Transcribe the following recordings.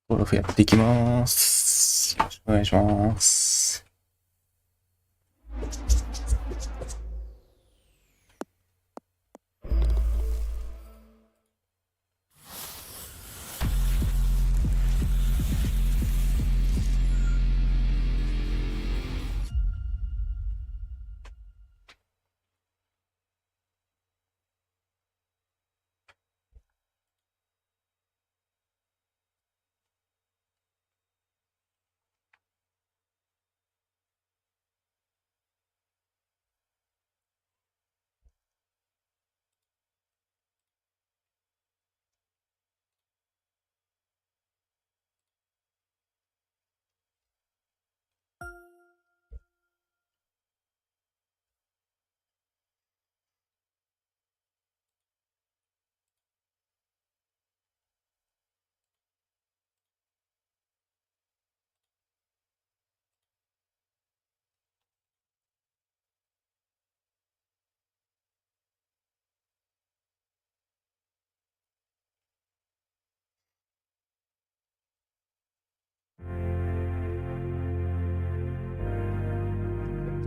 ゴルフやっていきます。よろしくお願いします。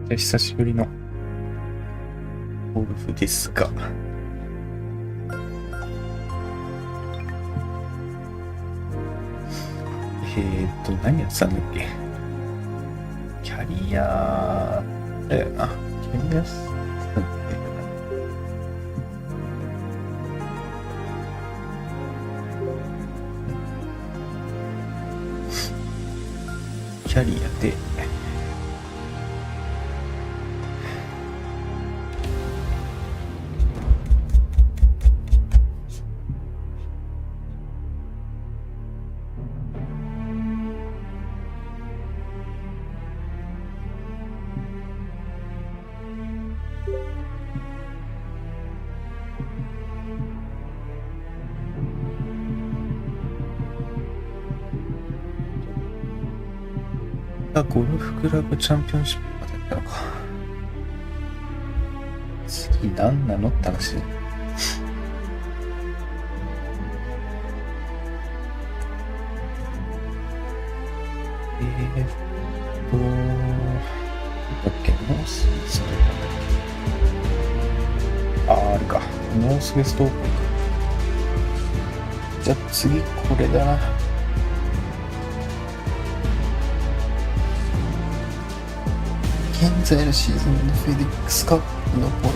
久しぶりのゴルフですが、何やってたんだっけ。キャリアだよな。キャリアしてたんだっけ。キャリアでゴルフクラブチャンピオンシップまでやったのか。次何なのって話。だっけ、ノースウェストなんだっけ。あれか、ノースウェストオープンか。じゃあ次これだな。現在のシーズンのフェデックスカップのポイン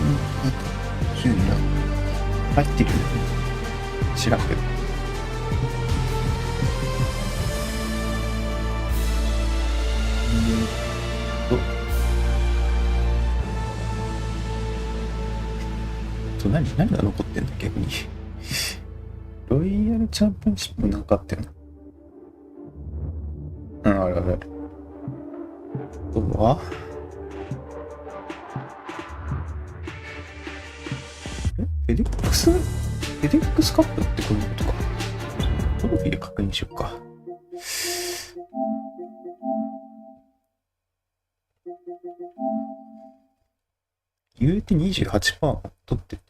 ト順位が入ってるよね。知らんけど。何が残ってんだ逆に。ロイヤルチャンピオンシップなんかあってんの？あれあれ。あとはフェデックスカップってこういうことか。トロフィーで確認しようか。言うて 28% 取ってる。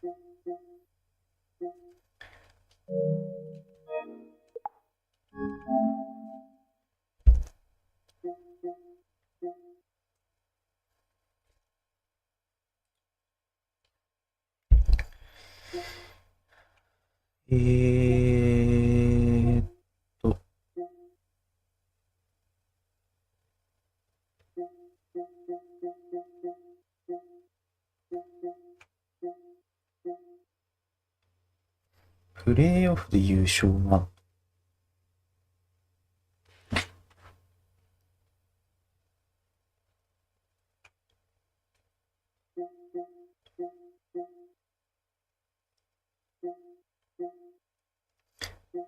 プレーオフで優勝は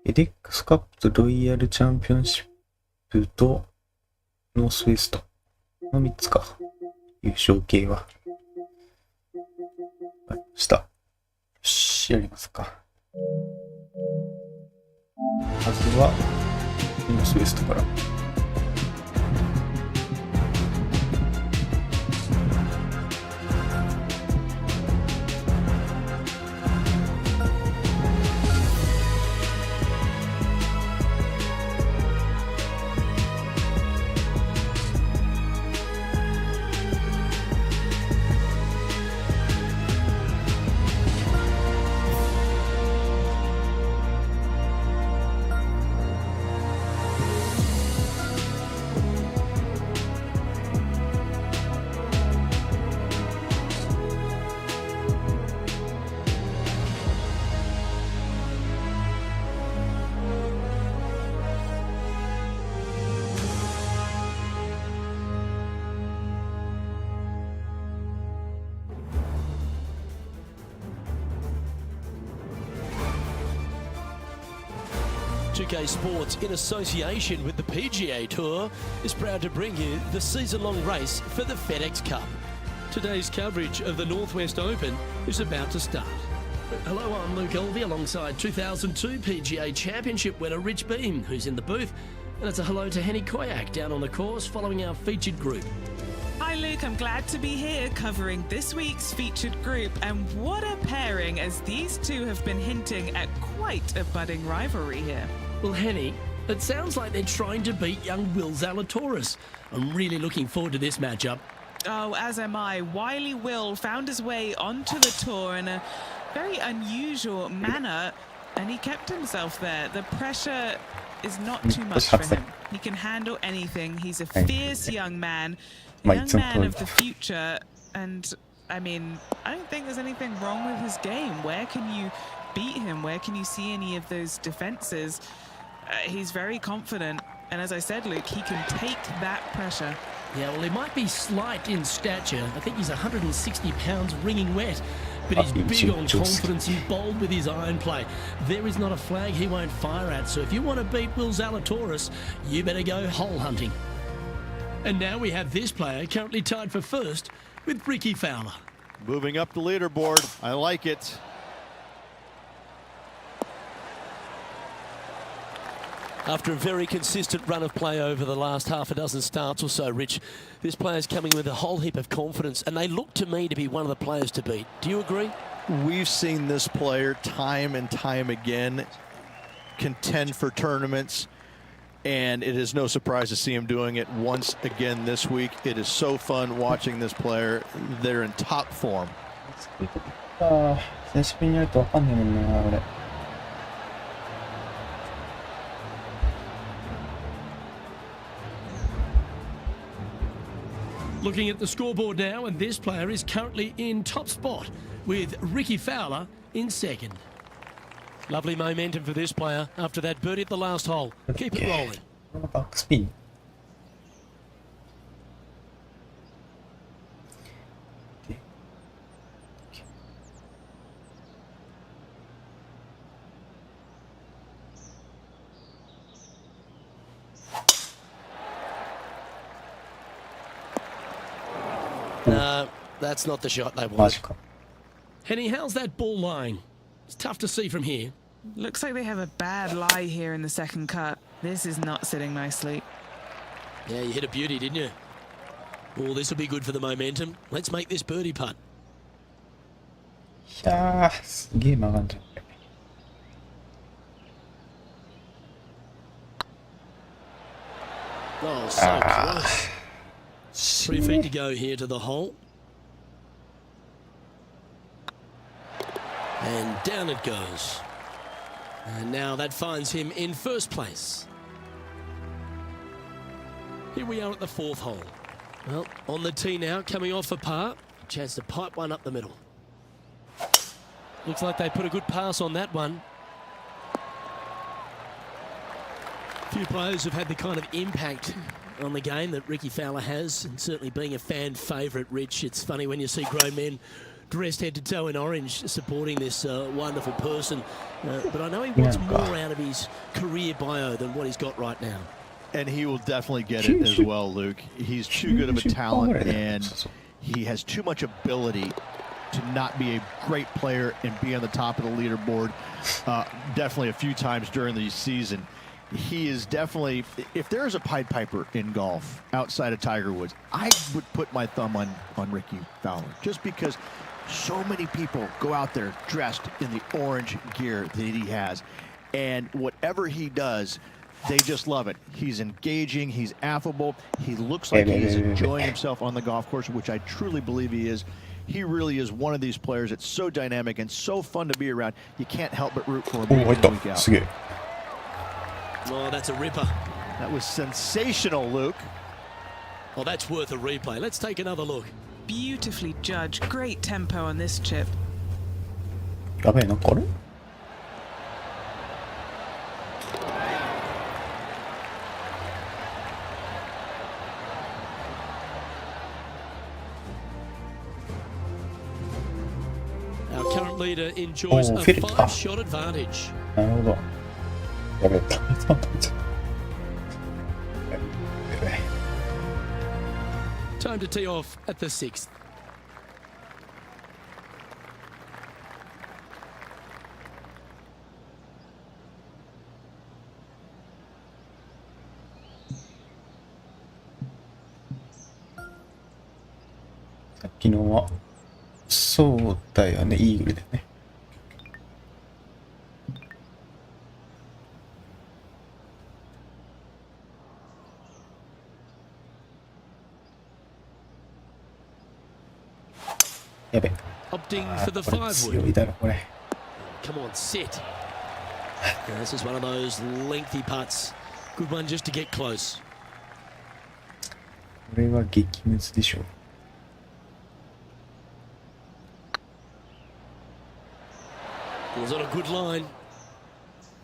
エデックスカップとロイヤルチャンピオンシップとノースウェストの3つか。優勝系は。わかりました。よし、やりますか。まずはノースウェストから。2K Sports, in association with the PGA Tour, is proud to bring you the season-long race for the FedEx Cup. Today's coverage of the Northwest Open is about to start. Hello, I'm Luke Elvey alongside 2002 PGA Championship winner Rich Beam, who's in the booth. And it's a hello to Henny Koyak down on the course following our featured group. Hi Luke, I'm glad to be here covering this week's featured group, and what a pairing, as these two have been hinting at quite a budding rivalry here. Well, Henny, it sounds like they're trying to beat young Will Zalatoris. I'm really looking forward to this matchup. Oh, as am I. Wily Will found his way onto the tour in a very unusual manner, and he kept himself there. The pressure is not too much for him. He can handle anything. He's a fierce young man. Young man of the future, and I mean, I don't think there's anything wrong with his game. Where can you beat him? Where can you see any of those defenses? He's very confident, and as I said, Luke, he can take that pressure. Yeah, well, he might be slight in stature. I think he's 160 pounds wringing wet, but he's big on confidence and bold with his iron play. There is not a flag he won't fire at, so if you want to beat Will Zalatoris, you better go hole hunting. And now we have this player currently tied for first with Ricky Fowler. Moving up the leaderboard. I like it. After a very consistent run of play over the last half a dozen starts or so, Rich, this player's coming with a whole heap of confidence, and they look to me to be one of the players to beat. Do you agree? We've seen this player time and time again contend for tournaments, and it is no surprise to see him doing it once again this week. It is so fun watching this player. They're in top form. Looking at the scoreboard now, and this player is currently in top spot with Ricky Fowler in second. Lovely momentum for this player after that birdie at the last hole. Keep it rolling. Backspin. No, that's not the shot they want. Henny, how's that ball lying? It's tough to see from here. Looks like they have a bad lie here in the second cut. This is not sitting nicely. Yeah, you hit a beauty, didn't you? Oh, this will be good for the momentum. Let's make this birdie putt. Oh, so close. 3 feet to go here to the hole. And down it goes. And now that finds him in first place. Here we are at the fourth hole. Well, on the tee now, coming off for par. Chance to pipe one up the middle. Looks like they put a good pass on that one. Few players have had the kind of impact on the game that Ricky Fowler has, and certainly being a fan favourite, Rich. It's funny when you see grown men dressed head to toe in orange supporting this wonderful person. But I know he wants more out of his career bio than what he's got right now. And he will definitely get it as well, Luke. He's too good of a talent, and he has too much ability to not be a great player and be on the top of the leaderboard definitely a few times during the season. He is definitely, if there is a Pied Piper in golf outside of Tiger Woods, I would put my thumb on Ricky Fowler, just because so many people go out there dressed in the orange gear that he has, and whatever he does, they just love it. He's engaging, he's affable, he looks like he's enjoying himself on the golf course, which I truly believe he is. He really is one of these players that's so dynamic and so fun to be around. You can't help but root for him week in, week out. Oh, that's a ripper. That was sensational, Luke. Well, that's worth a replay. Let's take another look. Beautifully judged. Great tempo on this chip. Our current leader enjoys a 5-shot advantage. なるほど。やべえ。tee off at the 6th.さっきのは、そうだよね、イーグルだよね。やべ。Opting for the これ 5 強 wood. いだろ、これ。 Come on, sit. Now, this is one of those lengthy putts. Good one just to get close. これは激ムズでしょ。Was on a good line.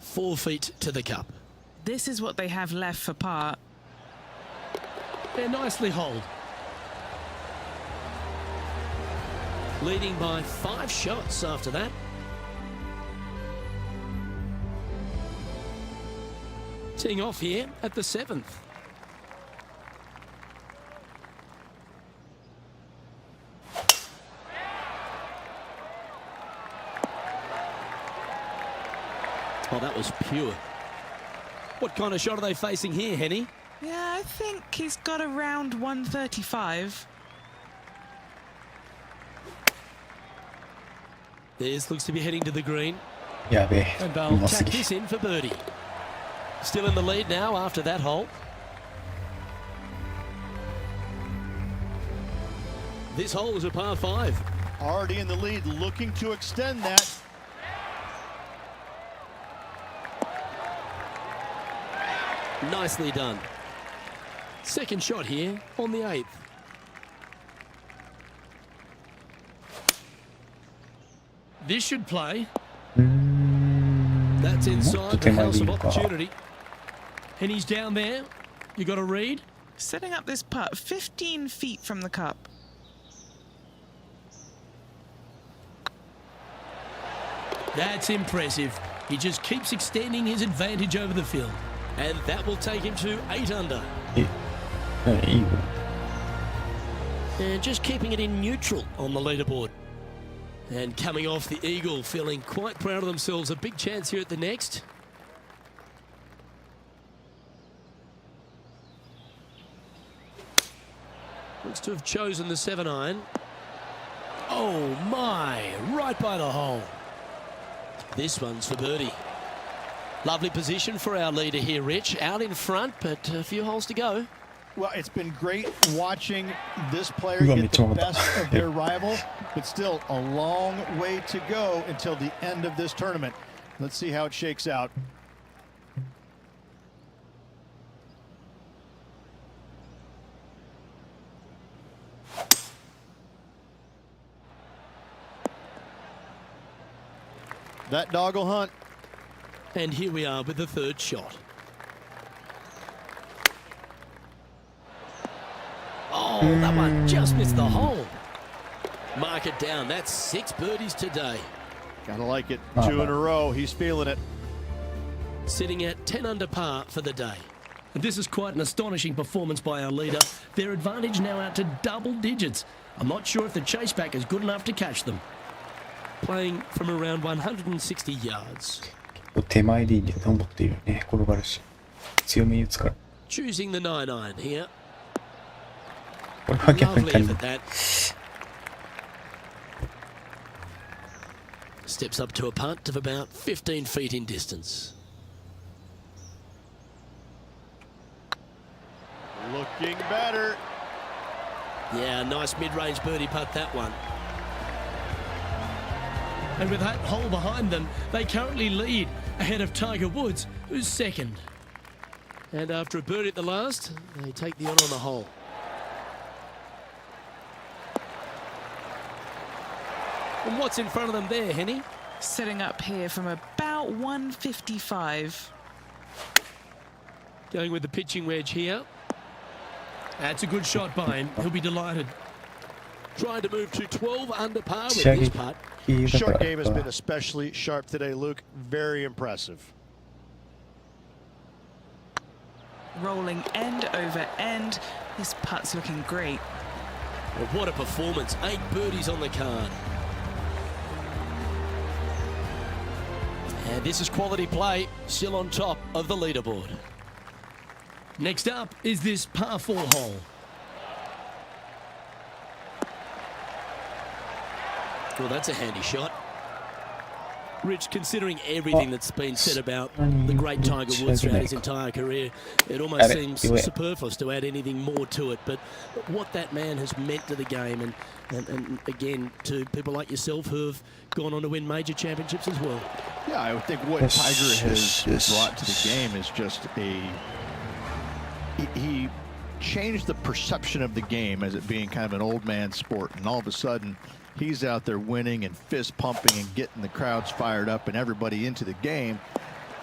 4 feet to the cup. This is what they have left for par. They're nicely holed. Leading by 5 shots after that. Teeing off here at the 7th. Oh, that was pure. What kind of shot are they facing here, Henny? Yeah, I think he's got around 135. This looks to be heading to the green. やべえ。 And う they'll ます tap ぎ。 this in for birdie. Still in the lead now after that hole. This hole is a par 5. Already in the lead, looking to extend that. Nicely done. Second shot here on the 8th. This should play. That's inside the house of opportunity. And he's down there. You got a read? Setting up this putt 15 feet from the cup. That's impressive. He just keeps extending his advantage over the field. And that will take him to 8 under. え、イーグル。 And just keeping it in neutral on the leaderboard. And coming off the eagle, feeling quite proud of themselves. A big chance here at the next. Looks to have chosen the 7-iron. Oh my, right by the hole. This one's for birdie. Lovely position for our leader here, Rich. Out in front, but a few holes to go. Well, it's been great watching this player get the best of their rival, but still a long way to go until the end of this tournament. Let's see how it shakes out. That dog will hunt. And here we are with the third shot. Oh, that one just missed the hole. Mark it down. That's 6 birdies today. Gotta like it. 2 in a row. He's feeling it. Sitting at 10 under par for the day. And this is quite an astonishing performance by our leader. Their advantage now out to double digits. I'm not sure if the chase back is good enough to catch them. Playing from around 160 yards. 手前でいいんだよね、思っているよね。転がるし。強めに打つから。 Choosing the 9-iron here. これは逆に Lovely 足りな effort い。 that. Steps up to a putt of about 15 feet in distance. Looking better. Yeah, nice mid-range birdie putt, that one. And with that hole behind them, they currently lead ahead of Tiger Woods, who's second. And after a birdie at the last, they take the honour on the hole. And what's in front of them there, Henny? Setting up here from about 155. Going with the pitching wedge here. That's a good shot by him. He'll be delighted. Trying to move to 12 under par with this putt. Short game has been especially sharp today, Luke. Very impressive. Rolling end over end. This putt's looking great. Well, what a performance. 8 birdies on the card. And this is quality play, still on top of the leaderboard. Next up is this par 4 hole. Well, that's a handy shot. Rich, considering everything that's been said about the great Tiger Woods throughout his entire career, it almost seems superfluous to add anything more to it. But what that man has meant to the game, and again, to people like yourself who have gone on to win major championships as well. Yeah, I would think what Tiger has brought to the game is just he changed the perception of the game as it being kind of an old man sport, and all of a sudden he's out there winning and fist pumping and getting the crowds fired up and everybody into the game.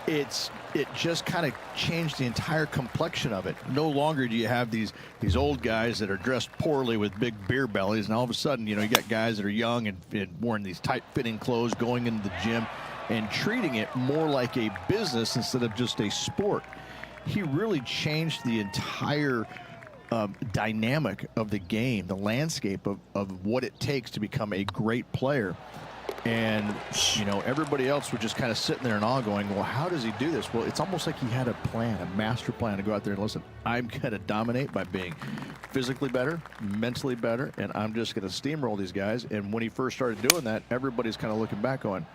It just kind of changed the entire complexion of it. No longer do you have these old guys that are dressed poorly with big beer bellies, and all of a sudden, you know, you got guys that are young and wearing these tight-fitting clothes, going into the gym and treating it more like a business instead of just a sport. He really changed the entire dynamic of the game, the landscape of what it takes to become a great player. And, you know, everybody else was just kind of sitting there in awe going, well, how does he do this? Well, it's almost like he had a plan, a master plan to go out there and listen, I'm going to dominate by being physically better, mentally better, and I'm just going to steamroll these guys. And when he first started doing that, everybody's kind of looking back going,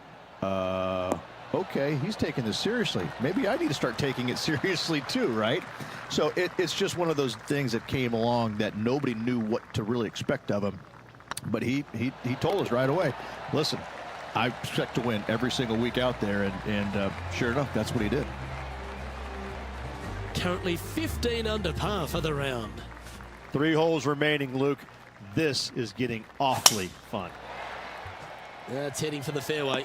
okay, he's taking this seriously. Maybe I need to start taking it seriously too, right? So it's just one of those things that came along that nobody knew what to really expect of him. But he told us right away, listen, I expect to win every single week out there, and sure enough, that's what he did. Currently 15 under par for the round. 3 holes remaining, Luke. This is getting awfully fun. That's heading for the fairway.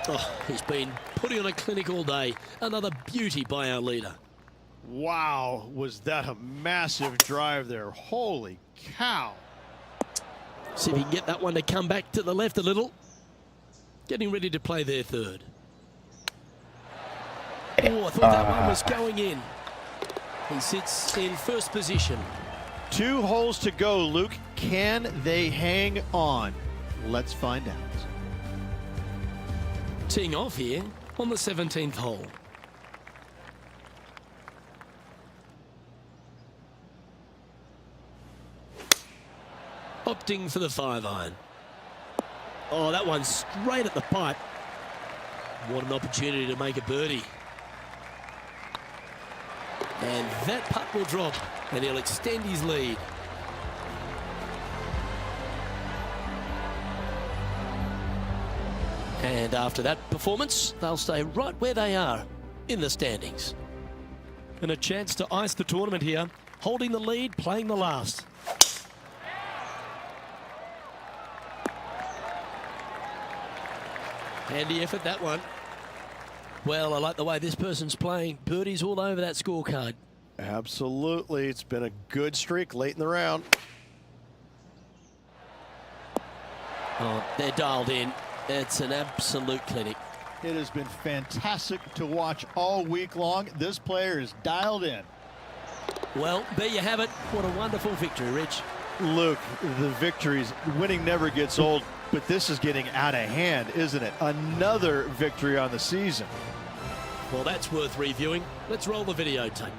Oh, he's been putting on a clinic all day. Another beauty by our leader. Wow, was that a massive drive there. Holy cow. See if he can get that one to come back to the left a little. Getting ready to play their third. Oh, I thought that one was going in. He sits in first position. 2 holes to go, Luke. Can they hang on? Let's find out. Teeing off here on the 17th hole. Opting for the 5-iron. Oh, that one's straight at the pipe. What an opportunity to make a birdie. And that putt will drop, and he'll extend his lead. And after that performance, they'll stay right where they are in the standings. And a chance to ice the tournament here, holding the lead, playing the last. Handy effort, that one. Well, I like the way this person's playing. Birdies all over that scorecard. Absolutely. It's been a good streak late in the round. Oh, they're dialed in. It's an absolute clinic. It has been fantastic to watch all week long. This player is dialed in. Well, there you have it. What a wonderful victory, Rich. Luke, the victories, winning never gets old, but this is getting out of hand, isn't it? Another victory on the season. Well, that's worth reviewing. Let's roll the videotape.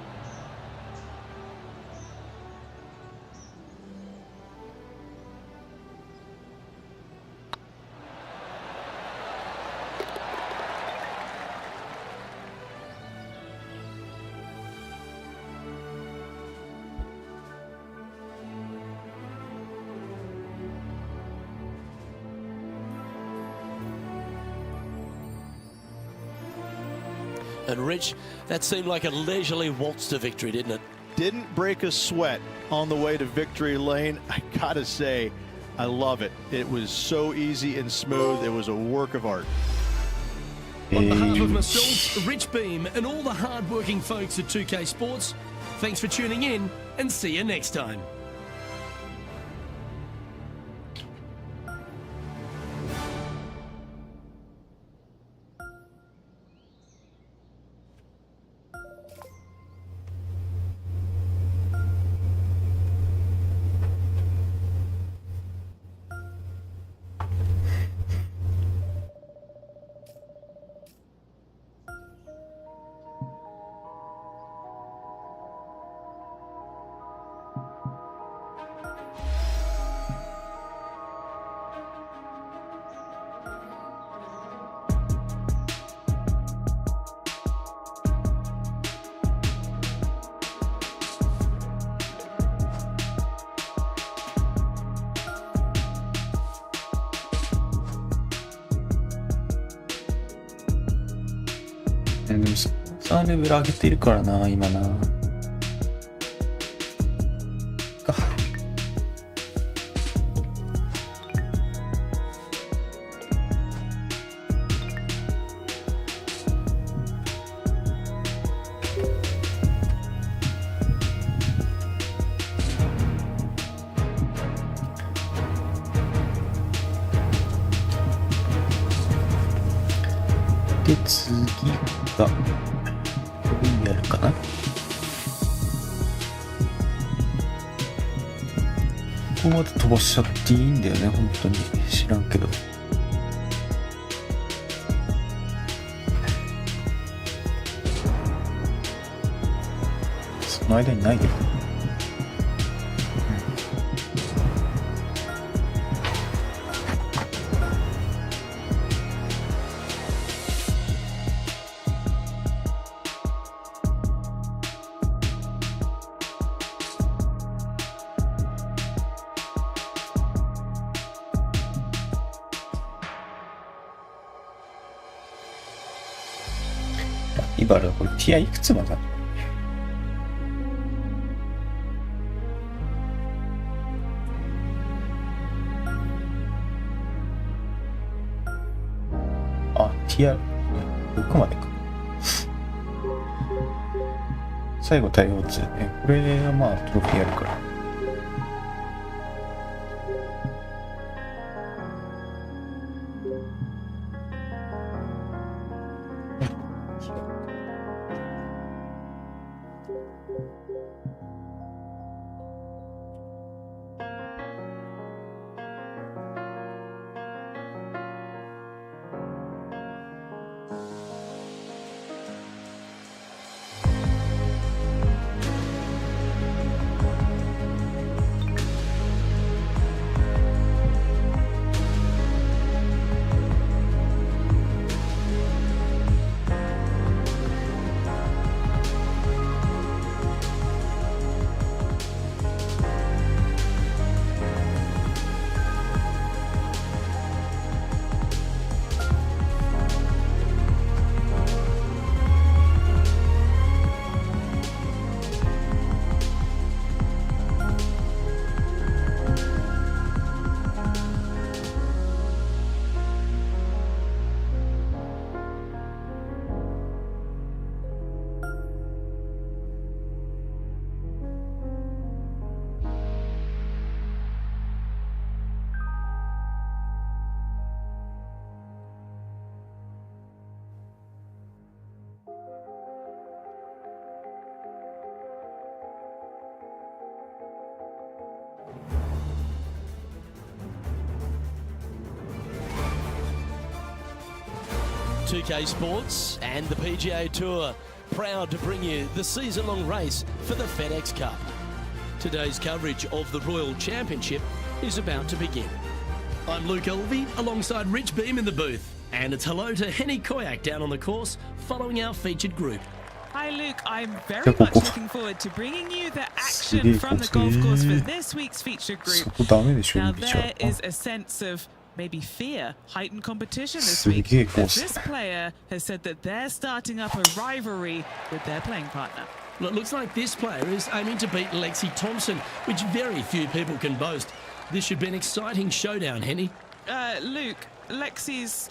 And Rich, that seemed like a leisurely waltz to victory, didn't it? Didn't break a sweat on the way to victory lane. I gotta say, I love it. It was so easy and smooth. It was a work of art. On behalf of myself, Rich Beam, and all the hard-working folks at 2K Sports, thanks for tuning in, and see you next time. でもスポンサーレベル上げているからな、今な。か。で、次が、ロイヤルかな。ここまで飛ばしちゃっていいんだよね、本当に。知らんけど。その間にないよ。イバルはこれティアいくつまである？あ、ティア6までか。最後対応2ね。これはまあトロフィーあるから。.2K Sports and the PGA Tour, proud to bring you the season-long race for the FedEx Cup. Today's coverage of the Royal Championship is about to begin. I'm Luke Elvey alongside Rich Beam in the booth, and it's hello to Henny Koyak down on the course following our featured group. Hi Luke, I'm very much looking forward to bringing you the action from the golf course for this week's featured group. Now there is a sense of maybe fear, heightened competition this week, as this player has said that they're starting up a rivalry with their playing partner. Well, it looks like this player is aiming to beat Lexi Thompson, which very few people can boast. This should be an exciting showdown, Henny. Luke, Lexi's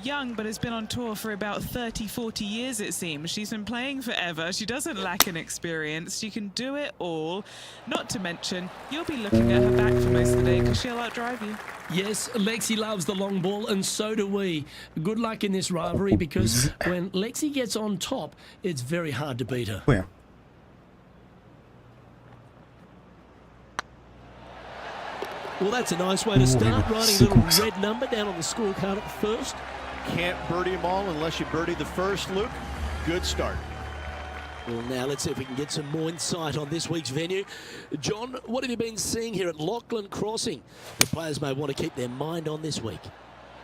young but has been on tour for about 30-40 years, it seems. She's been playing forever. She doesn't lack in experience. She can do it all. Not to mention, you'll be looking at her back for most of the day because she'll outdrive you. Yes, Lexi loves the long ball, and so do we. Good luck in this rivalry, because when Lexi gets on top, it's very hard to beat her. Where? Well, that's a nice way to start, writing a little red number down on the scorecard at first. can't birdie them all unless you birdie the first, Luke. Good start. Well, now let's see if we can get some more insight on this week's venue. John, what have you been seeing here at Lachlan Crossing? The players may want to keep their mind on this week.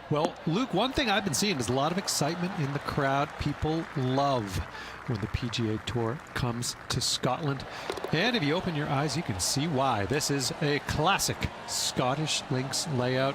Well, Luke, one thing I've been seeing is a lot of excitement in the crowd. People love when the PGA Tour comes to Scotland. And if you open your eyes, you can see why. This is a classic Scottish links layout.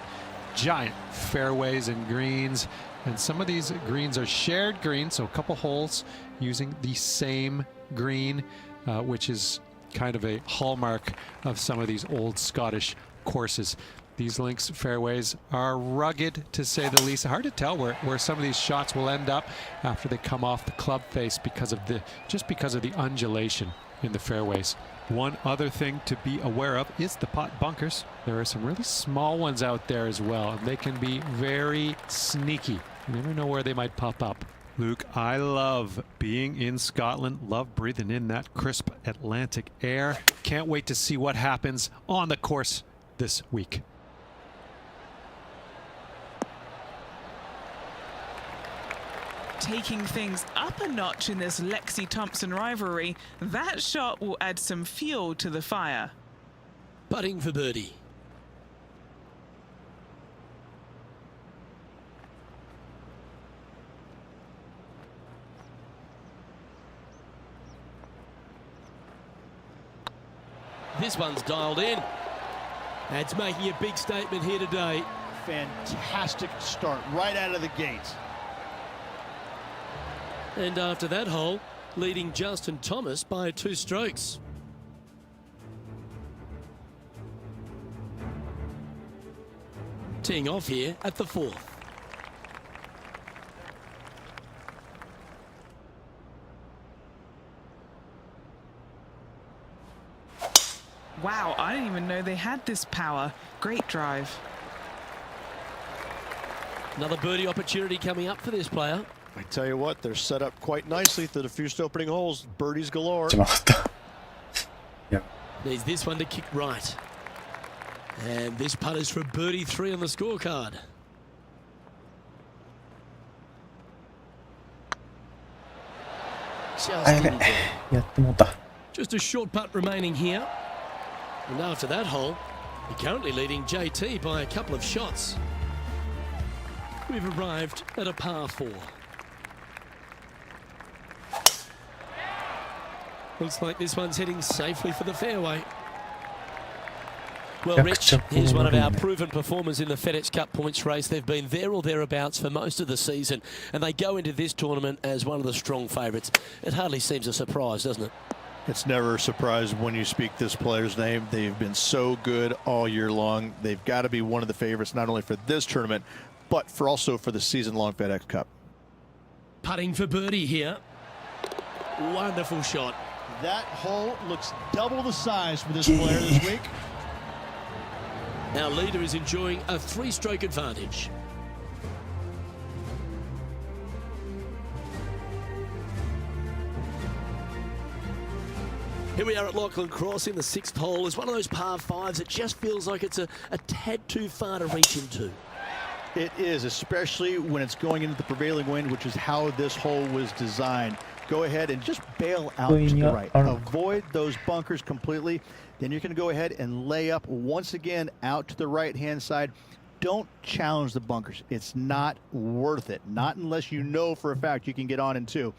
Giant fairways and greens. And some of these greens are shared greens, so a couple holes using the same green, which is kind of a hallmark of some of these old Scottish courses. These links fairways are rugged, to say the least. Hard to tell where some of these shots will end up after they come off the club face because of the undulation in the fairways. One other thing to be aware of is the pot bunkers. There are some really small ones out there as well, and they can be very sneaky. You never know where they might pop up. Luke, I love being in Scotland, love breathing in that crisp Atlantic air. Can't wait to see what happens on the course this week. Taking things up a notch in this Lexi Thompson rivalry, that shot will add some fuel to the fire. Putting for birdie. This one's dialed in. That's making a big statement here today. Fantastic start right out of the gate. And after that hole, leading Justin Thomas by 2 strokes. Teeing off here at the 4th. Wow, I didn't even know they had this power. Great drive. Another birdie opportunity coming up for this player. I tell you what, they're set up quite nicely through the first opening holes. Birdies galore. Needs this one to kick right. And this putt is for birdie 3 on the scorecard. Just a short putt remaining here. And after that hole, you're currently leading JT by a couple of shots. We've arrived at a par 4. Looks like this one's heading safely for the fairway. Well, Rich, here's one of our proven performers in the FedEx Cup points race. They've been there or thereabouts for most of the season, and they go into this tournament as one of the strong favourites. It hardly seems a surprise, doesn't it? It's never a surprise when you speak this player's name. They've been so good all year long. They've got to be one of the favorites, not only for this tournament, but also for the season-long FedEx Cup. Putting for birdie here. Wonderful shot. That hole looks double the size for this player this week. Our leader is enjoying a 3-stroke advantage. Here we are at Lachlan Crossing. The 6th hole is one of those par 5s that just feels like it's a tad too far to reach into. It is, especially when it's going into the prevailing wind, which is how this hole was designed. Go ahead and just bail out to the right. Avoid those bunkers completely. Then you can go ahead and lay up once again out to the right-hand side. Don't challenge the bunkers. It's not worth it. Not unless you know for a fact you can get on in 2.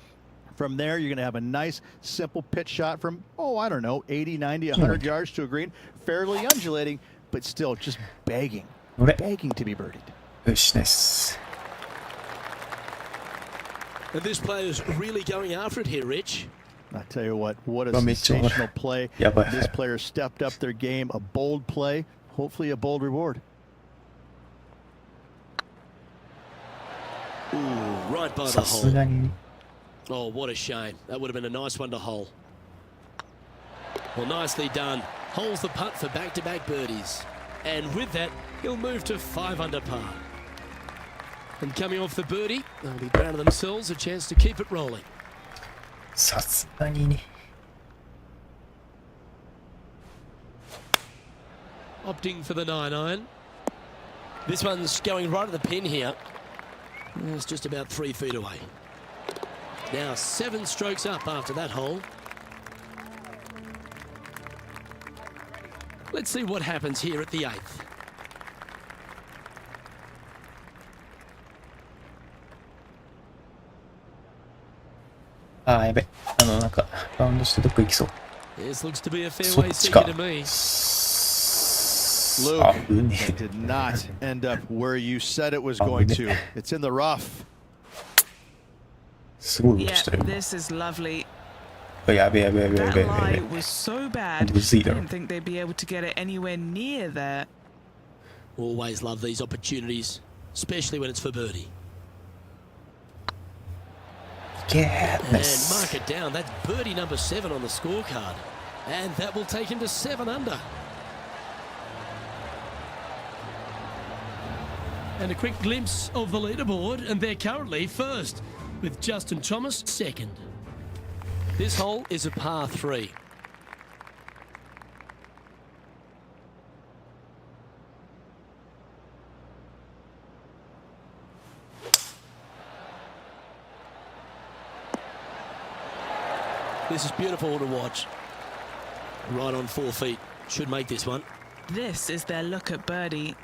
From there, you're going to have a nice, simple pitch shot from, I don't know, 80, 90, 100 yards to a green. Fairly undulating, but still just begging to be birdied. And this player's really going after it here, Rich. I tell you what a sensational play. This player stepped up their game, a bold play, hopefully a bold reward. Ooh, right by the hole. Oh, what a shame. That would have been a nice one to hole. Well, nicely done. Holes the putt for back-to-back birdies. And with that, he'll move to 5 under par. And coming off the birdie, they'll be proud of themselves, a chance to keep it rolling. Opting for the 9-iron. This one's going right at the pin here. It's just about 3 feet away. Now 7 strokes up after that hole. Let's see what happens here at the 8th.やべ。なんか、バウンドしてどっか行きそう。This looks to be a そっ fairway ちか。 seeker to me. Luke, 危ね that did not end up where you said it was going to. It's in the rough. すごい音 Yeah, したよ。 this is lovely. やべやべやべや That べや lie べ。 was so bad. I むずいだろ。 didn't think they'd be able to get it anywhere near there. Always love these opportunities, especially when it's for birdie. いけ And ナイス mark it down. That's birdie number 7 on the scorecard. And that will take him to 7 under. And a quick glimpse of the leaderboard, and they're currently first, with Justin Thomas second. This hole is a par 3. This is beautiful to watch. Right on 4 feet. Should make this one. This is their look at birdie.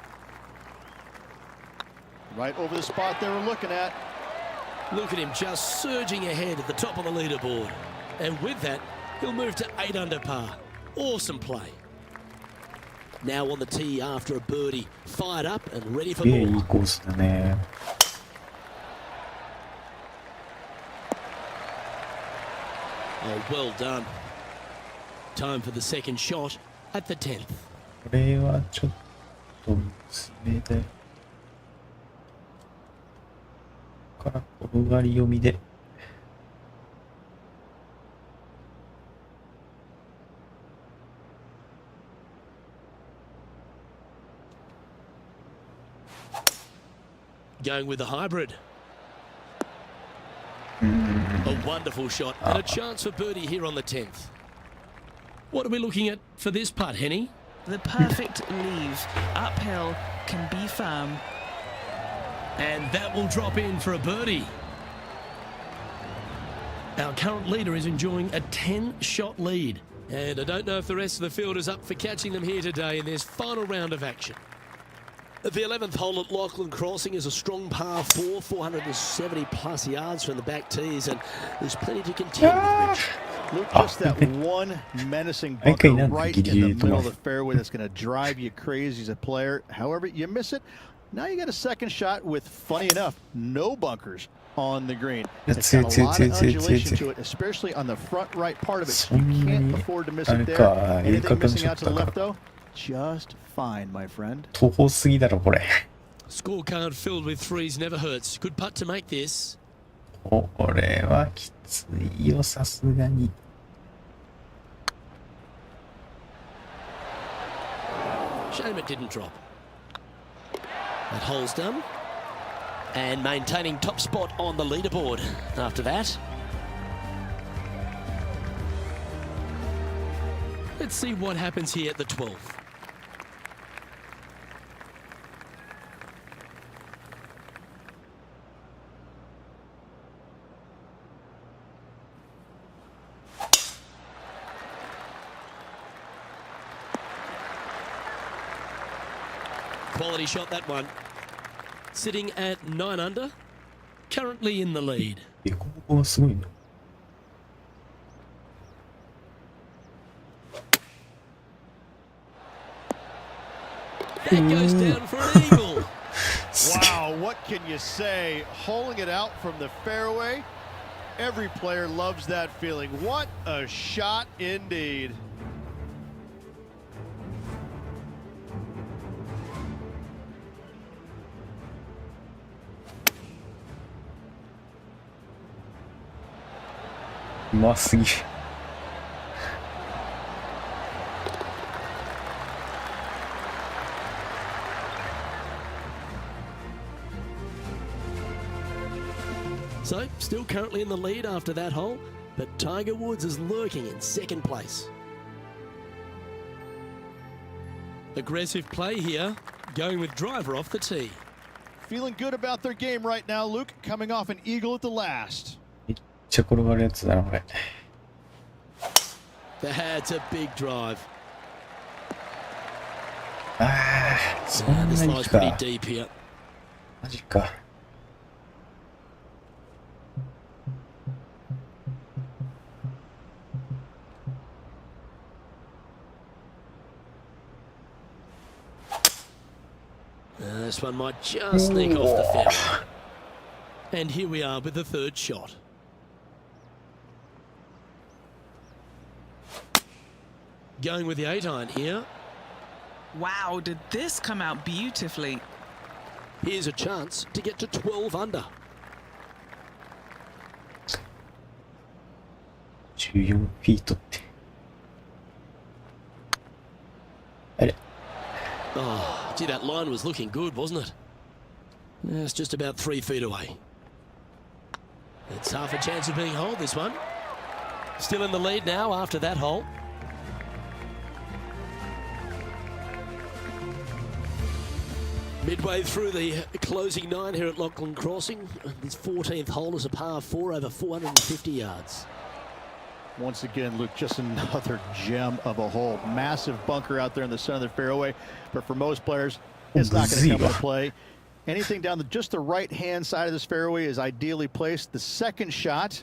Right over the spot they were looking at. Look at him just surging ahead at the top of the leaderboard. And with that, he'll move to 8 under par. Awesome play. Now on the tee after a birdie. Fired up and ready for いい more. コースだね。 Oh, well done. Time for the second shot at the 10th. これはちょっと薄めで。から転がり読みで。Going with the hybrid. A wonderful shot and a chance for birdie here on the 10th. What are we looking at for this putt, Henny? The perfect leave. Uphill, can be firm. And that will drop in for a birdie. Our current leader is enjoying a 10-shot lead. And I don't know if the rest of the field is up for catching them here today in this final round of action. The 11th hole at Lachlan Crossing is a strong par 4, 470 plus yards from the back tees, and there's plenty to contend with, Rich. Look, just that one menacing bunker right in the middle of the fairway that's going to drive you crazy as a player. However, you miss it. Now you got a second shot with, funny enough, no bunkers on the green. It's got a lot of undulation to it, especially on the front right part of it. You can't afford to miss it there. Anything missing out to the left, though? Just fine, my friend. 途方すぎだろこれ。 Scorecard filled with threes never hurts. Good putt to make this. これはきついよさすがに。 Shame it didn't drop. That hole's done. And maintaining top spot on the leaderboard after that. Let's see what happens here at the 12th. Quality shot, that one. Sitting at 9 under. Currently in the lead. ここはすごいな。 That goes down for an eagle. Wow, what can you say? Holing it out from the fairway. Every player loves that feeling. What a shot indeed. So, still currently in the lead after that hole, but Tiger Woods is lurking in second place. Aggressive play here, going with driver off the tee. feeling good about their game right now, Luke, coming off an eagle at the last. めっちゃ転がるやつだな、これ。That's a big drive. ああ、そんな This に lies か。 pretty deep here. マジか。This one might just sneak off the fairway. And here we are with the third shot. Going with the 8-iron here. Wow, did this come out beautifully? Here's a chance to get to 12 under. 14フィートって。あれ Oh, gee, that line was looking good, wasn't it? Yeah, it's just about 3 feet away. It's half a chance of being holed, this one. Still in the lead now after that hole. Midway through the closing 9 here at Lachlan Crossing. This 14th hole is a par 4 over 450 yards. Once again, Luke, just another gem of a hole. Massive bunker out there in the center of the fairway, but for most players, it's not going to come into play. Anything down just the right-hand side of this fairway is ideally placed. The second shot,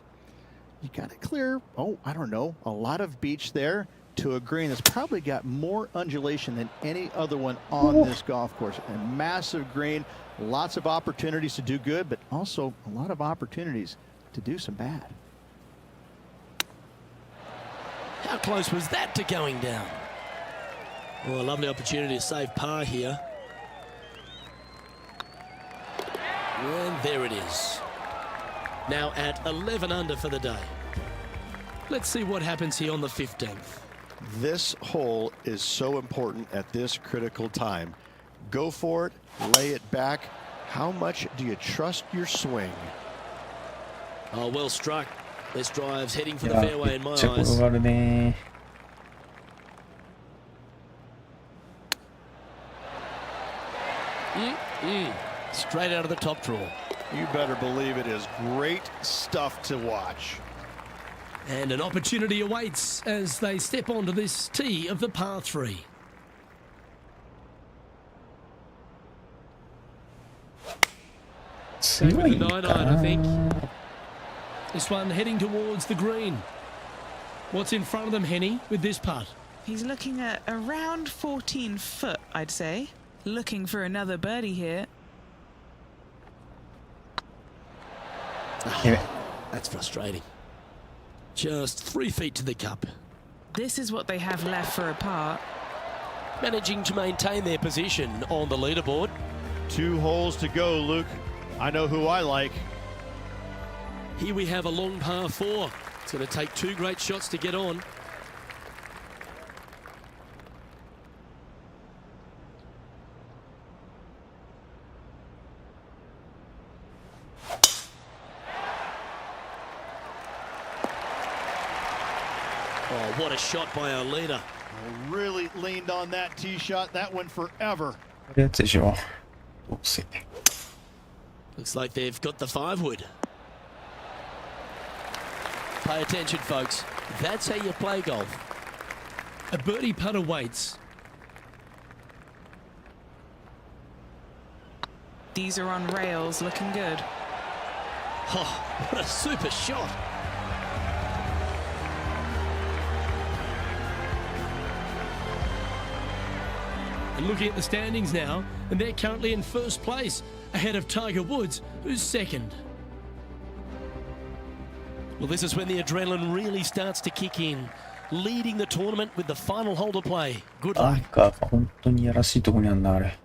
you got to clear, I don't know, a lot of beach there to a green that's probably got more undulation than any other one on this golf course. A massive green, lots of opportunities to do good, but also a lot of opportunities to do some bad. How close was that to going down? Well, a lovely opportunity to save par here. And there it is. Now at 11 under for the day. Let's see what happens here on the 15th. This hole is so important at this critical time. Go for it, lay it back. How much do you trust your swing? Oh, well struck. This drive's heading for the いや、 fairway め in っ my ちゃ転 eyes. がるね。Straight out of the top draw. You better believe it is great stuff to watch. And an opportunity awaits as they step onto this tee of the par 3.強いんか 9-iron, I think. な。 This one heading towards the green. What's in front of them, Henny, with this putt? He's looking at around 14 foot, I'd say. Looking for another birdie here. That's frustrating. Just 3 feet to the cup. This is what they have left for a par. Managing to maintain their position on the leaderboard. 2 holes to go, Luke. I know who I like. Here we have a long par 4. It's going to take 2 great shots to get on. Oh, what a shot by our leader. Really leaned on that tee shot. That went forever. これやつでしょ。どうせ。 Looks like they've got the 5 wood. Pay attention, folks. That's how you play golf. A birdie putt awaits. These are on rails, looking good. Oh, what a super shot. And looking at the standings now, and they're currently in first place, ahead of Tiger Woods, who's second. Well, this is when the adrenaline really starts to kick in. Leading the tournament with the final hole to play. Good な luck. んか本当にやらしいとこにあんなあれ。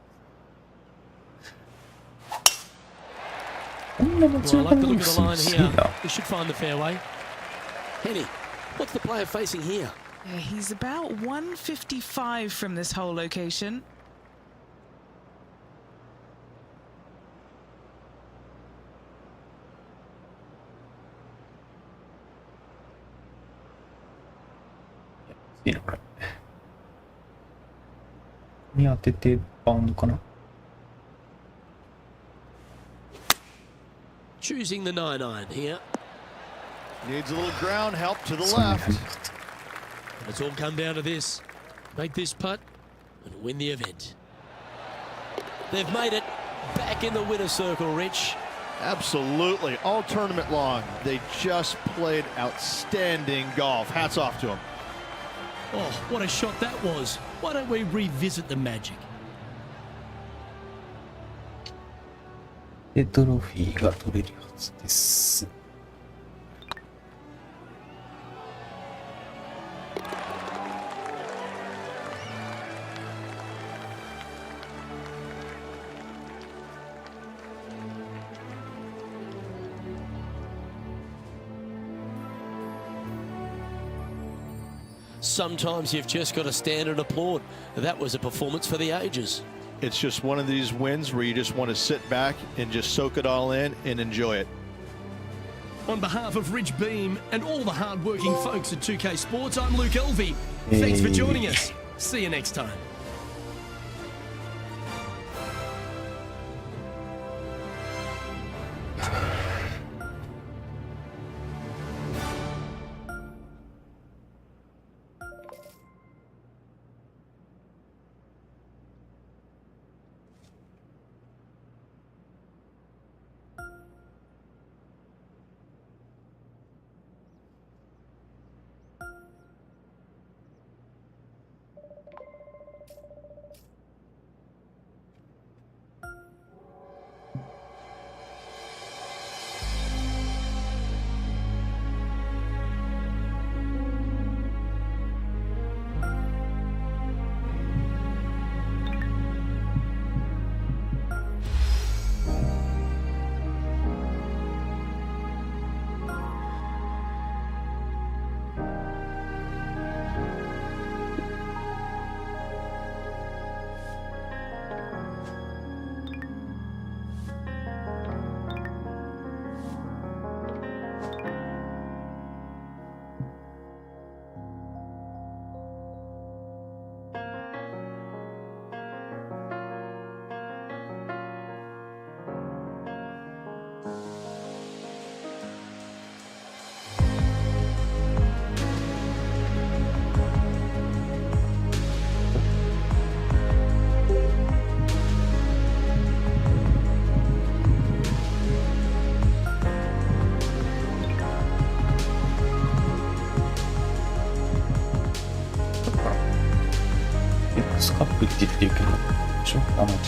こんなも Well, 強 I く like な the い look ん of す the よ。 line すげ here. えな。 We should find the fairway. Henny, what's the player facing here? Yeah, he's about 155 from this hole location.いいのこれ。に当ててバウンドかな。choosing the 9-iron here. Needs a little ground help to the そんな left. 風になった。 It's all come down to this. Make this putt and win the event. They've made it back in the winner's circle, Rich. Absolutely. All tournament long, they just played outstanding golf. Hats off to them. Oh, what a shot that was. Why don't we revisit the magic? で、トロフィーが取れるはずです。Sometimes you've just got to stand and applaud. That was a performance for the ages. It's just one of these wins where you just want to sit back and just soak it all in and enjoy it. On behalf of Rich Beam and all the hard-working folks at 2K Sports, I'm Luke Elvey. Thanks for joining us. See you next time. X カップって言ってるけど、でしょ？あ、間違え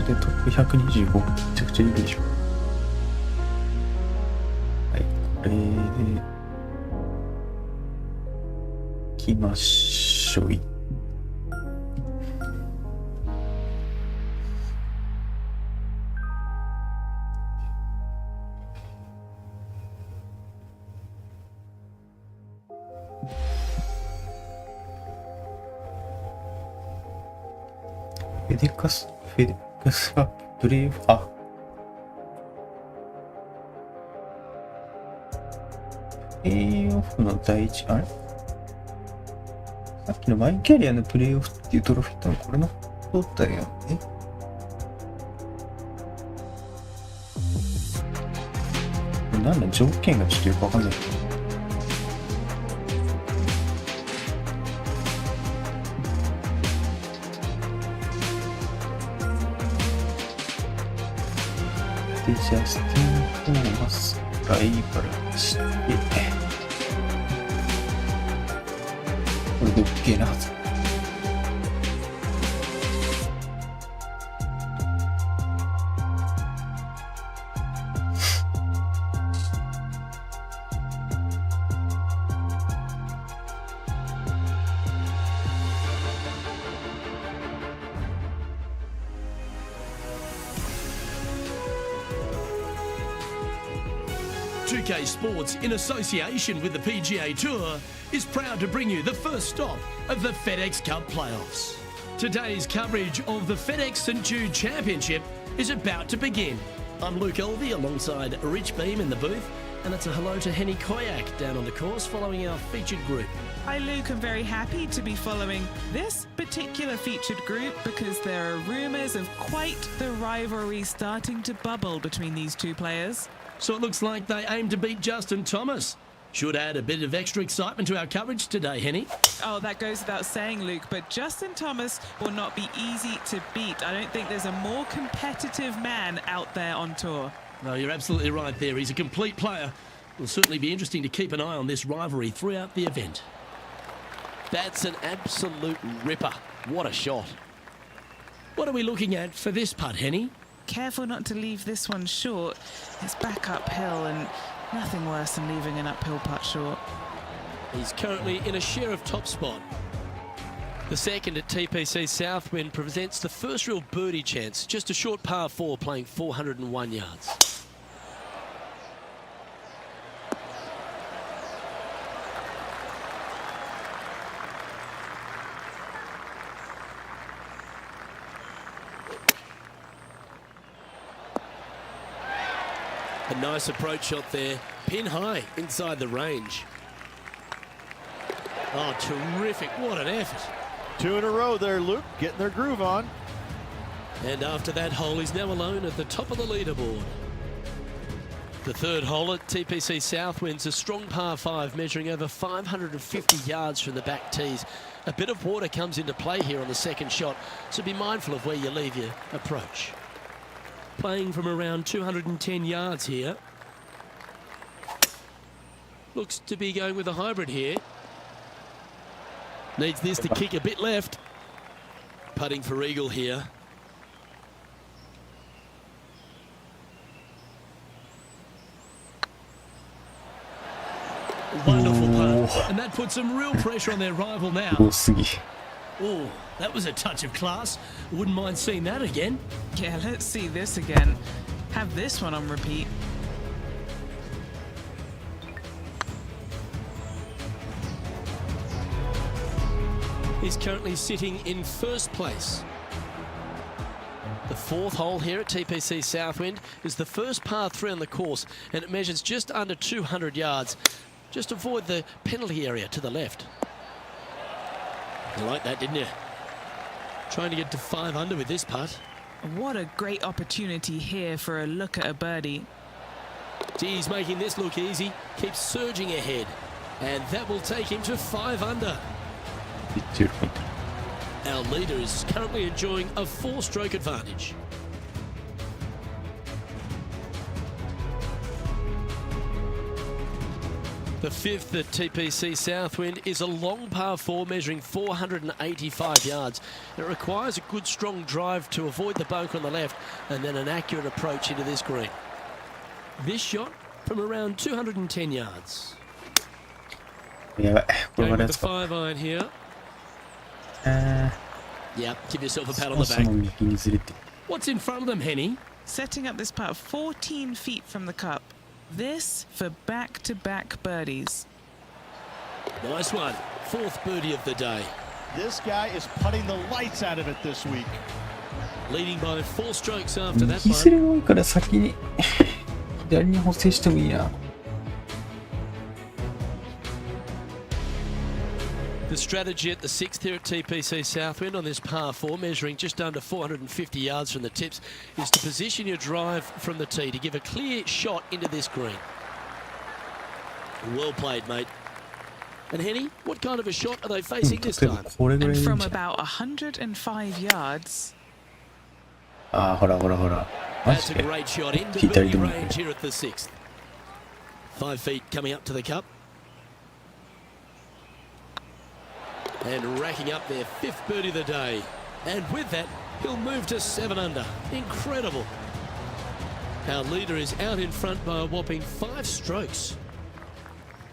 た。で、トップ125、めちゃくちゃいいでしょ。はい、これで、行きましょう。フェデックスカッププレーオフ、プレーオフの第一、あれさっきのマイキャリアのプレーオフっていうトロフィーってのこれの取ったよね。なんだ、条件がちょっとよくわかんないけど。で、ジャスティン・トーマスライバルして、これで OK なはず。2K Sports, in association with the PGA Tour, is proud to bring you the first stop of the FedEx Cup playoffs. Today's coverage of the FedEx St Jude Championship is about to begin. I'm Luke Elvey alongside Rich Beam in the booth, And it's a hello to Henny Koyak down on the course following our featured group. Hi Luke, I'm very happy to be following this particular featured group because there are rumours of quite the rivalry starting to bubble between these two players. So it looks like they aim to beat Justin Thomas. Should add a bit of extra excitement to our coverage today, Henny. Oh, that goes without saying, Luke, but Justin Thomas will not be easy to beat. I don't think there's a more competitive man out there on tour. No, you're absolutely right there. He's a complete player. It will certainly be interesting to keep an eye on this rivalry throughout the event. That's an absolute ripper. What a shot. What are we looking at for this putt, Henny? Careful not to leave this one short. It's back uphill and nothing worse than leaving an uphill putt short. He's currently in a share of top spot. The second at TPC Southwind presents the first real birdie chance. Just a short par 4 playing 401 yards. A nice approach shot there. Pin high inside the range. Oh, terrific. What an effort. 2 in a row there, Luke, getting their groove on. And after that hole, he's now alone at the top of the leaderboard. The third hole at TPC Southwind's a strong par 5 measuring over 550 yards from the back tees. A bit of water comes into play here on the second shot, so be mindful of where you leave your approach. Playing from around 210 yards here. Looks to be going with a hybrid here. Needs this to kick a bit left. Putting for eagle here. Wonderful putt. And that puts some real pressure on their rival now. Oh, that was a touch of class. Wouldn't mind seeing that again. Yeah, let's see this again. Have this one on repeat. He's currently sitting in first place. The fourth hole here at TPC Southwind is the first par 3 on the course, and it measures just under 200 yards. Just avoid the penalty area to the left. You like that, didn't you? Trying to get to 5 under with this putt. What a great opportunity here for a look at a birdie. He's making this look easy. Keeps surging ahead. And that will take him to 5 under. Our leader is currently enjoying a 4-stroke advantage. The fifth at TPC Southwind is a long par 4 measuring 485 yards. It requires a good strong drive to avoid the bunker on the left and then an accurate approach into this green. This shot from around 210 yards. Going with the 5-iron here. Yeah, give yourself a pat on the back. What's in front of them, Henny? Setting up this putt 14 feet from the cup. This for back-to-back birdies. Nice one. 4th birdie of the day. This guy is putting the lights out of it this week. Leading by 4 strokes after that 右スレ one. が多いから先に左に補正してもいいな。The strategy at the 6th here at TPC Southwind on this par 4, measuring just under 450 yards from the tips, is to position your drive from the tee to give a clear shot into this green. Well played, mate. And Henny, what kind of a shot are they facing this 例えば time? これぐらい And でいいん from じゃない？ about 105 yards. ああ、ほらほらほら。マ That's ジ a で great shot into 左 birdie でもいい。 range here at the 6th. 5 feet coming up to the cup. And racking up their 5th birdie of the day. And with that, he'll move to 7 under. Incredible. Our leader is out in front by a whopping 5 strokes.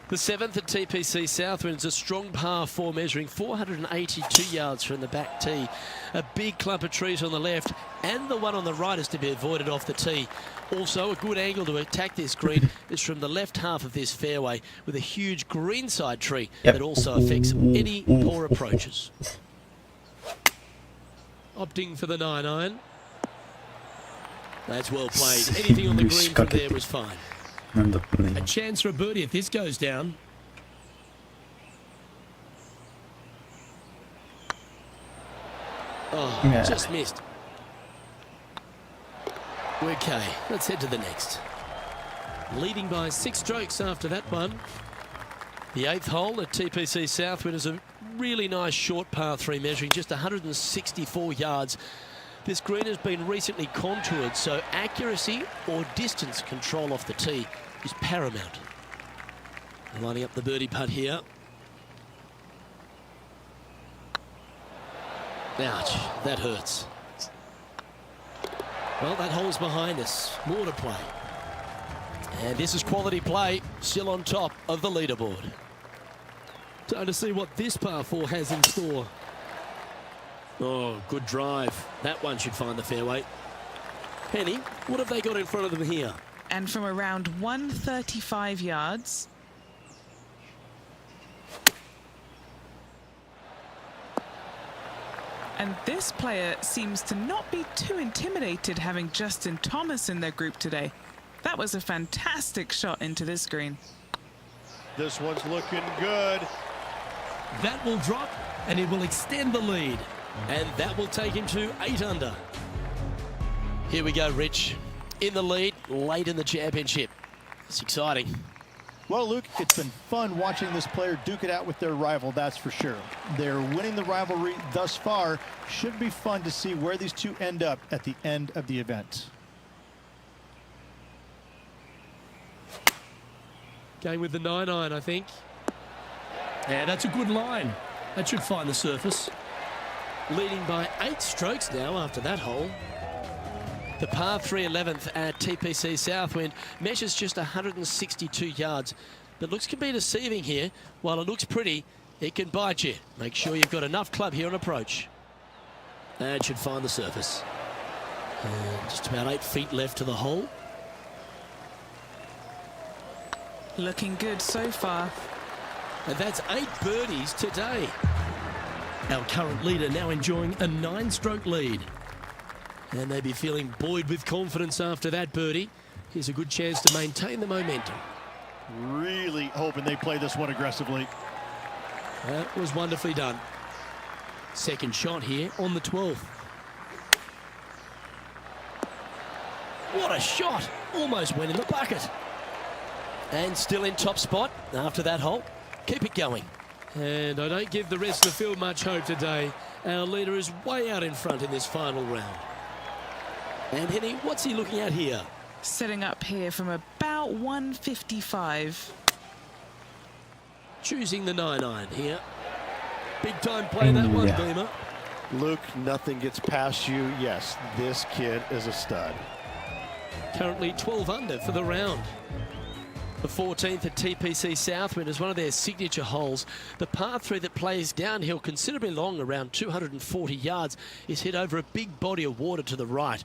The 7th at TPC Southwind's a strong par 4 measuring 482 yards from the back tee. A big clump of trees on the left and the one on the right is to be avoided off the tee. Also, a good angle to attack this green is from the left half of this fairway with a huge greenside tree that also affects any poor approaches. Opting for the 9-iron. That's well played. Anything on the green from there was fine. なんだったね A chance for a birdie if this goes down. Oh, Yeah. just missed. Okay, let's head to the next. Leading by 6 strokes after that one. The 8th hole at TPC Southwind is a really nice short par 3 measuring just 164 yards. This green has been recently contoured, so accuracy or distance control off the tee is paramount. Lining up the birdie putt here. Ouch, that hurts. Well, that hole's behind us. More to play. And this is quality play, still on top of the leaderboard. Time to see what this par 4 has in store. Oh, good drive. That one should find the fairway. Penny, what have they got in front of them here? And from around 135 yards. And this player seems to not be too intimidated having Justin Thomas in their group today. That was a fantastic shot into this green. This one's looking good. That will drop and it will extend the lead. And that will take him to 8 under. Here we go, Rich. In the lead, late in the championship. It's exciting. Well, Luke, it's been fun watching this player duke it out with their rival, that's for sure. They're winning the rivalry thus far. Should be fun to see where these two end up at the end of the event. Going with the 9-iron, I think. Yeah, that's a good line. That should find the surface. Leading by 8 strokes now after that hole. The par 3 11th at TPC Southwind measures just 162 yards. But looks can be deceiving here. While it looks pretty, it can bite you. Make sure you've got enough club here on approach. And should find the surface. And just about 8 feet left to the hole. Looking good so far. And that's 8 birdies today. Our current leader now enjoying a 9-stroke lead. And they'd be feeling buoyed with confidence after that birdie. Here's a good chance to maintain the momentum. Really hoping they play this one aggressively. That was wonderfully done. Second shot here on the 12th. What a shot! Almost went in the bucket. And still in top spot after that hole. Keep it going. And I don't give the rest of the field much hope today. Our leader is way out in front in this final round. And Henny, what's he looking at here? Setting up here from about 155. Choosing the 9-iron here. Big time play that one, Yeah. Beamer. Luke, nothing gets past you. Yes, this kid is a stud. Currently 12 under for the round. The 14th at TPC Southwind is one of their signature holes. The par 3 that plays downhill considerably long, around 240 yards, is hit over a big body of water to the right.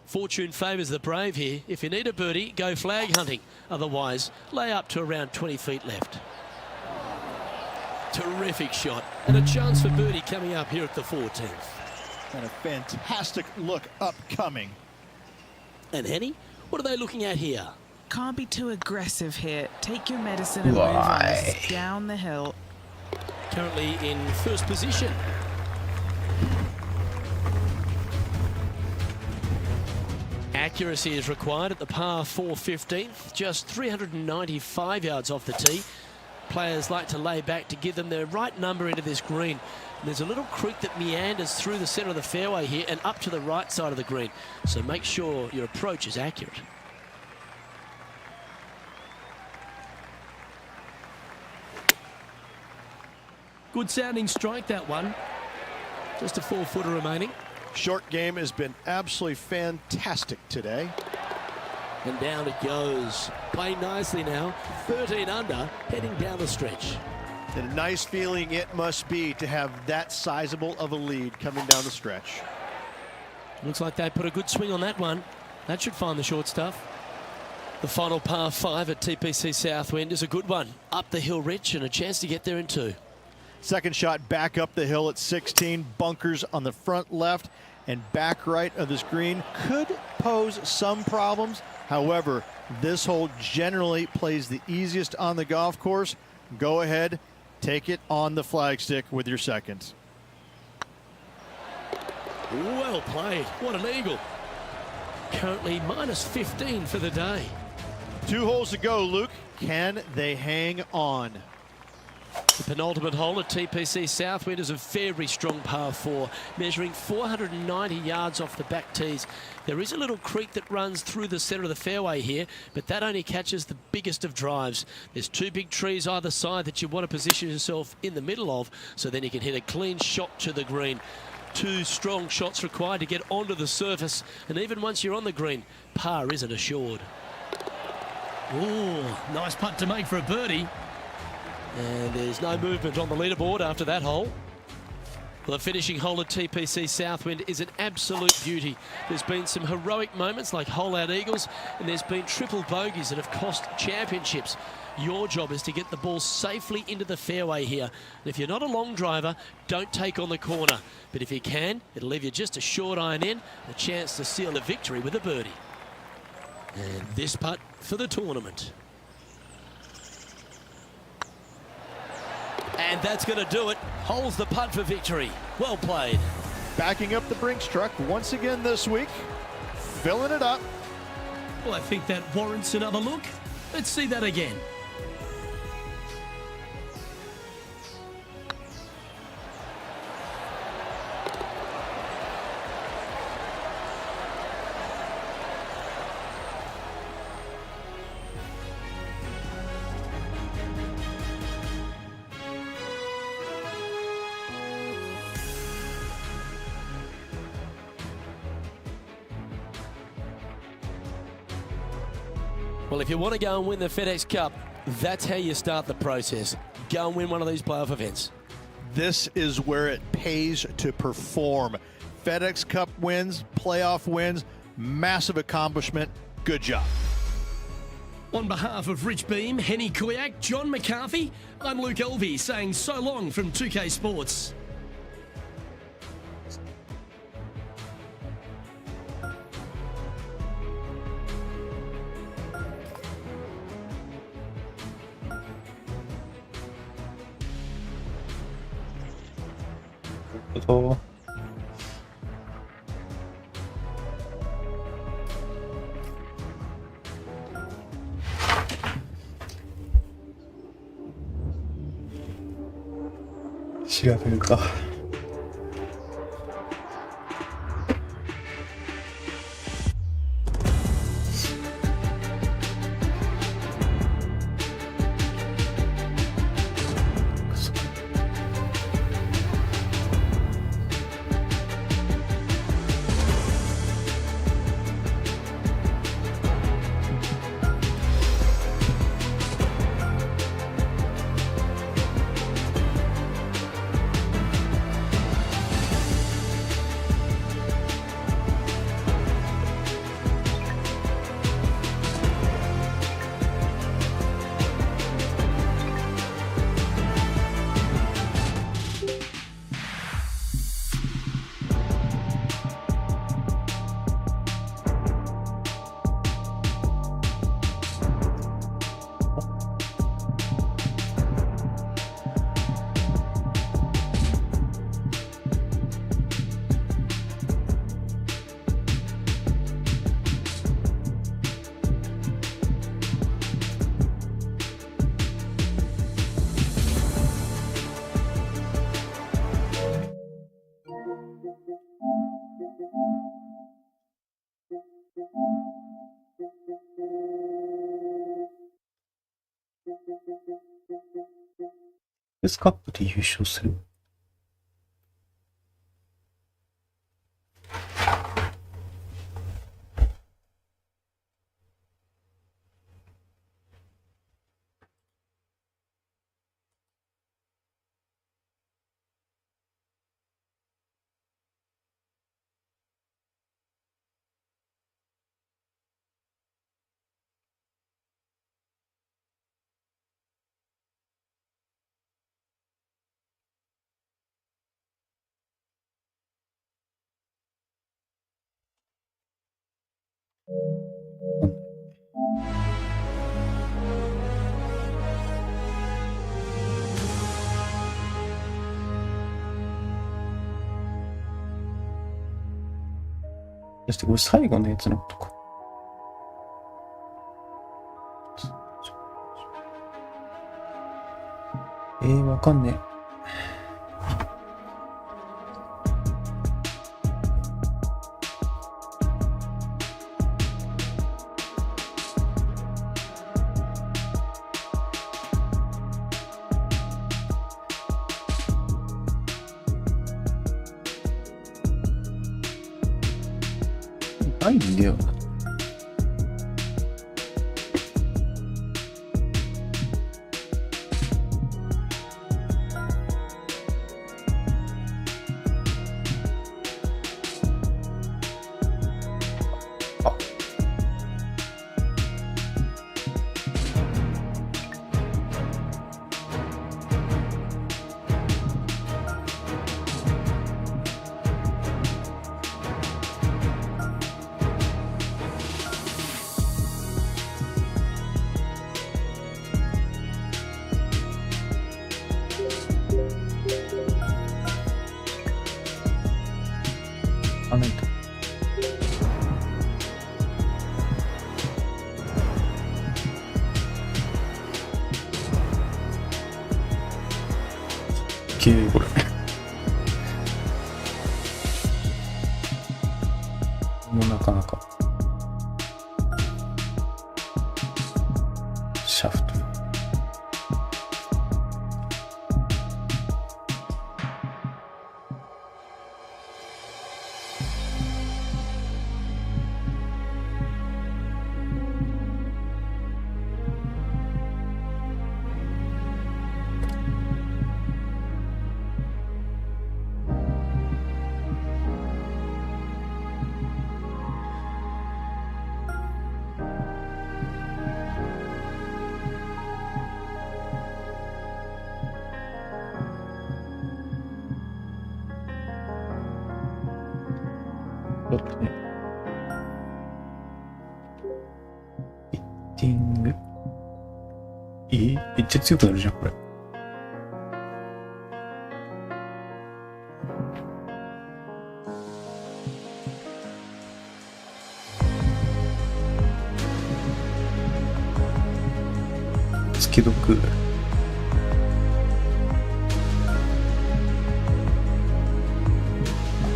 Fortune favours the brave here. If you need a birdie, go flag hunting. Otherwise, lay up to around 20 feet left. Terrific shot. And a chance for birdie coming up here at the 14th. And a fantastic look upcoming. And Henny, what are they looking at here? Can't be too aggressive here. Take your medicine and move Why? on down the hill. Currently in first position. Accuracy is required at the par 4 15th, just 395 yards off the tee. Players like to lay back to give them their right number into this green. And there's a little creek that meanders through the centre of the fairway here and up to the right side of the green. So make sure your approach is accurate. Good sounding strike, that one. Just a 4-footer remaining. Short game has been absolutely fantastic today. And down it goes. Playing nicely now. 13 under, heading down the stretch. And a nice feeling it must be to have that sizable of a lead coming down the stretch. Looks like they put a good swing on that one. That should find the short stuff. The final par 5 at TPC Southwind is a good one. Up the hill, Rich, and a chance to get there in 2. Second shot back up the hill at 16. Bunkers on the front left and back right of this green could pose some problems. However, this hole generally plays the easiest on the golf course. Go ahead, take it on the flagstick with your second. Well played. What an eagle. Currently minus 15 for the day. 2 holes to go, Luke. Can they hang on? The penultimate hole at TPC Southwind is a very strong par 4, measuring 490 yards off the back tees. There is a little creek that runs through the centre of the fairway here, but that only catches the biggest of drives. There's 2 big trees either side that you want to position yourself in the middle of, so then you can hit a clean shot to the green. 2 strong shots required to get onto the surface, and even once you're on the green, par isn't assured. Ooh, nice putt to make for a birdie. And there's no movement on the leaderboard after that hole. Well, the finishing hole at TPC Southwind is an absolute beauty. There's been some heroic moments like hole-out eagles, and there's been triple bogeys that have cost championships. Your job is to get the ball safely into the fairway here. And if you're not a long driver, don't take on the corner. But if you can, it'll leave you just a short iron in, a chance to seal a victory with a birdie. And this putt for the tournament. And that's going to do it. Holds the putt for victory. Well played. Backing up the Brinks truck once again this week. Filling it up. Well, I think that warrants another look. Let's see that again. Well, if you want to go and win the FedEx Cup, that's how you start the process. Go and win one of these playoff events. This is where it pays to perform. FedEx Cup wins, playoff wins, massive accomplishment. Good job. On behalf of Rich Beam, Henny Kuyak, John McCarthy, I'm Luke Elvey saying so long from 2K Sports. 더 시간 될까? 스카프で優勝するそしてこれ最後のやつのことか。わかんねえ。ないんだよな。ないと。これもうなかなかシャフトちょっとね、ヒッティング。めっちゃ強くなるじゃん、これ。つけどく。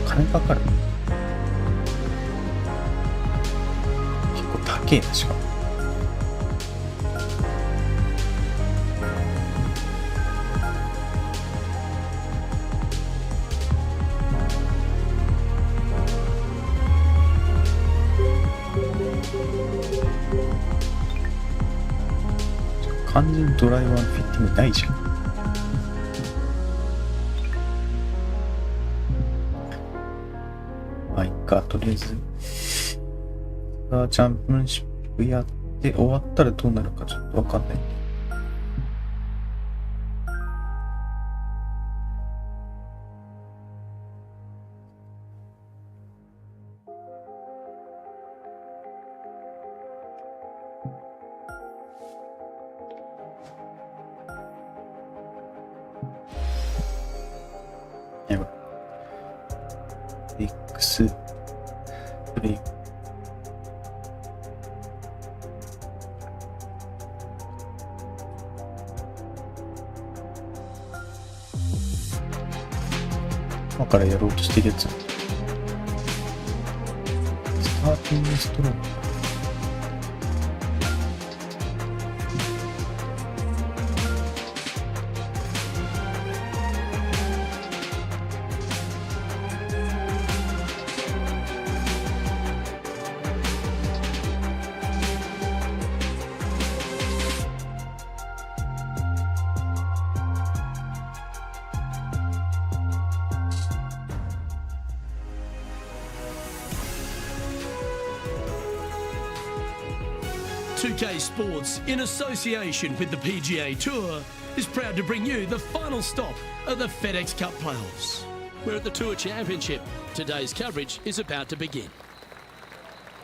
金かかる。高いな、しかも。完全にドライバーのフィッティングないじゃん。まあいっか、とりあえずチャンピオンシップやって終わったらどうなるかちょっとわかんない。やばい。X プレイ今からやろうとしてるやつ。スターティングストローク。2K Sports, in association with the PGA Tour, is proud to bring you the final stop of the FedEx Cup playoffs. We're at the Tour Championship. Today's coverage is about to begin.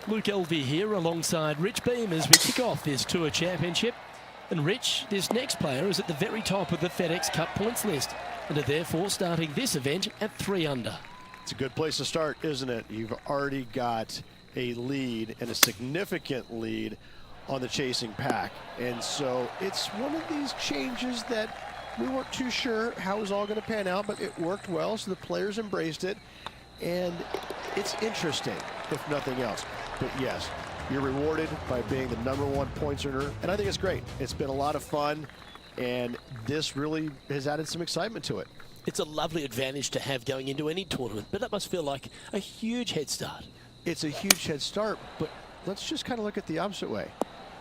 Luke Elvey here alongside Rich Beam as we kick off this Tour Championship. And Rich, this next player is at the very top of the FedEx Cup points list and are therefore starting this event at 3 under. It's a good place to start, isn't it? You've already got a lead and a significant lead on the chasing pack. And so it's one of these changes that we weren't too sure how it was all going to pan out, but it worked well, so the players embraced it. And it's interesting, if nothing else. But yes, you're rewarded by being the #1 points earner, and I think it's great. It's been a lot of fun, and this really has added some excitement to it. It's a lovely advantage to have going into any tournament, but that must feel like a huge head start. It's a huge head start, but let's just kind of look at the opposite way.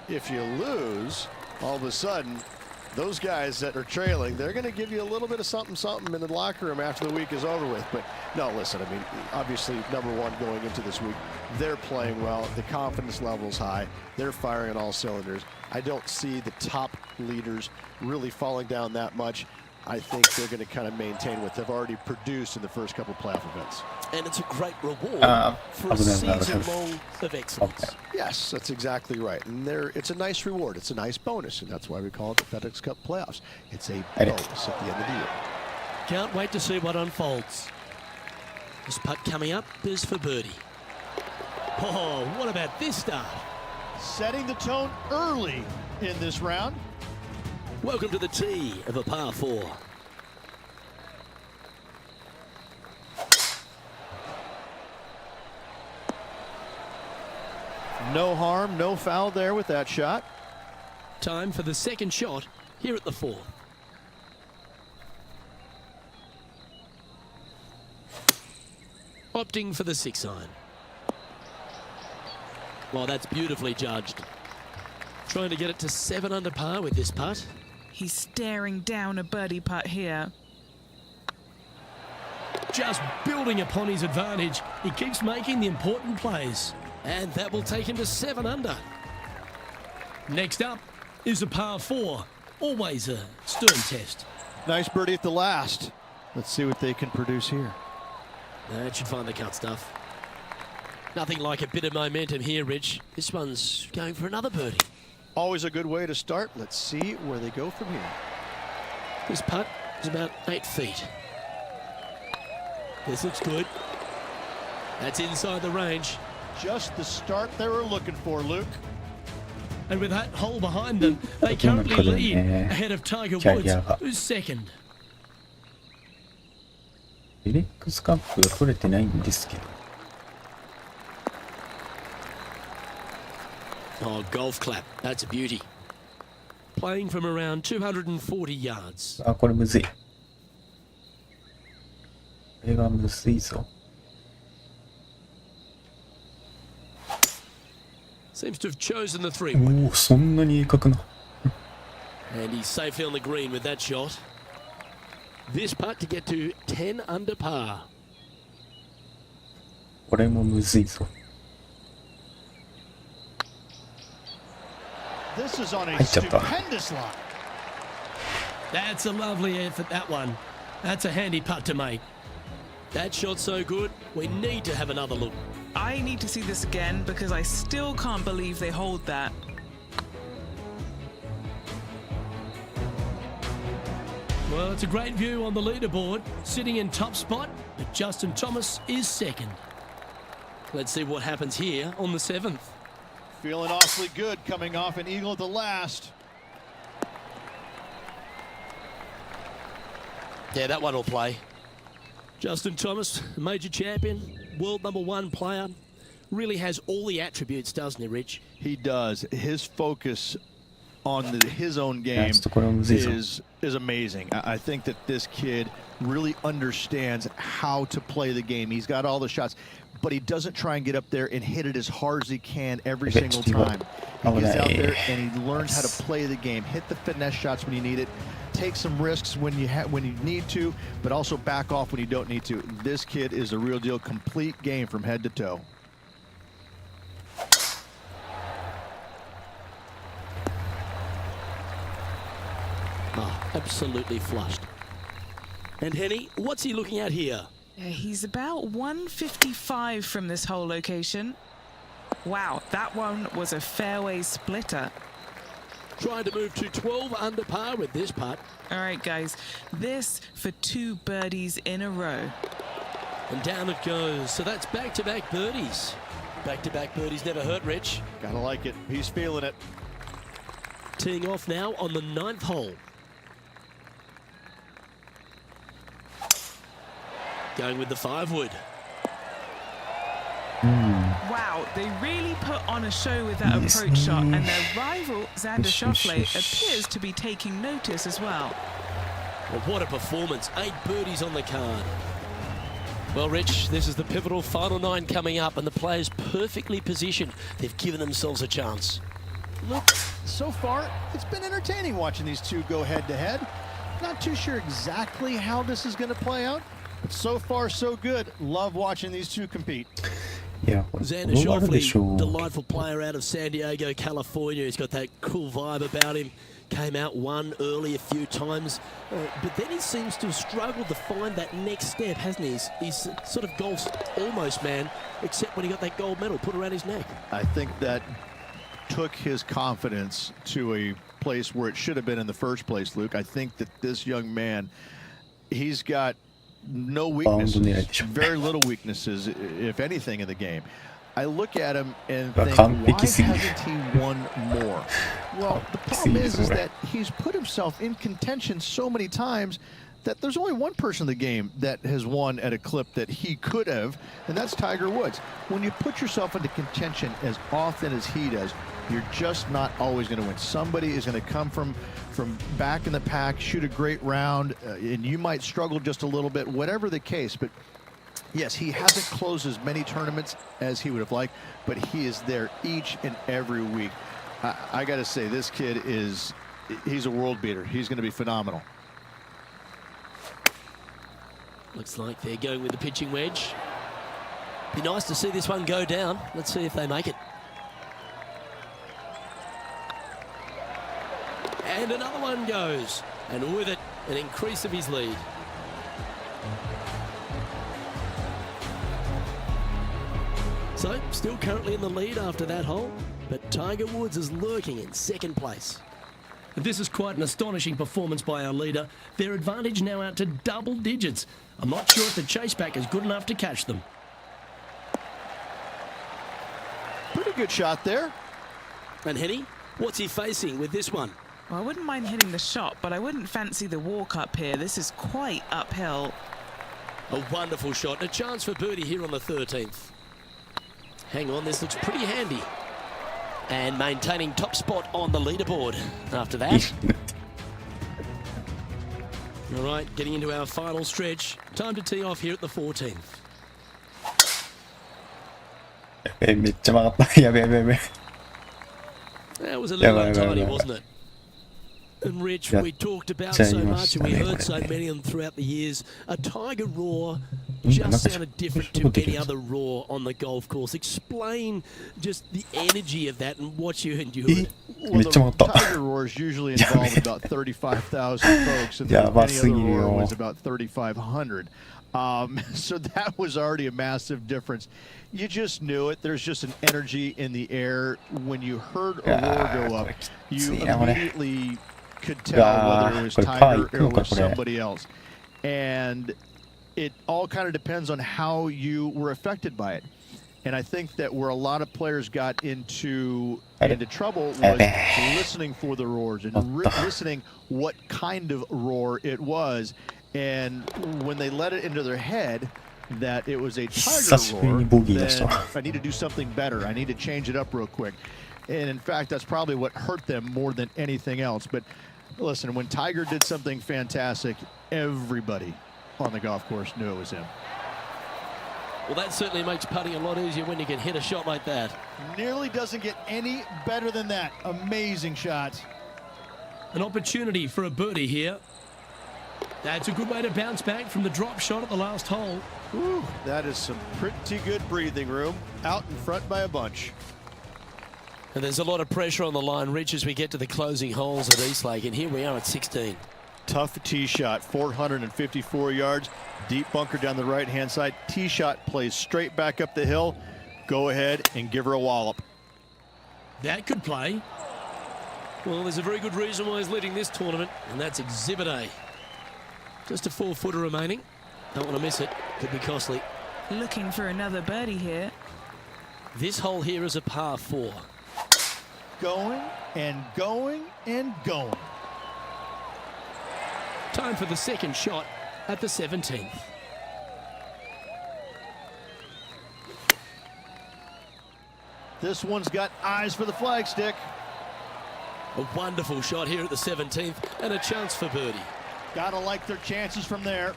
If you lose, all of a sudden, those guys that are trailing, they're going to give you a little bit of something in the locker room after the week is over with. But no, listen, I mean, obviously, #1 going into this week, they're playing well. The confidence level is high. They're firing on all cylinders. I don't see the top leaders really falling down that much. I think they're going to kind of maintain what they've already produced in the first couple of playoff events. And it's a great reward for a season long of excellence. Yes, that's exactly right. And it's a nice reward. It's a nice bonus, and that's why we call it the FedEx Cup playoffs. It's a bonus at the end of the year. Can't wait to see what unfolds. This putt coming up is for birdie. Oh, what about this start? Setting the tone early in this round. Welcome to the tee of a par 4. No harm, no foul there with that shot. Time for the second shot here at the 4th. Opting for the 6-iron. Well, that's beautifully judged. Trying to get it to 7 under par with this putt. He's staring down a birdie putt here. Just building upon his advantage. He keeps making the important plays. And that will take him to 7 under. Next up is a par 4. Always a stern test. Nice birdie at the last. Let's see what they can produce here. That should find the cut stuff. Nothing like a bit of momentum here, Rich. This one's going for another birdie. Always a good way to start. Let's see where they go from here. This putt is about 8 feet. This looks good. That's inside the range. Just the start they were looking for, Luke. And with that hole behind them, they currently lead ahead of Tiger Woods, who's second. フェデックスカップが取れてないんですけど。Oh, golf clap. That's a beauty. Playing from around 240 yards. あ、これむずい。これがむずいぞ。Seems to have chosen the 3. おお、そんなに鋭角な。And he's safely on the green with that shot. This putt to get to 10 under par. これもむずいぞ。 This is on a 入っちゃった。 stupendous line. That's a lovely effort, that one. That's a handy putt to make. That shot's so good, we need to have another look. I need to see this again because I still can't believe they hold that. Well, it's a great view on the leaderboard, sitting in top spot, but Justin Thomas is second. Let's see what happens here on the 7th. Feeling awfully good coming off an eagle at the last. Yeah, that one will play. Justin Thomas, major champion, world #1 player, really has all the attributes, doesn't he, Rich? He does. His focus on his own game is amazing. I think that this kid really understands how to play the game. He's got all the shots, but he doesn't try and get up there and hit it as hard as he can every single time. He gets out there and he learns how to play the game, hit the finesse shots when you need it, take some risks when you need to, but also back off when you don't need to. This kid is a real deal, complete game from head to toe. Oh, absolutely flushed. And Henny, what's he looking at here? Yeah, he's about 155 from this hole location. Wow, that one was a fairway splitter. Trying to move to 12 under par with this putt. All right, guys, this for 2 birdies in a row. And down it goes. So that's back-to-back birdies. Back-to-back birdies never hurt, Rich. Gotta like it. He's feeling it. Teeing off now on the 9th hole. Going with the 5-wood. Wow, they really put on a show with that approach shot, and their rival, Xander Schauffele, appears to be taking notice as well. Well, what a performance. 8 birdies on the card. Well, Rich, this is the pivotal final 9 coming up, and the players perfectly positioned. They've given themselves a chance. Look, so far, it's been entertaining watching these two go head-to-head. Not too sure exactly how this is going to play out, but so far, so good. Love watching these two compete. Yeah, Xander Schauffele, delightful player out of San Diego, California. He's got that cool vibe about him. Came out, won early a few times, but then he seems to have struggled to find that next step, hasn't he? He's sort of golf's almost man, except when he got that gold medal put around his neck. I think that took his confidence to a place where it should have been in the first place, Luke. I think that this young man, he's got no weaknesses, very little weaknesses, if anything, in the game. I look at him and think, why hasn't he won more? Well, the problem is that he's put himself in contention so many times that there's only one person in the game that has won at a clip that he could have, and that's Tiger Woods. When you put yourself into contention as often as he does, you're just not always going to win. Somebody is going to come from back in the pack, shoot a great round, and you might struggle just a little bit, whatever the case. But yes, he hasn't closed as many tournaments as he would have liked, but he is there each and every week. I got to say, this kid he's a world beater. He's going to be phenomenal. Looks like they're going with the pitching wedge. Be nice to see this one go down. Let's see if they make it. And another one goes. And with it, an increase of his lead. So, still currently in the lead after that hole, but Tiger Woods is lurking in second place. This is quite an astonishing performance by our leader. Their advantage now out to double digits. I'm not sure if the chase back is good enough to catch them. Pretty good shot there. And Henny, what's he facing with this one? Well, I wouldn't mind hitting the shot, but I wouldn't fancy the walk up here. This is quite uphill. A wonderful shot. A chance for birdie here on the 13th. Hang on, this looks pretty handy. And maintaining top spot on the leaderboard after that. All right, getting into our final stretch. Time to tee off here at the 14th. めっちゃ曲がった。やべやべやべ。 That was a little untidy, wasn't it? And Rich, we talked about so much and we heard so many of them throughout the years. A Tiger roar just sounded different to any other roar on the golf course. Explain just the energy of that and what you endured. Well, the Tiger roar is usually involved about 35,000 folks, and any other roar was about 3,500. So that was already a massive difference. You just knew it. There's just an energy in the air. When you heard a roar go up, you immediately could tell whether it was Tiger or it was somebody else. And it all kind of depends on how you were affected by it. And I think that where a lot of players got into trouble was listening for the roars and listening what kind of roar it was. And when they let it into their head that it was a Tiger roar, then I need to do something better. I need to change it up real quick. And in fact, that's probably what hurt them more than anything else. But listen, when Tiger did something fantastic, everybody on the golf course knew it was him. Well, that certainly makes putting a lot easier when you can hit a shot like that. Nearly doesn't get any better than that. Amazing shot. An opportunity for a birdie here. That's a good way to bounce back from the drop shot at the last hole. Whew, that is some pretty good breathing room. Out in front by a bunch. And there's a lot of pressure on the line, Rich, as we get to the closing holes at Eastlake. And here we are at 16. Tough tee shot, 454 yards. Deep bunker down the right-hand side. Tee shot plays straight back up the hill. go ahead and give her a wallop. That could play. Well, there's a very good reason why he's leading this tournament, and that's Exhibit A. Just a 4-footer remaining. Don't want to miss it. Could be costly. Looking for another birdie here. This hole here is a par 4. Going and going and going. Time for the second shot at the 17th. This one's got eyes for the flagstick. A wonderful shot here at the 17th and a chance for birdie. Gotta like their chances from there.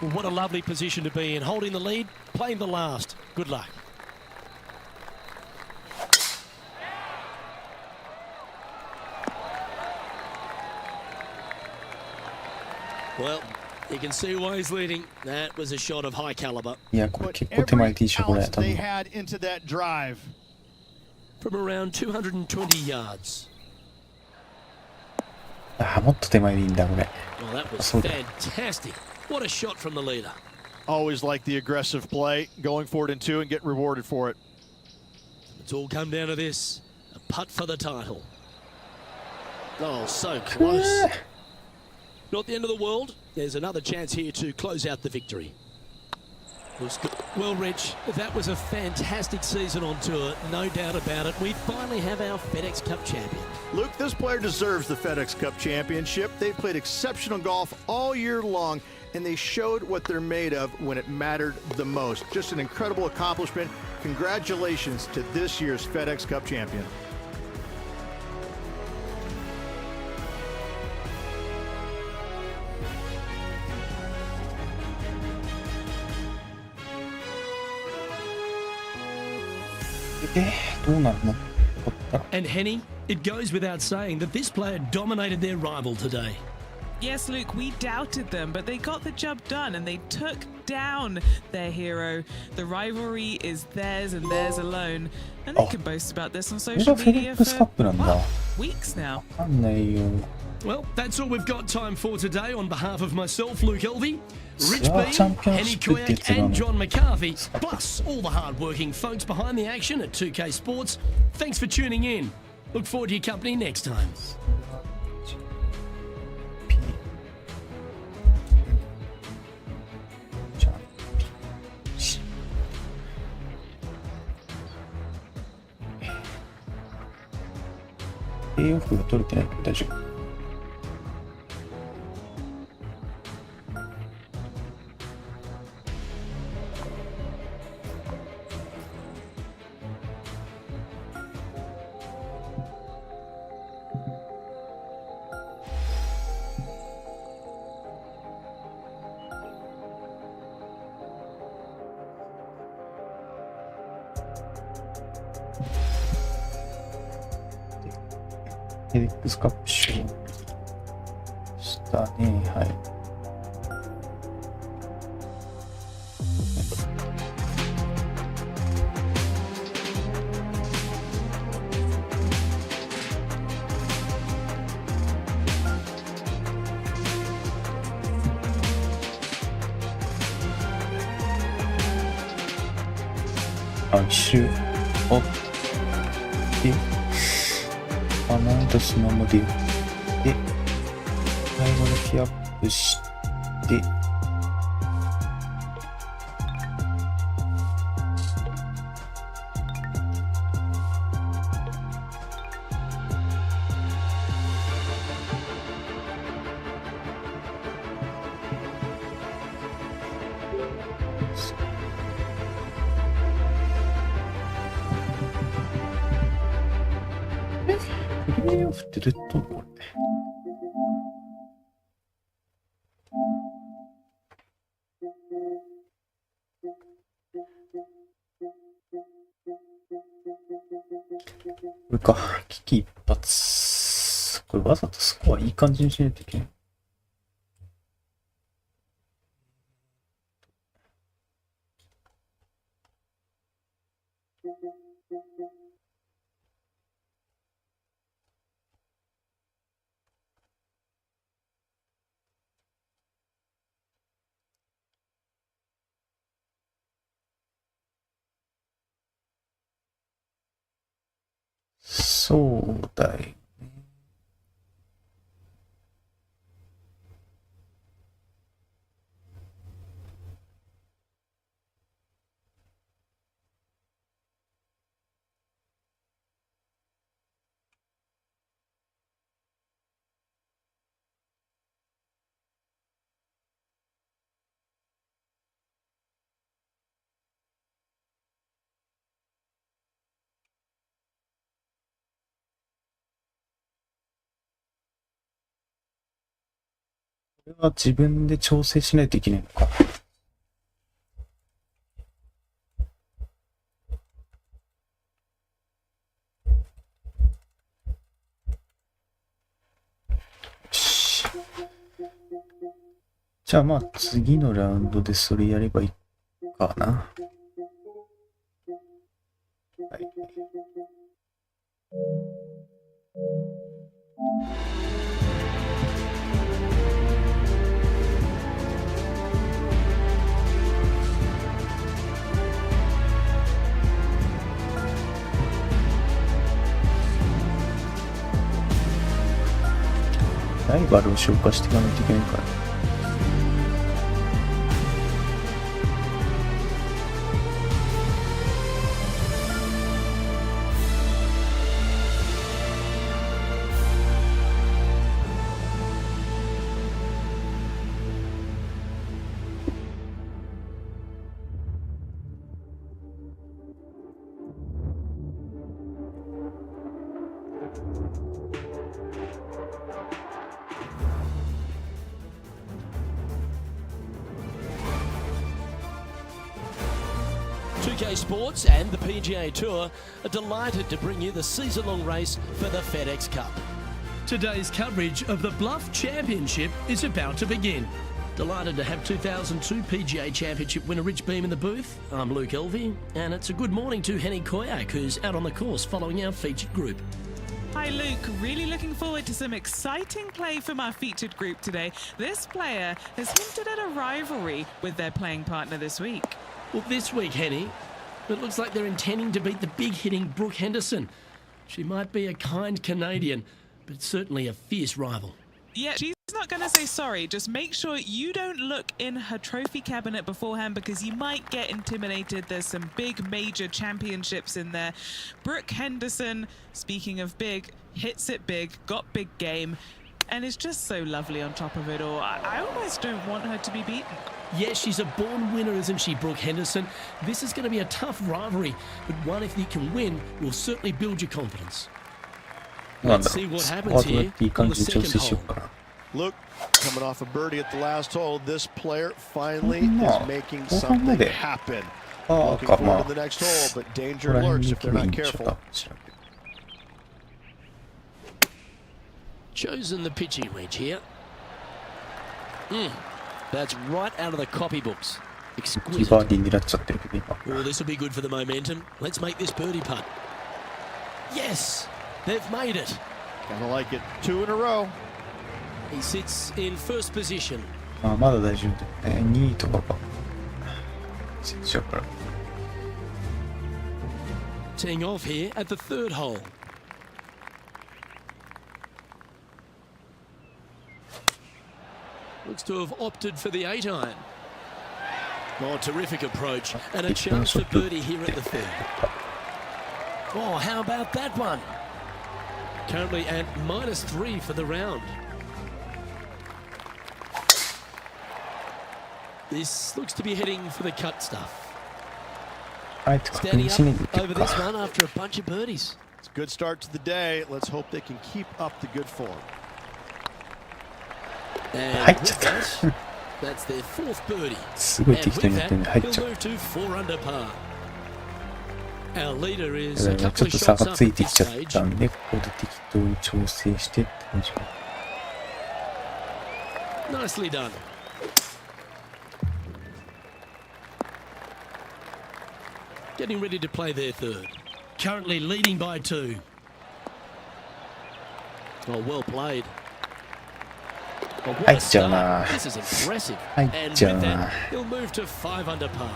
What a lovely position to be in. Holding the lead, playing the last. Good luck. Well, you can see why he's leading. That was a shot of high caliber. いや、これ Put 結構手前 every ティーショットこれ ounce 多 they 分。 had into that drive. From around 220 yards. あ、もっと手前でいいんだこれ。 Well, that was そうだ。 fantastic. What a shot from the leader. Always like the aggressive play, going for it in 2 and get rewarded for it. It's all come down to this. A putt for the title. Oh, so close. Not the end of the world. There's another chance here to close out the victory. Looks good. Well, Rich, that was a fantastic season on tour, no doubt about it. We finally have our FedEx Cup champion. Luke, this player deserves the FedEx Cup championship. They've played exceptional golf all year long, and they showed what they're made of when it mattered the most. Just an incredible accomplishment. Congratulations to this year's FedEx Cup champion. And Henny, it goes without saying that this player dominated their rival today. Yes, Luke, we doubted them, but they got the job done and they took down their hero. The rivalry is theirs and theirs alone. And they can boast about this on social media for weeks now. Well, that's all we've got time for today. On behalf of myself, Luke Elvey, Rich B, Henny Kuyak and John McCarthy, plus all the hard-working folks behind the action at 2K Sports, thanks for tuning in. Look forward to your company next time. AF が取れてないけど大丈夫。フェデックスカップ賞したね。はい。一周あでなんとそのままでで最後のピアップしてプレイオフってどうやったのこれ。これか、危機一発。これわざとスコアいい感じにしないといけない。そうだい。これは自分で調整しないといけないのか。よし。じゃあまあ次のラウンドでそれやればいいかな。はい。ライバルを消化していかないといけないから。PGA Sports and the PGA Tour are delighted to bring you the season-long race for the FedEx Cup. Today's coverage of the Bluff Championship is about to begin. Delighted to have 2002 PGA Championship winner Rich Beem in the booth. I'm Luke Elvey, and it's a good morning to Henny Koyak, who's out on the course following our featured group. Hi Luke, really looking forward to some exciting play from our featured group today. This player has hinted at a rivalry with their playing partner this week. Well, this week, Henny, it looks like they're intending to beat the big-hitting Brooke Henderson. She might be a kind Canadian, but certainly a fierce rival. Yeah, she's not going to say sorry. Just make sure you don't look in her trophy cabinet beforehand because you might get intimidated. There's some big major championships in there. Brooke Henderson, speaking of big, hits it big, got big game, and is just so lovely on top of it all. I almost don't want her to be beaten. Yes, she's a born winner, isn't she, Brooke Henderson? This is going to be a tough rivalry, but one if you can win will certainly build your confidence. Let's see what happens here on the second hole. Luke, coming off a birdie at the last hole, this player finally is making something happen. Looking forward to the next hole, but danger lurks if they're not careful. Chosen the pitching wedge here. That's right out of the copybooks. Exquisite. Oh, this will be good for the momentum. Let's make this birdie putt. Yes, they've made it. Kind of like it. 2 in a row. He sits in first position. まだ大丈夫だよね。2位とかか。しようから。Teeing off here at the third hole. Looks to have opted for the 8-iron. Oh, terrific approach. And a chance for birdie here at the third. Oh, how about that one? Currently at -3 for the round. This looks to be heading for the cut stuff. Standing up over this one after a bunch of birdies. It's a good start to the day. Let's hope they can keep up the good form. And with that, that's their 4th birdie. And with that, he'll move to 4 under par. Our leader is a couple of shots up at this stage. Nicely done. Getting ready to play their third. Currently leading by 2. Oh, well played. Oh, what a start. This is impressive. And with that, he'll move to 5 under par.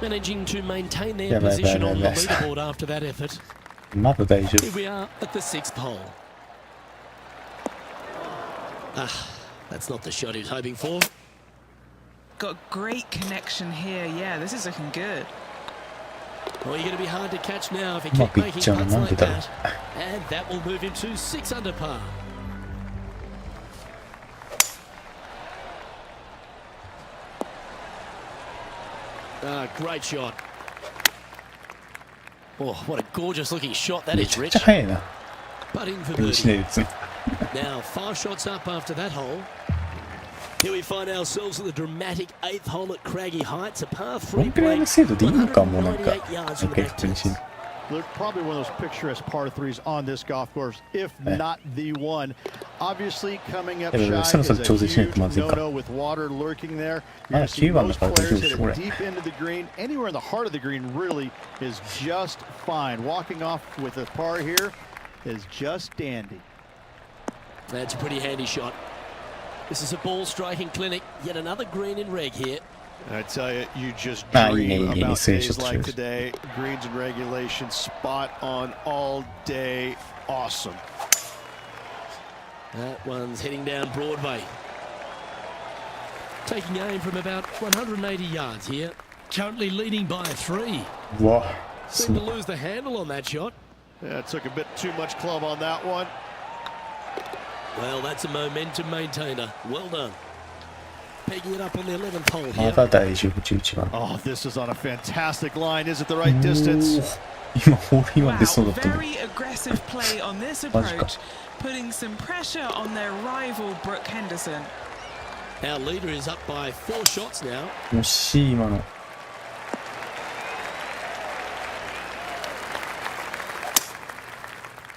Managing to maintain their position on the leaderboard after that effort. まだ大丈 Here we are at the 6th hole. That's not the shot he was hoping for. Got great connection here. Yeah, this is looking good. Well, you're going to be hard to catch now if you うま keep くいっ making ちゃうの putts なんで like だろう that. And that will move him to 6 under par. Great shot. Oh, what a gorgeous looking shot that め is, ちゃく Rich. ちゃ速いな Putting for 電子で birdie. 打つの Now 5 shots up after that hole. Here we find ourselves at the dramatic 8th hole at Craggy Heights, a par こ 3 んくらいの break, 精度でいいのかもうなんか 198 yards なん from か the 普通に back し tee. Luke, probably one of those picturesque par threes on this golf course, if not the one. Obviously, coming up いや shy そろそろ is 調 a 整しないと huge まずいか no-no with water lurking there. ま You're だ gonna see 9番だ most から大丈夫 players でし hit ょこれ it deep into the green. Anywhere in the heart of the green really is just fine. Walking off with a par here is just dandy. That's a pretty handy shot. This is a ball striking clinic. Yet another green in reg here. And I tell you, you just Ah, dream yeah, about say days just like choose. today. Greens and regulation, spot on all day. Awesome. That one's heading down Broadway. Taking aim from about 180 yards here. Currently leading by 3. うわす Seemed ご to い lose the handle on that shot. Yeah, it took a bit too much club on that one. Well, that's a momentum maintainer. Well done. Pegging it up on the 11th hole ま here. だ大丈夫11番 Oh, this is on a fantastic line. Is it the right distance? 今ホールインワン Wow, 出そうだったんだ very aggressive play on this approach, putting some pressure on their rival Brooke Henderson. Our leader is up by 4 shots now. もし今の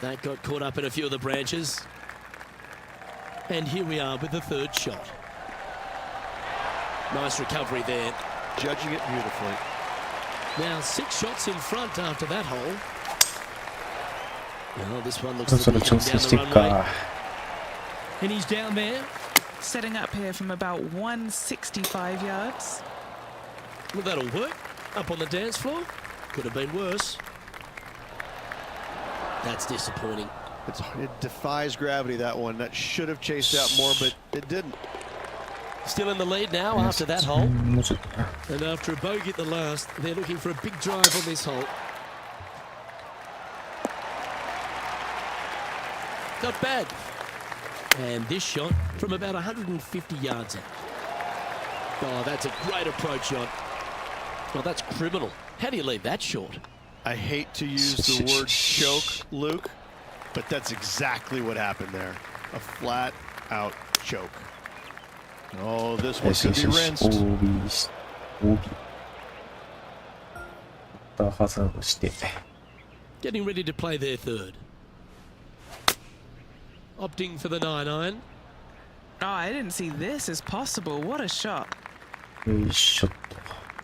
That got caught up in a few of the branches. And here we are with the 3rd shot. Nice recovery there. Judging it beautifully. Now 6 shots in front after that hole. Well, this one looks そろ to そろ be 調整 heading し down て the いく runway. か And he's down there. Setting up here from about 165 yards. Well, that'll work. Up on the dance floor. Could have been worse. That's disappointing. It defies gravity, that one. That should have chased out more, but it didn't. Still in the lead now after that hole. もうちょっと And after a bogey at the last, they're looking for a big drive on this hole. Not bad. And this shot from about 150 yards out. Oh, that's a great approach shot. Well, that's criminal. How do you leave that short? I hate to use the word choke, Luke, but that's exactly what happened there. A flat-out choke. Oh, this one よし could よ be しよし rinsed. OB し OB またハザードして Getting ready to play their 3rd. Opting for the 9-iron. Oh, I didn't see this as possible. What a shot. よいしょっ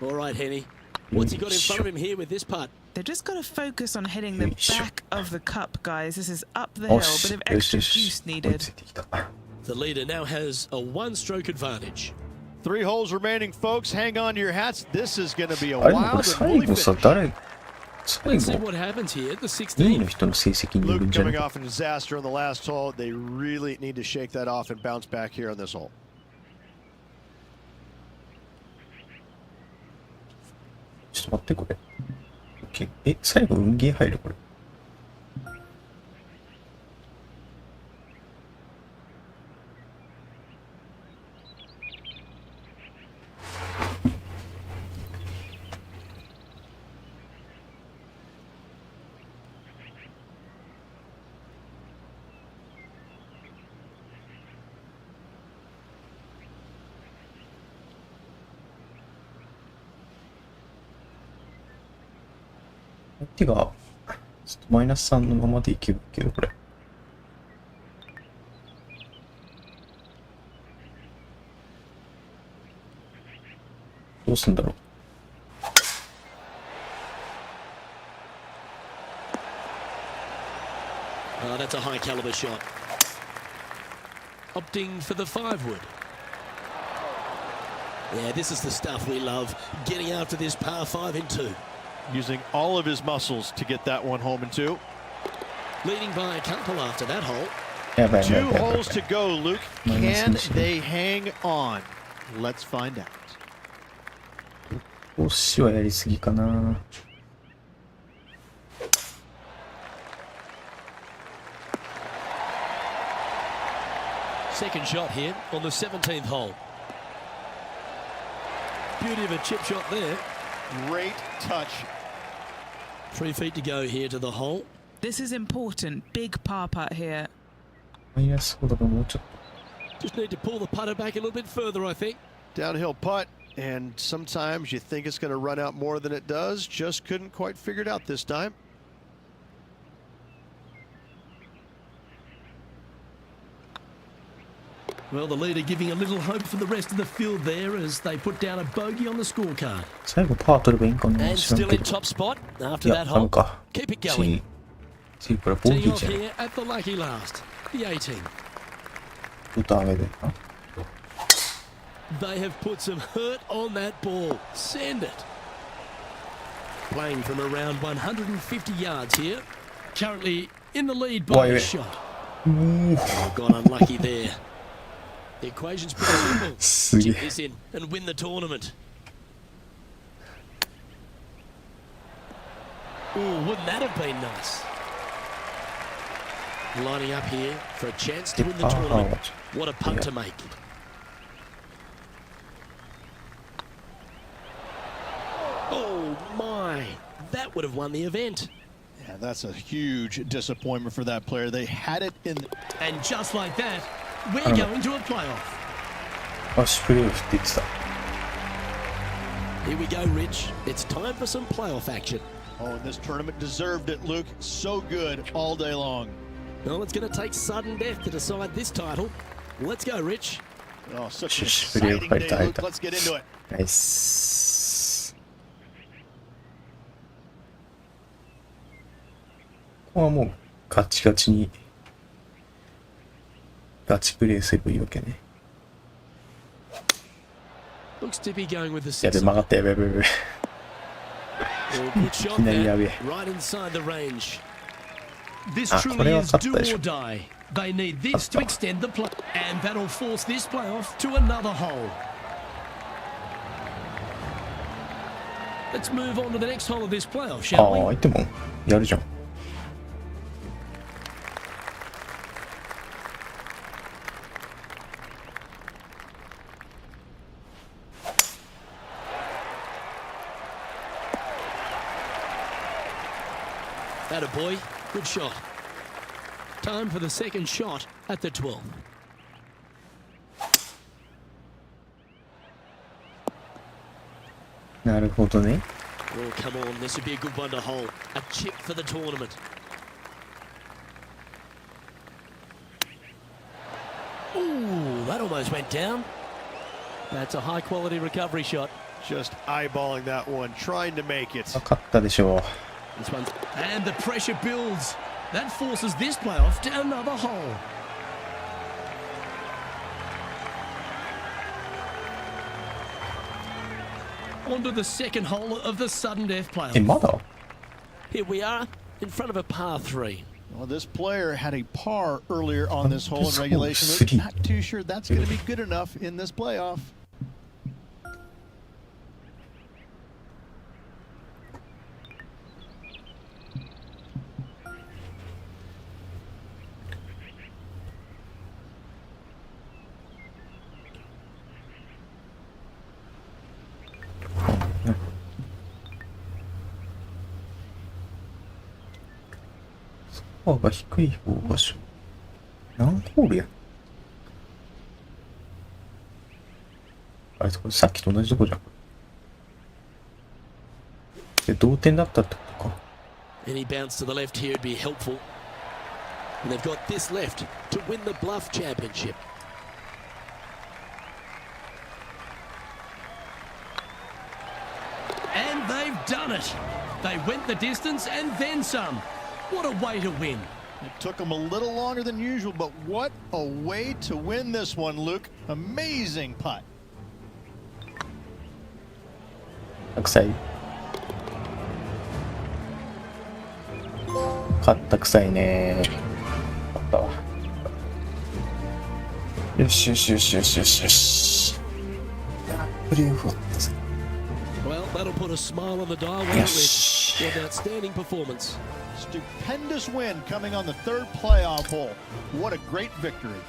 All right, Henny. What's he got in front of him here with this putt? They've just got to focus on hitting the Sure. back of the cup, guys. This is up the と hill, よし bit よ of しよ extra し juice 追い needed. ついてきた The leader now has a 1-stroke advantage. 3 holes remaining, folks. Hang on to your hats. This is going to be a あれでもこれ wild and 最 woolly 後さ finish. 誰最 Let's see 後 what happens here at the 2位の 16th. 人の成績による Luke んじゃな coming い off a disaster on the last hole. They really need to shake that off and bounce back here on this hole. ちょっと待ってこれ OK 最後運ゲー入るこれ手がちょっとマイナス3のままでいけるけどこれどうすんだろう Oh, that's a high caliber shot. Opting for the 5-wood. Yeah, this is the stuff we love. Getting after this par 5 in 2. Using all of his muscles to get that one home in 2. Leading by a couple after that hole. やばいや Two ばいやばいやば holes い to go, Luke. Can they hang on? Let's find out. 少しはやりすぎかな。 Second shot here on the 17th hole. Beauty of a chip shot there. Great touch. 3 feet to go here to the hole. This is important. Big par putt here. マイナスほどもうちょっ Just need to pull the putter back a little bit further, I think. Downhill putt, and sometimes you think it's going to run out more than it does. Just couldn't quite figure it out this time. Well, the leader giving a little hope for the rest of the field there as they put down a bogey on the scorecard. と。最後パー取ればいいんかな。 And 知ら still んけ in ど。 top spot い after や、 that ある hole. か。 Keep it going. 次これボ Teeing ギー off じゃん。 here at the lucky last, the 18. ちょっと上げでな。 They have put some hurt on that ball. Send it. Playing from around 150 yards here. Currently in the lead by a Wait. shot. Oh, got unlucky there. The equation's pretty simple. すげ Chip え。 this in and win the tournament. Ooh, wouldn't that have been nice? Lining up here for a chance to win the tournament. What a putt to make. Oh my, that would have won the event. Yeah, that's a huge disappointment for that player. They had it in. And just like that, we're know. going to a playoff. あ、シュプレーフって言ってた。 Here we go, Rich. It's time for some playoff action. Oh, and this tournament deserved it, Luke. So good all day long. Well, it's going to take sudden death to decide this title. Let's go, Rich. Oh, such an Just video exciting quite day, Luke. tight. Let's get into it. ナイス。ここはもうガチガチにガチプレイすればいいわけね。 Looks to be going with the やべ、 six. 曲がった。やべやべやべ。 Oh, good shot いきなりや there. べえ。 Right inside the range. This Ah, truly is これは勝 do ったでしょ。 or die. They need this to extend the play. And that'll force this playoff to another hole. Let's move on to the next hole of this playoff, あ shall あ、 we? 相手もやるじゃん。 That a boy. Good shot. Time for the second shot at the 12th. なるほどね。 Oh, come on. This would be a good one to hold. A chip for the tournament. Ooh, that almost went down. That's a high-quality recovery shot. Just eyeballing that one, trying to make it. 分かったでしょう。 This one's... And the pressure builds. That forces this playoff to another hole. On to the second hole of the sudden death え、 playoff. まだ Here we are in front of a par 3. Well, this player had a par earlier on this hole in This regulation. hole Luke, three. not too sure that's going to be good enough in this playoff. Yeah. スコアが低い方がしょ。何ホールやん。あれ、これさっきと同じとこじゃん。で、同点だったってことか。 Any bounce to the left here would be helpful. And they've got this left to win the Bluff Championship. And they've done it. They went the distance and then some. What a way to win. It took them a little longer than usual, but what a way to win this one, Luke. Amazing putt. 白菜。かったくさいね。あったわ。よしよしよしよしよしよし。プレーオフったぜ。Well, that'll put a smile on the dial, won't it, Yes. with an outstanding performance. Stupendous win coming on the third playoff hole. What a great victory.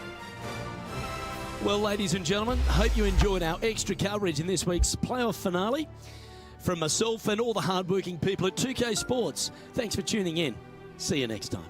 Well, ladies and gentlemen, hope you enjoyed our extra coverage in this week's playoff finale. From myself and all the hardworking people at 2K Sports, thanks for tuning in. See you next time.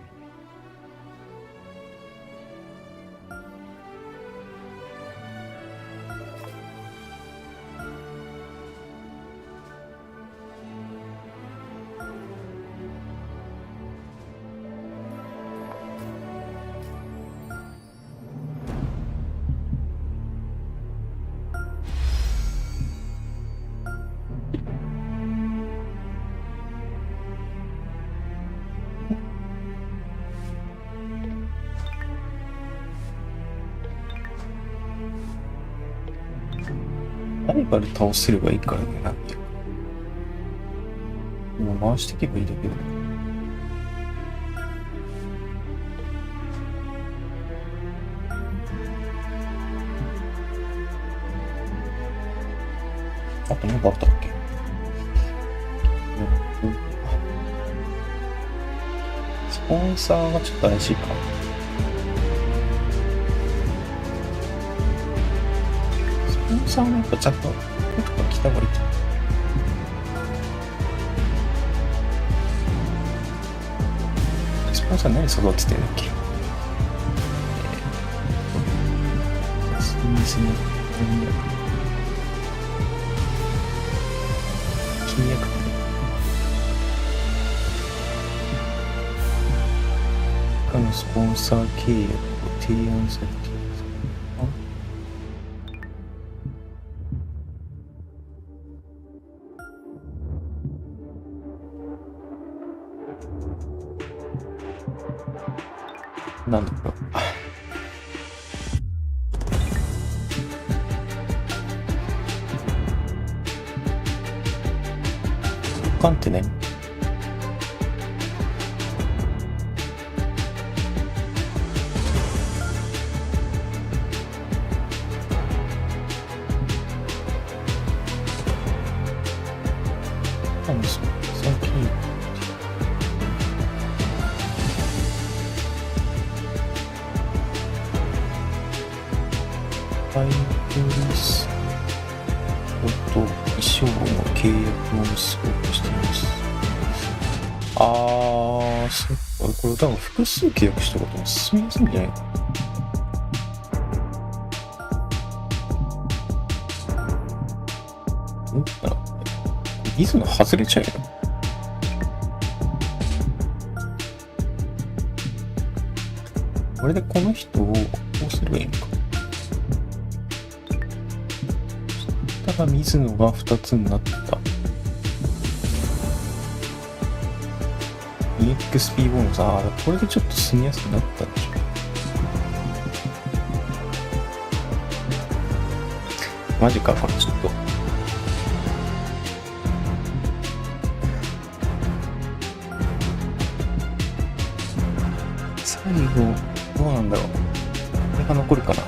ライバル倒せればいいからね、なんていうか。もう回していけばいいだけだ。あと何かあったっけ？スポンサーがちょっと怪しいか。スポンサーもやっぱちゃんと来た方がいいと。スポンサー何育ててんだっけ？スミスの契約他のスポンサー契約を提案されています。なんだろう。カンってね。なんですか。最近。ファイブレスと衣装の契約を結ぼうとしています。そっか。これ多分複数契約したことも進みやすいんじゃないかな。水野外れちゃうよ。これでこの人をこうすればいいのか。そしたら水野が2つになった。EXP ボーナス、これでちょっと進みやすくなったんでしょう。マジか、これちょっと。最後、どうなんだろう。これが残るかな。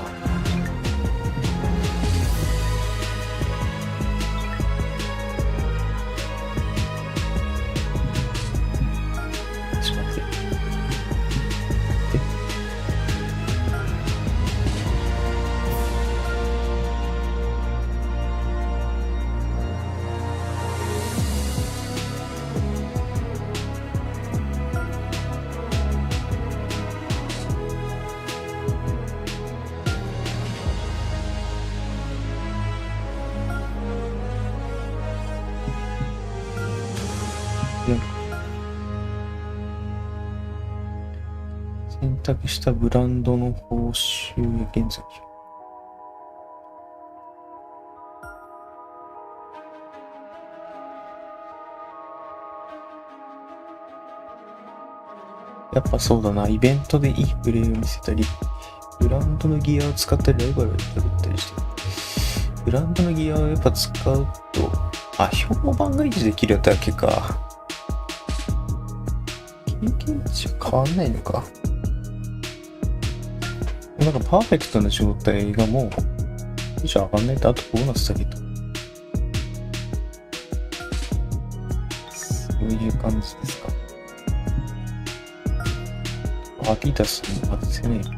選択したブランドの報酬や現在。やっぱそうだな、イベントでいいプレーを見せたり、ブランドのギアを使ったり、ライバルを取ったりして、ブランドのギアをやっぱ使うと、評判が維持できるだけか。経験値は変わんないのか。なんかパーフェクトな状態がもう以上上がんないと、あとボーナスだけど。そういう感じですか。アディダスに外せねえ。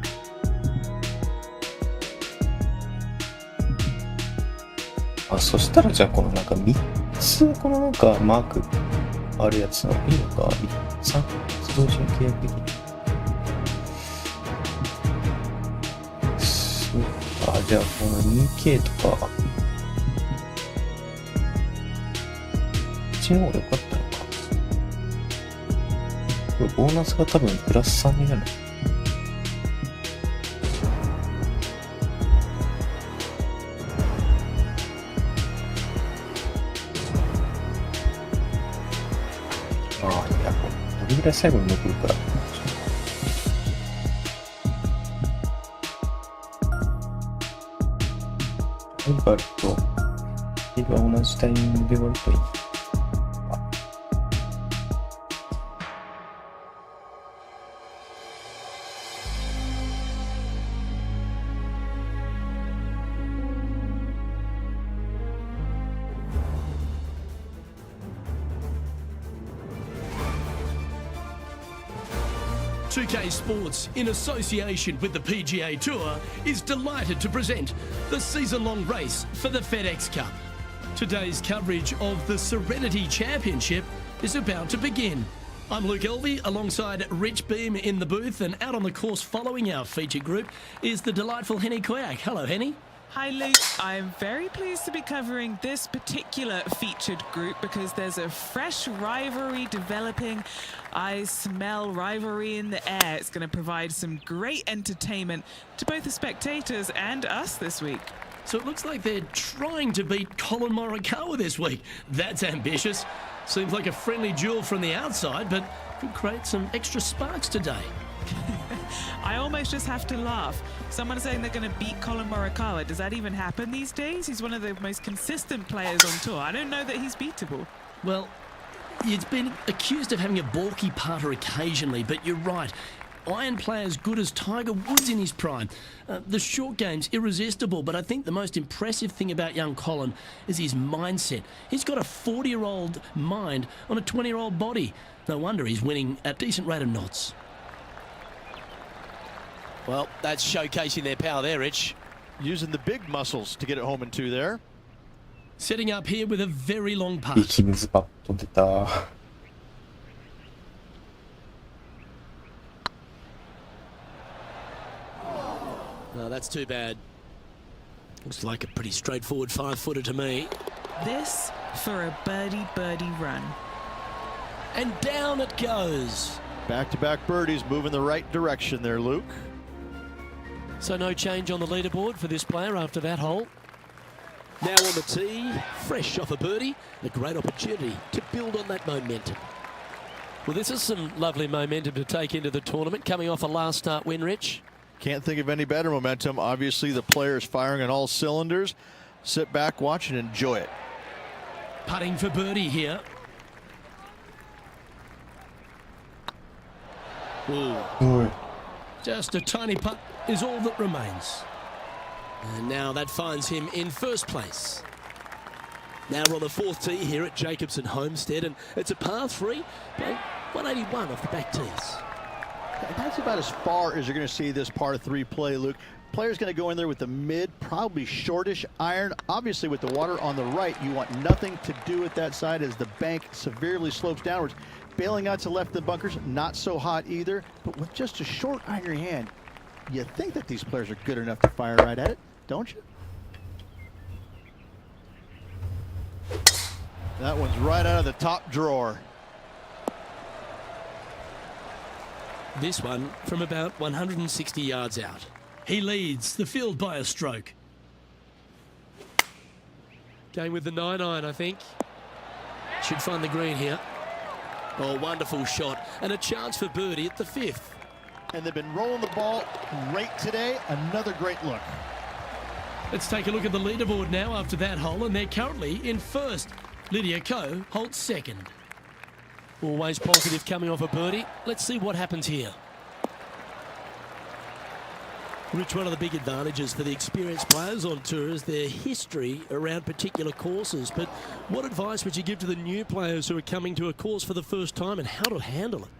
あ、そしたらじゃあこのなんか3つこのなんかマークあるやつのいいのか、3つ同時に契約できる。そうか、じゃあこの 2K とか、こっちの方が良かったのか。これボーナスが多分プラス3になる。どれぐらい最後に残るから。ハイバルとリが同じタイミングで終わるといい。2K Sports, in association with the PGA Tour, is delighted to present the season-long race for the FedEx Cup. Today's coverage of the Serenity Championship is about to begin. I'm Luke Elvey alongside Rich Beam in the booth, and out on the course following our feature group is the delightful Henny Koyak. Hello, Henny. Hi Luke, I'm very pleased to be covering this particular featured group because there's a fresh rivalry developing. I smell rivalry in the air. It's going to provide some great entertainment to both the spectators and us this week. So it looks like they're trying to beat Colin Morikawa this week. That's ambitious. Seems like a friendly duel from the outside, but could create some extra sparks today. I almost just have to laugh. Someone saying they're going to beat Colin Morikawa. Does that even happen these days? He's one of the most consistent players on tour. I don't know that he's beatable. Well, it's been accused of having a balky putter occasionally, but you're right. Iron player as good as Tiger Woods in his prime. The short game's irresistible, but I think the most impressive thing about young Colin is his mindset. He's got a 40-year-old mind on a 20-year-old body. No wonder he's winning at a decent rate of knots. Well, that's showcasing their power there, Rich. Using the big muscles to get it home in two there. Setting up here with a very long putt. 息水パッと出た。No, that's too bad. Looks like a pretty straightforward 5-footer to me. This for a birdie run. And down it goes. Back-to-back birdies moving the right direction there, Luke. So no change on the leaderboard for this player after that hole. Now on the tee, fresh off a birdie, a great opportunity to build on that momentum. Well, this is some lovely momentum to take into the tournament, coming off a last start win, Rich. Can't think of any better momentum. Obviously, the player is firing on all cylinders. Sit back, watch, and enjoy it. Putting for birdie here. Ooh. Just a tiny putt is all that remains. And now that finds him in first place. Now we're on the fourth tee here at Jacobson Homestead, and it's a par 3, playing 181 off the back tees. That's about as far as you're going to see this par 3 play, Luke. Player's going to go in there with the mid, probably shortish iron. Obviously, with the water on the right, you want nothing to do with that side as the bank severely slopes downwards. Bailing out to left of the bunkers, not so hot either. But with just a short iron in your hand, you think that these players are good enough to fire right at it, don't you? That one's right out of the top drawer. This one from about 160 yards out. He leads the field by a stroke. Going with the 9-iron, I think. Should find the green here. Oh, wonderful shot. And a chance for birdie at the 5th. And they've been rolling the ball great today. Another great look. Let's take a look at the leaderboard now after that hole, and they're currently in first. Lydia Ko holds second. Always positive coming off a birdie. Let's see what happens here. Rich, one of the big advantages for the experienced players on tour is their history around particular courses. But what advice would you give to the new players who are coming to a course for the first time and how to handle it?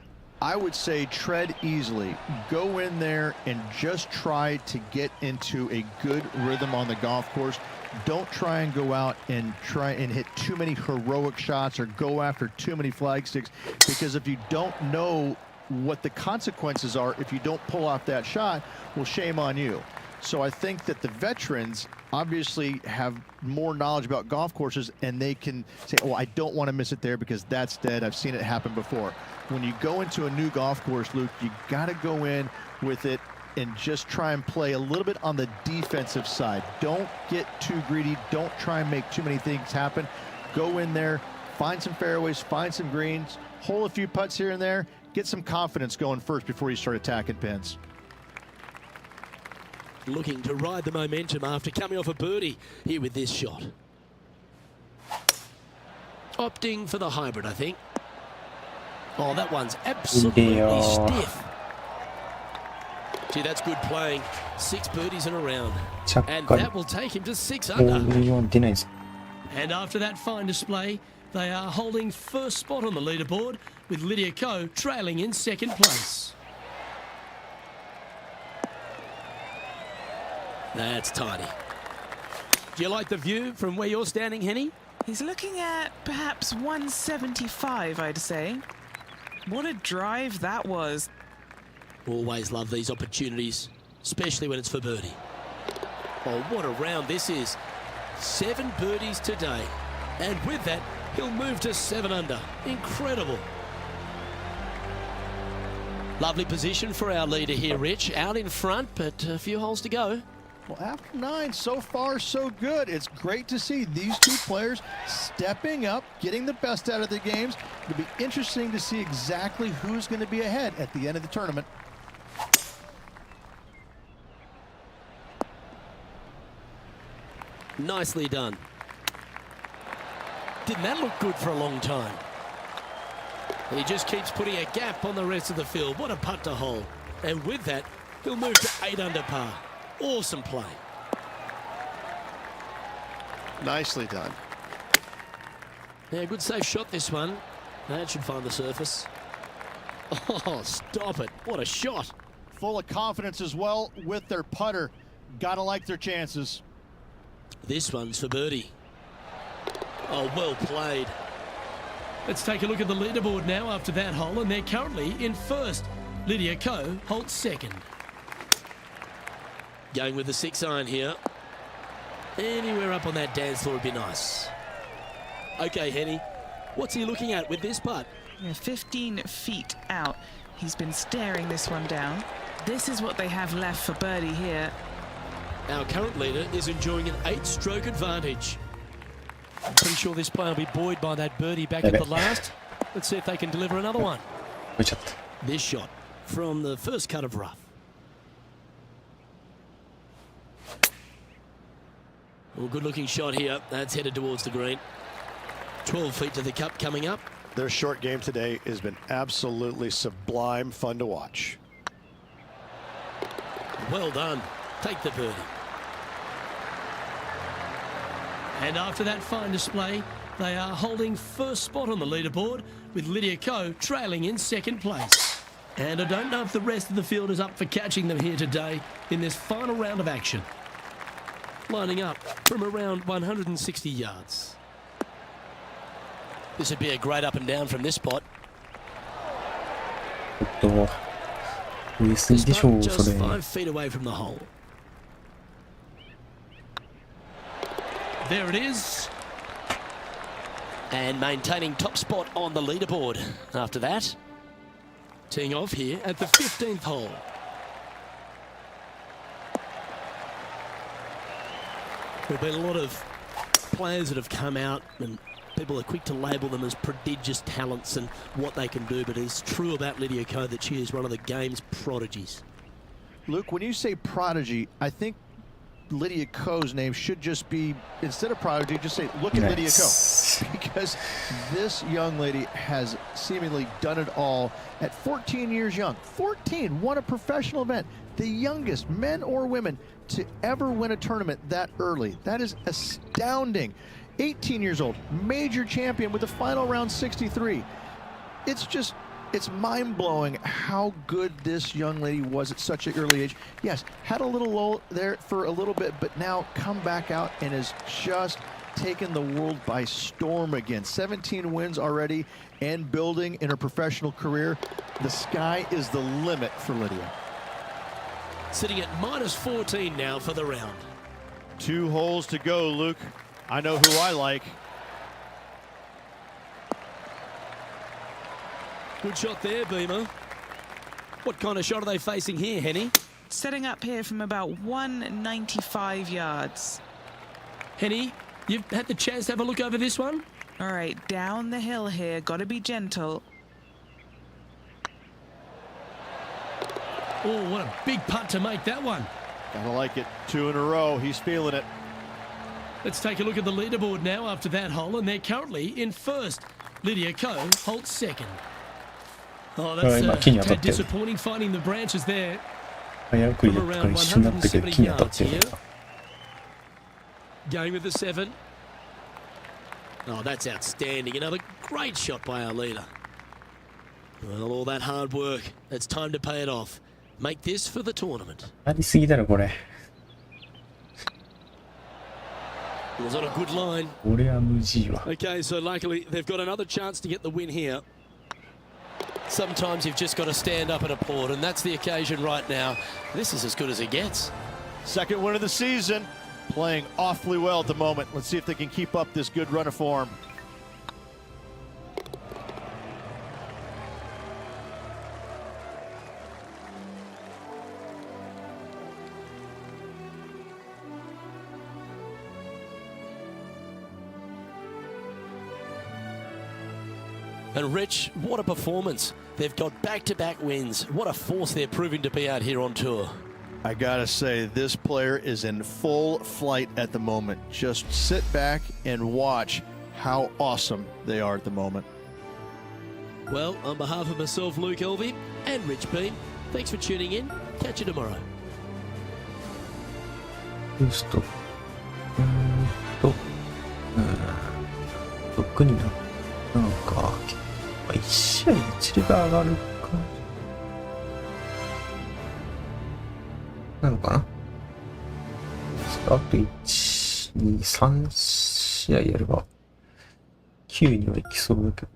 I would say tread easily. Go in there and just try to get into a good rhythm on the golf course. Don't try and go out and try and hit too many heroic shots or go after too many flag sticks, because if you don't know what the consequences are if you don't pull off that shot, well, shame on you. So I think that the veterans obviously have more knowledge about golf courses, and they can say, oh, I don't want to miss it there because that's dead. I've seen it happen before. When you go into a new golf course, Luke, you got to go in with it and just try and play a little bit on the defensive side. Don't get too greedy. Don't try and make too many things happen. Go in there, find some fairways, find some greens, hole a few putts here and there, get some confidence going first before you start attacking pins. Looking to ride the momentum after coming off a birdie here with this shot. Opting for the hybrid, I think. Oh, that one's absolutely stiff. Gee, that's good playing. 6 birdies in a round. And that will take him to 6 under. And after that fine display, they are holding first spot on the leaderboard with Lydia Ko trailing in second place. That's tidy. Do you like the view from where you're standing, Henny? He's looking at perhaps 175, I'd say. What a drive that was. Always love these opportunities, especially when it's for birdie. Oh, what a round this is. 7 birdies today. And with that, he'll move to 7 under. Incredible. Lovely position for our leader here, Rich. Out in front, but a few holes to go. Well, after 9, so far, so good. It's great to see these two players stepping up, getting the best out of the games. It'll be interesting to see exactly who's going to be ahead at the end of the tournament. Nicely done. Didn't that look good for a long time? And he just keeps putting a gap on the rest of the field. What a putt to hole. And with that, he'll move to 8 under par. Awesome play. Nicely done. Yeah, good safe shot this one. That should find the surface. Oh, stop it. What a shot. Full of confidence as well with their putter. Gotta like their chances. This one's for birdie. Oh, well played. Let's take a look at the leaderboard now after that hole, and they're currently in first. Lydia Ko holds second. Going with the 6-iron here. Anywhere up on that dance floor would be nice. Okay, Henny, what's he looking at with this putt? 15 feet out. He's been staring this one down. This is what they have left for birdie here. Our current leader is enjoying an 8-stroke advantage. I'm pretty sure this player will be buoyed by that birdie back at the last. Let's see if they can deliver another one. This shot from the first cut of rough. Well, good looking shot here. That's headed towards the green. 12 feet to the cup coming up. Their short game today has been absolutely sublime fun to watch. Well done. Take the birdie. And after that fine display, they are holding first spot on the leaderboard with Lydia Ko trailing in second place. And I don't know if the rest of the field is up for catching them here today in this final round of action. Lining up from around 160 yards. This would be a great up and down from this spot. This putt just 5 feet away from the hole. There it is. And maintaining top spot on the leaderboard. After that, teeing off here at the 15th hole. There have been a lot of players that have come out, and people are quick to label them as prodigious talents and what they can do, but it's true about Lydia Ko that she is one of the game's prodigies. Luke, when you say prodigy, I think Lydia Ko's name should just be, instead of prodigy, just say, look at Lydia Ko. because this young lady has seemingly done it all at 14 years young. 14, won a professional event, the youngest men or women to ever win a tournament that early. That is astounding. 18 years old, major champion with the final round 63. It's mind-blowing how good this young lady was at such an early age. Yes, had a little lull there for a little bit, but now come back out and has just taken the world by storm again. 17 wins already and building in her professional career. The sky is the limit for Lydia. Sitting at -14 now for the round. 2 holes to go, Luke. I know who I like. Good shot there, Beamer. What kind of shot are they facing here, Henny? Setting up here from about 195 yards. Henny, you've had the chance to have a look over this one? All right, down the hill here. Got to be gentle. Oh, what a big putt to make that one. Gotta like it. 2 in a row. He's feeling it. Let's take a look at the leaderboard now after that hole, and they're currently in first. Lydia Ko holds second. Oh, that's tad disappointing finding the branches there. 早送りだったから一瞬だったけど木に当たってるから。Going with the 7. Oh, that's outstanding. Another great shot by our leader. Well, all that hard work. It's time to pay it off. Make this for the tournament. ありすぎだろこれ。It was on a good line. 俺は無事わ。 Okay, so luckily they've got another chance to get the win here. Sometimes you've just got to stand up and applaud, and that's the occasion right now. This is as good as it gets. Second win of the season. Playing awfully well at the moment. Let's see if they can keep up this good run of form. And Rich, what a performance. They've got back-to-back wins. What a force they're proving to be out here on tour. I gotta say, this player is in full flight at the moment. Just sit back and watch how awesome they are at the moment. Well, on behalf of myself, Luke Elvey, and Rich Beam, thanks for tuning in. Catch you tomorrow. ブースト。6になったのか。1試合1レベル上がるか。なのかな。あと1、2、3試合やれば9にはいきそうだけど。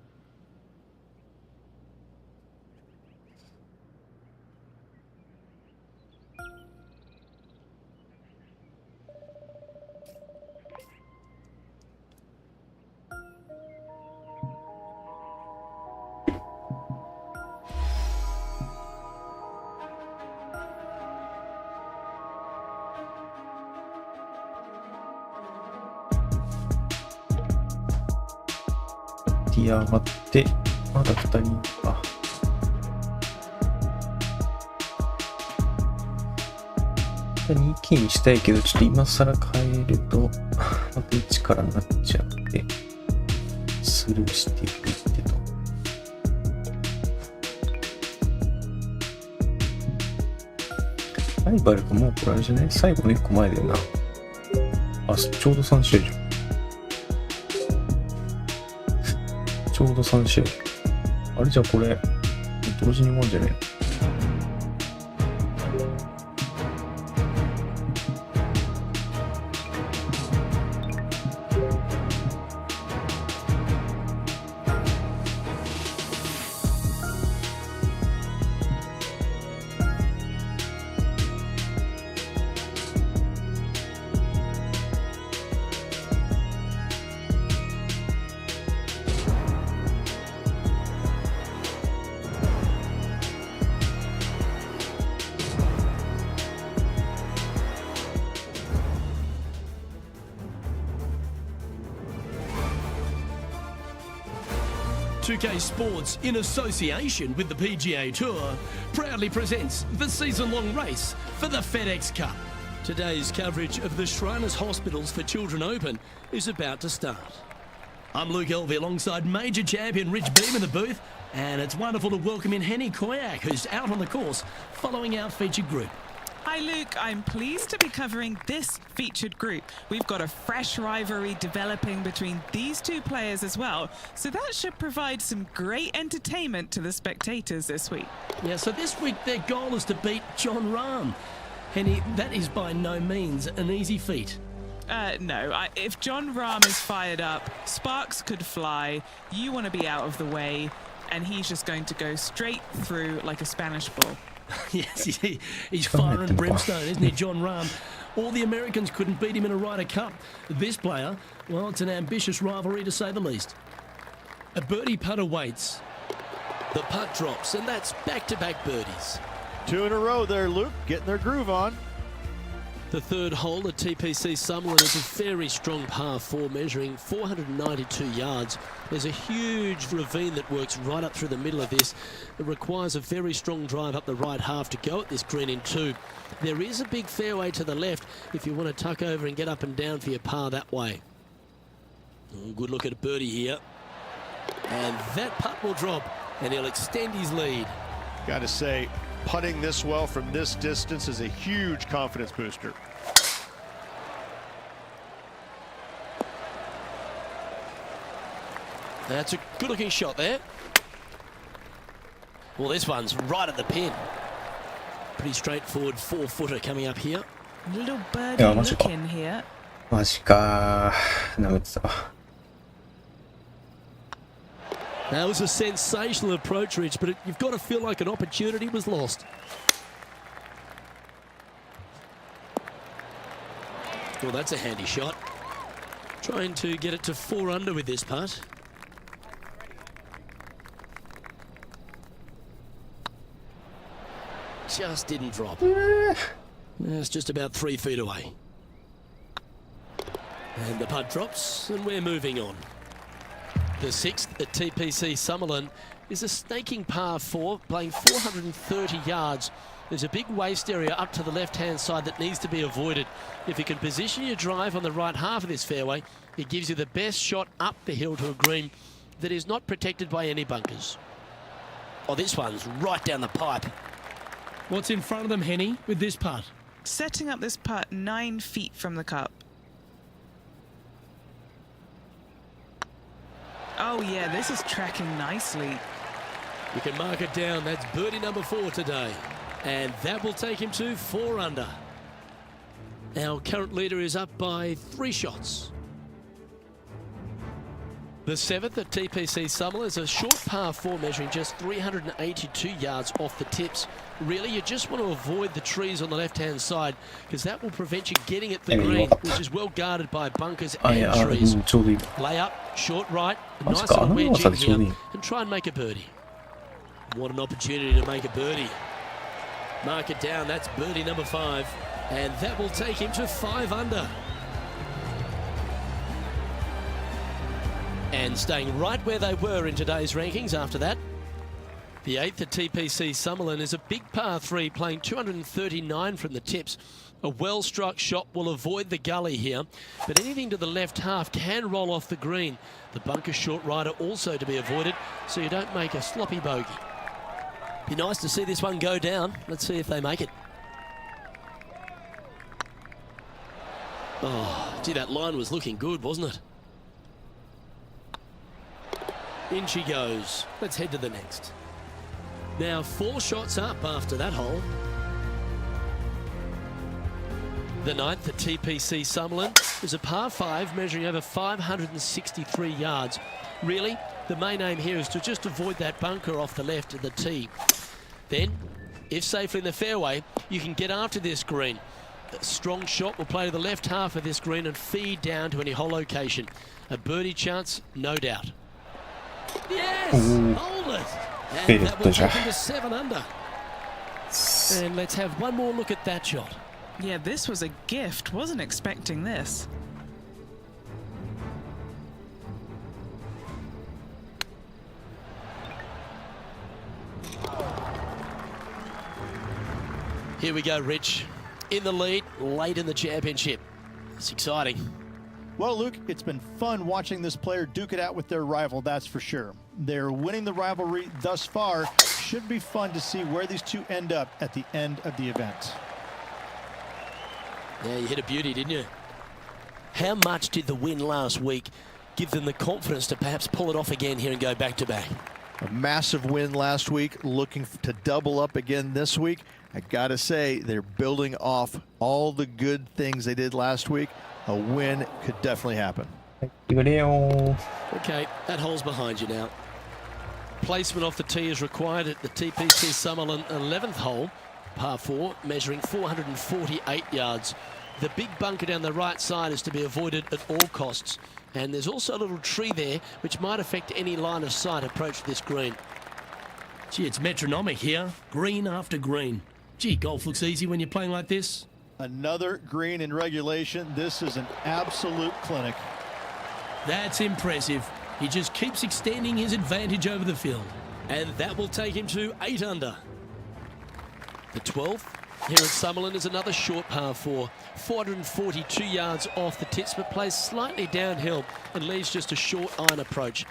ティア上がって、まだ2人か。2キーにしたいけど、ちょっと今更変えると、また1からなっちゃって、スルーしていくってと。ライバルがもうこれあれじゃない？最後の1個前だよな。あ、ちょうど3試合じゃん。ちょうど3試合。あれじゃあこれ、同時に終わるんじゃねえ？2K Sports, in association with the PGA Tour, proudly presents the season-long race for the FedEx Cup. Today's coverage of the Shriners Hospitals for Children Open is about to start. I'm Luke Elvey alongside major champion Rich Beam in the booth, and it's wonderful to welcome in Henny Koyak, who's out on the course following our featured group. Hi Luke, I'm pleased to be covering this featured group. We've got a fresh rivalry developing between these two players as well, so that should provide some great entertainment to the spectators this week. Yeah, so this week their goal is to beat Jon Rahm. Henny, that is by no means an easy feat. No, if Jon Rahm is fired up, sparks could fly, you want to be out of the way, and he's just going to go straight through like a Spanish bull. Yes, he's fire and brimstone, isn't he, Jon Rahm? All the Americans couldn't beat him in a Ryder Cup. This player, well, it's an ambitious rivalry to say the least. A birdie putt awaits. The putt drops, and that's back-to-back birdies. 2 in a row there, Luke, getting their groove on. The third hole at TPC Summerlin is a very strong par 4 measuring 492 yards. There's a huge ravine that works right up through the middle of this. It requires a very strong drive up the right half to go at this green in 2. There is a big fairway to the left if you want to tuck over and get up and down for your par that way. Oh, good look at a birdie here. And that putt will drop and he'll extend his lead. Got to say, putting this well from this distance is a huge confidence booster. That's a good-looking shot there. Well, this one's right at the pin. Pretty straightforward 4-footer coming up here. Little birdie Yeah, much look in here. マジか。舐めてた。 That was a sensational approach, Rich, but you've got to feel like an opportunity was lost. Well, that's a handy shot. Trying to get it to 4 under with this putt. Just didn't drop. It's just about 3 feet away. And the putt drops, and we're moving on. The 6th at TPC Summerlin is a snaking par 4, playing 430 yards. There's a big waste area up to the left-hand side that needs to be avoided. If you can position your drive on the right half of this fairway, it gives you the best shot up the hill to a green that is not protected by any bunkers. Oh, this one's right down the pipe. What's in front of them, Henny, with this putt? Setting up this putt 9 feet from the cup. Oh yeah, this is tracking nicely. You can mark it down. That's birdie number 4 today. And that will take him to 4 under. Our current leader is up by 3 shots. The 7th at TPC Summerlin is a short par 4 measuring just 382 yards off the tips. Really, you just want to avoid the trees on the left-hand side because that will prevent you getting at the green, which is well guarded by bunkers and trees. Lay up, short right, nice little wedge in here, and try and make a birdie. What an opportunity to make a birdie. Mark it down, that's birdie number 5, and that will take him to 5 under. And staying right where they were in today's rankings after that. The 8th at TPC Summerlin is a big par 3 playing 239 from the tips. A well-struck shot will avoid the gully here, but anything to the left half can roll off the green. The bunker short rider also to be avoided, so you don't make a sloppy bogey. Be nice to see this one go down. Let's see if they make it. Oh, gee, that line was looking good, wasn't it? In she goes. Let's head to the next. Now 4 shots up after that hole. The 9th at TPC Summerlin is a par 5 measuring over 563 yards. Really, the main aim here is to just avoid that bunker off the left of the tee. Then, if safely in the fairway, you can get after this green. A strong shot will play to the left half of this green and feed down to any hole location. A birdie chance, no doubt. Yes! Hold it! And that will take him to 7 under. And let's have one more look at that shot. Yeah, this was a gift. Wasn't expecting this. Here we go, Rich. In the lead, late in the championship. It's exciting. Well, Luke, it's been fun watching this player duke it out with their rival, that's for sure. They're winning the rivalry thus far. Should be fun to see where these two end up at the end of the event. Yeah, you hit a beauty, didn't you? How much did the win last week give them the confidence to perhaps pull it off again here and go back-to-back? A massive win last week, looking to double up again this week. I gotta say, they're building off all the good things they did last week. A win could definitely happen. Okay, that hole's behind you now. Placement off the tee is required at the TPC Summerlin 11th hole, par 4, measuring 448 yards. The big bunker down the right side is to be avoided at all costs. And there's also a little tree there which might affect any line of sight approach to this green. Gee, it's metronomic here. Green after green. Gee, golf looks easy when you're playing like this. Another green in regulation. This is an absolute clinic. That's impressive. He just keeps extending his advantage over the field. And that will take him to 8 under. The 12th here at Summerlin is another short par 4. 442 yards off the tips, but plays slightly downhill and leaves just a short iron approach.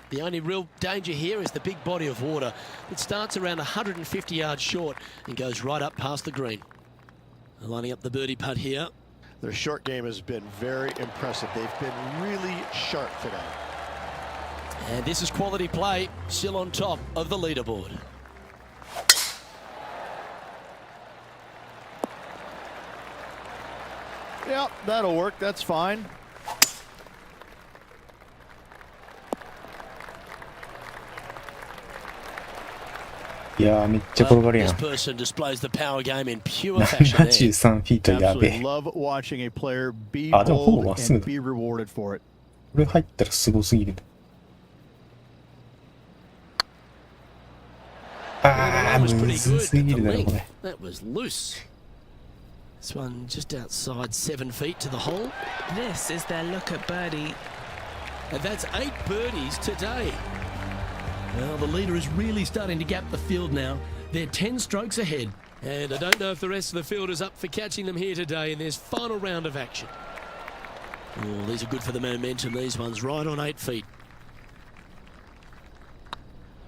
The only real danger here is the big body of water. It starts around 150 yards short and goes right up past the green. Lining up the birdie putt here. Their short game has been very impressive. They've been really sharp today. And this is quality play, still on top of the leaderboard. Yeah, that'll work. That's fine. This person displays the power game in pure fashion there. 83フィートやべ Absolutely え。 love watching a player be あ、でもほぼ bold まっすぐ and だ。 be rewarded for it. これ入ったらすごすぎる。ああ、 That む was pretty ず good, すぎ but る the だろ、こ length, れ。 that was loose. This one just outside 7 feet to the hole. This is their look at birdie. And that's 8 birdies today. Well, the leader is really starting to gap the field now. They're 10 strokes ahead. And I don't know if the rest of the field is up for catching them here today in this final round of action. Oh, these are good for the momentum, these ones, right on 8 feet.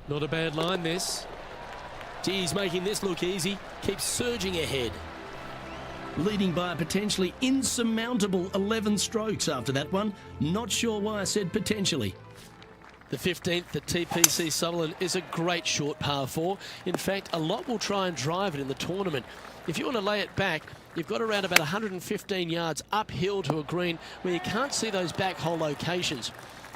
Not a bad line, this. Gee, he's making this look easy. Keeps surging ahead. Leading by a potentially insurmountable 11 strokes after that one. Not sure why I said potentially. The 15th at TPC Sutherland is a great short par 4. In fact, a lot will try and drive it in the tournament. If you want to lay it back, you've got around about 115 yards uphill to a green where you can't see those back hole locations.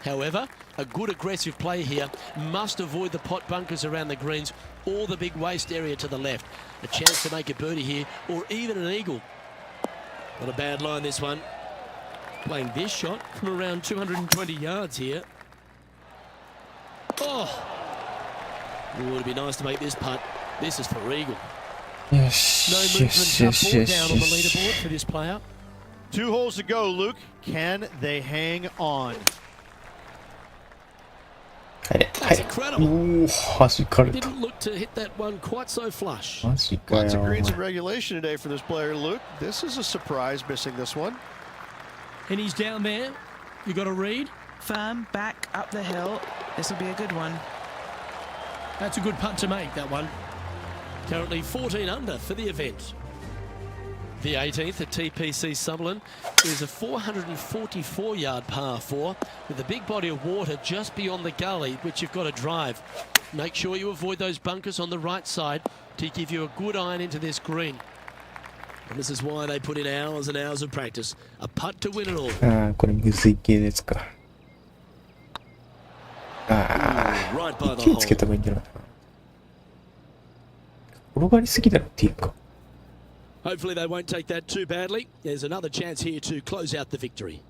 However, a good aggressive play here must avoid the pot bunkers around the greens or the big waste area to the left. A chance to make a birdie here or even an eagle. Not a bad line, this one. Playing this shot from around 220 yards here. Oh, it would be nice to make this putt. This is for eagle. よし、 No よ movement し、よ up し、 or よし、 down よ on the し。 leaderboard for this player. 2 holes to go, Luke. Can they hang on? はい、は That's い。 incredible. おお、弾かれた。 Didn't look to hit that one quite so flush. マジか Lots よ。 of お前 greens in regulation today for this player, Luke. This is a surprise missing this one. And he's down there. You got a read? Firm back up the hill. This will be a good one. That's a good putt to make, that one. Currently 14 under for the event. The 18th at TPC Sutherland is a 444-yard par 4 with a big body of water just beyond the gully, which you've got to drive. Make sure you avoid those bunkers on the right side to give you a good iron into this green. And this is why they put in hours and hours of practice. A putt to win it all. ああ、これむずい系ですか。あ Right あ、 by the 勢いつけ hole. た方がいいんじゃないかな。転がりすぎだろっていうか。 Hopefully they won't take that too badly. There's another chance here to close out the victory.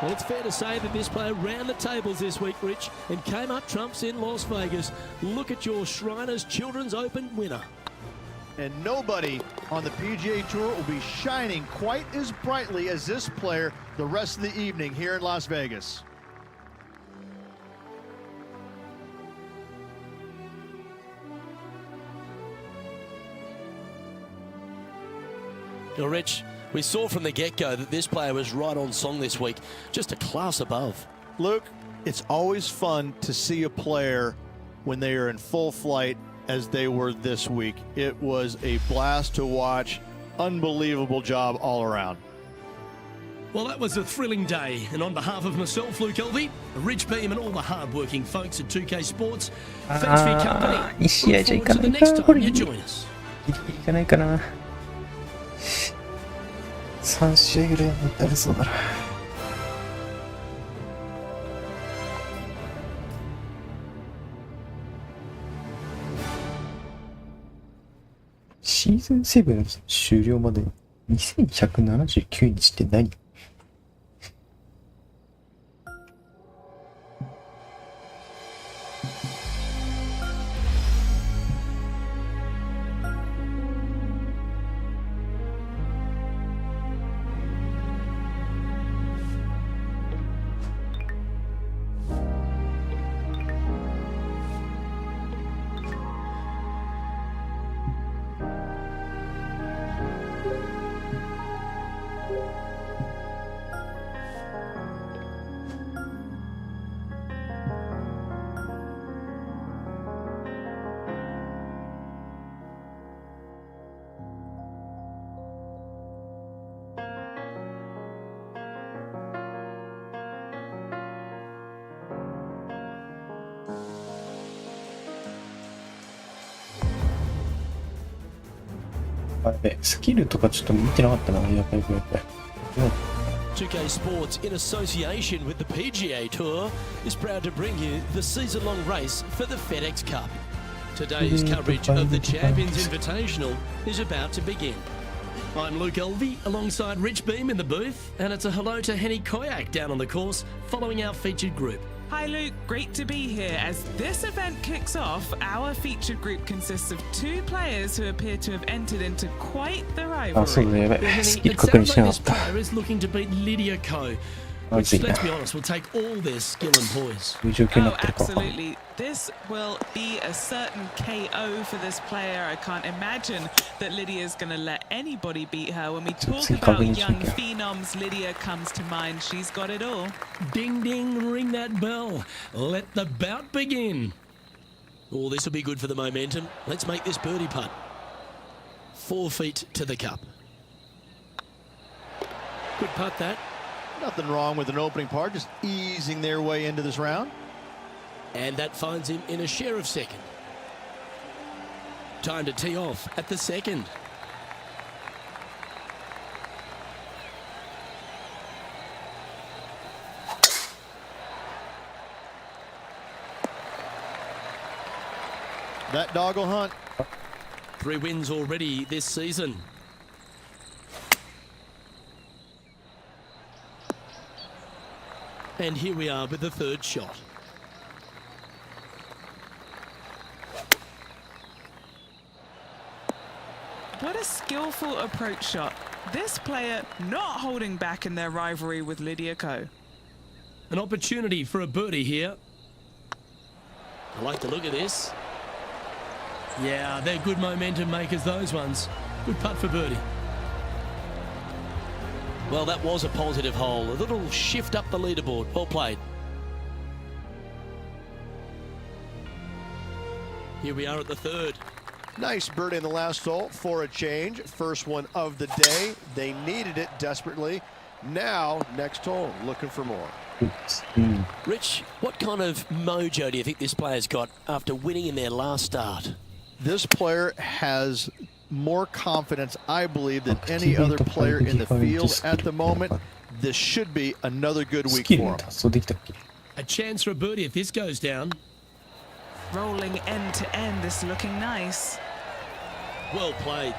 Well, it's fair to say that this player ran the tables this week, Rich, and came up trumps in Las Vegas. Look at your Shriners Children's Open winner. And nobody on the PGA Tour will be shining quite as brightly as this player the rest of the evening here in Las Vegas. Now, Rich, We saw from the get-go that this player was right on song this week, just a class above. Luke, it's always fun to see a player when they are in full flight as they were this week. It was a blast to watch. Unbelievable job all around. Well, that was a thrilling day, and on behalf of myself, Luke Elvey, Rich Beam, and all the hard-working folks at 2K Sports, thanks for your company. Look forward to the next time you join us. いかないかな。3試合ぐらいは打たれそうだな。シーズン7終了まで2179日って何？あれ、スキルとかちょっと見てなかったな。やばいやばいやばい。2K Sports, in association with the PGA Tour, is proud to bring you the season-long race for the FedEx Cup. Today's coverage of the Champions Invitational is about to begin. I'm Luke Elvey, alongside Rich Beam in the booth, and it's a hello to Henny Koyak down on the course, following our featured group. Hi Luke, great to be here. As this event kicks off, our featured group consists of 2 players who appear to have entered into quite the あ、そう rivalry. だ、やばい。 Henny, スキル it 確認 sounds しな like か this った。 player is looking to beat Lydia Ko, ま which, ずいな。 let's be honest, will take all their skill and poise. どういう状況にな Oh, ってるかわかんない。 absolutely. This will be a certain KO for this player. I can't imagine that Lydia's going to let anybody beat her. When we talk about young phenoms, Lydia comes to mind. She's got it all. Ding, ding, ring that bell. Let the bout begin. Oh, this will be good for the momentum. Let's make this birdie putt. 4 feet to the cup. Good putt, that. Nothing wrong with an opening part, just easing their way into this round. And that finds him in a share of second. Time to tee off at the second. That dog will hunt. 3 wins already this season. And here we are with the 3rd shot. What a skillful approach shot. This player not holding back in their rivalry with Lydia Ko. An opportunity for a birdie here. I like the look of this. Yeah, they're good momentum makers, those ones. Good putt for birdie. Well, that was a positive hole. A little shift up the leaderboard. Well played. Here we are at the 3rd. Nice birdie in the last hole for a change. First one of the day. They needed it desperately. Now, next hole, looking for more. Rich, what kind of mojo do you think this player's got after winning in their last start? This player has more confidence, I believe, than any other player in the field at the moment. This should be another good ス week キル for に him. 達成できたっけ？ A chance for a birdie if this goes down. Rolling end to end, this looking nice. Well played.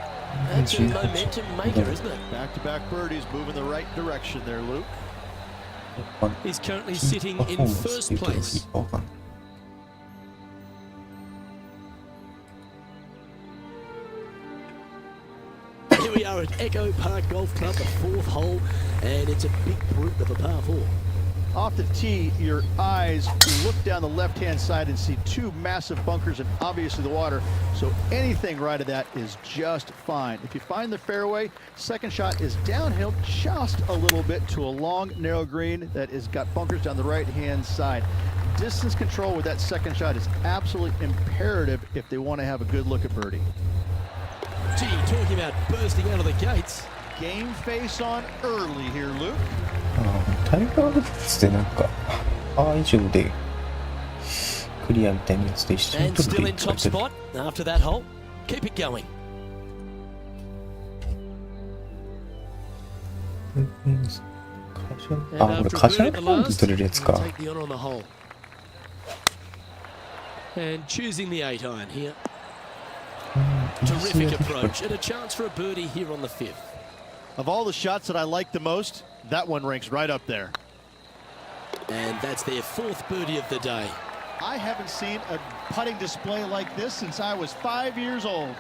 That's a momentum maker, isn't it? Back-to-back birdies, moving the right direction there, Luke. He's currently sitting in 1st place. Here we are at Echo Park Golf Club, the 4th hole, and it's a big brute of a par 4. Off the tee, your eyes look down the left-hand side and see two massive bunkers and obviously the water. So anything right of that is just fine. If you find the fairway, second shot is downhill just a little bit to a long, narrow green that has got bunkers down the right-hand side. Distance control with that second shot is absolutely imperative if they want to have a good look at birdie. Gee, talking about bursting out of the gates. Game face on early here, Luke. タイガー・ウッズでなんか、パー以上でクリアみたいなやつで一緒に And 取る still と in 言って top ました spot after that hole. Keep it going. あ、これカジュアルラウンド取れるやつか。 Take the honor on the hole. And choosing the 8 iron here. Terrific approach and a chance for a birdie here on the 5th. Of all the shots that I like the most, that one ranks right up there. And that's their 4th birdie of the day. I haven't seen a putting display like this since I was 5 years old.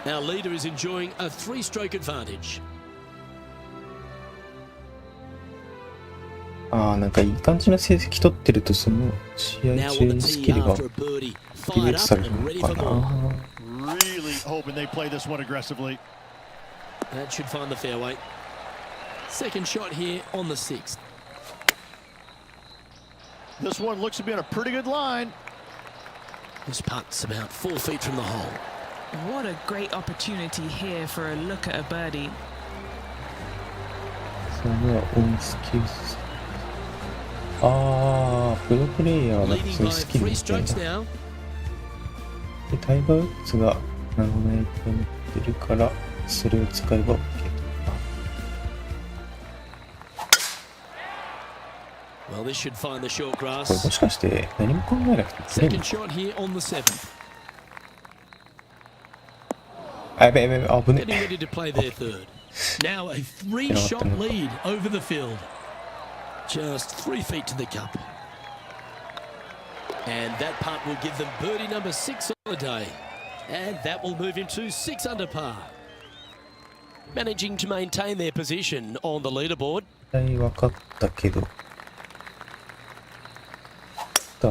Our leader is enjoying a 3-stroke advantage. ああ、なんかいい感じの成績取ってるとその試合 Now 中 on の the ス tee キルが after a birdie. リベー Fired トさ up れる and の ready か for more. な。 Really hoping they play this one aggressively. That should find the fairway. Second shot here on the 6th. This one looks to be on a pretty good line. This putt's about 4 feet from the hole. What a great opportunity here for a look at a birdie. それはオンスキルス。ああ、プロプレイヤーが Leading そういう by スキル 3 みたい strokes な。 now. で、タイガー・ウッズがなるほどね、持ってるから、それを使えば OK と。Well, this should find the short これも grass. しかして何も考えなくて全部 Second shot here on the 7th. あ、やべやべやべ、あぶね Getting ready to play their 3rd. Now a 3-shot lead over the field. Just 3 feet to the cup. And that putt will give them birdie number 6 on the day. And that will move him to 6 under par. Managing to maintain their position on the leaderboard. 絶対分かったけど。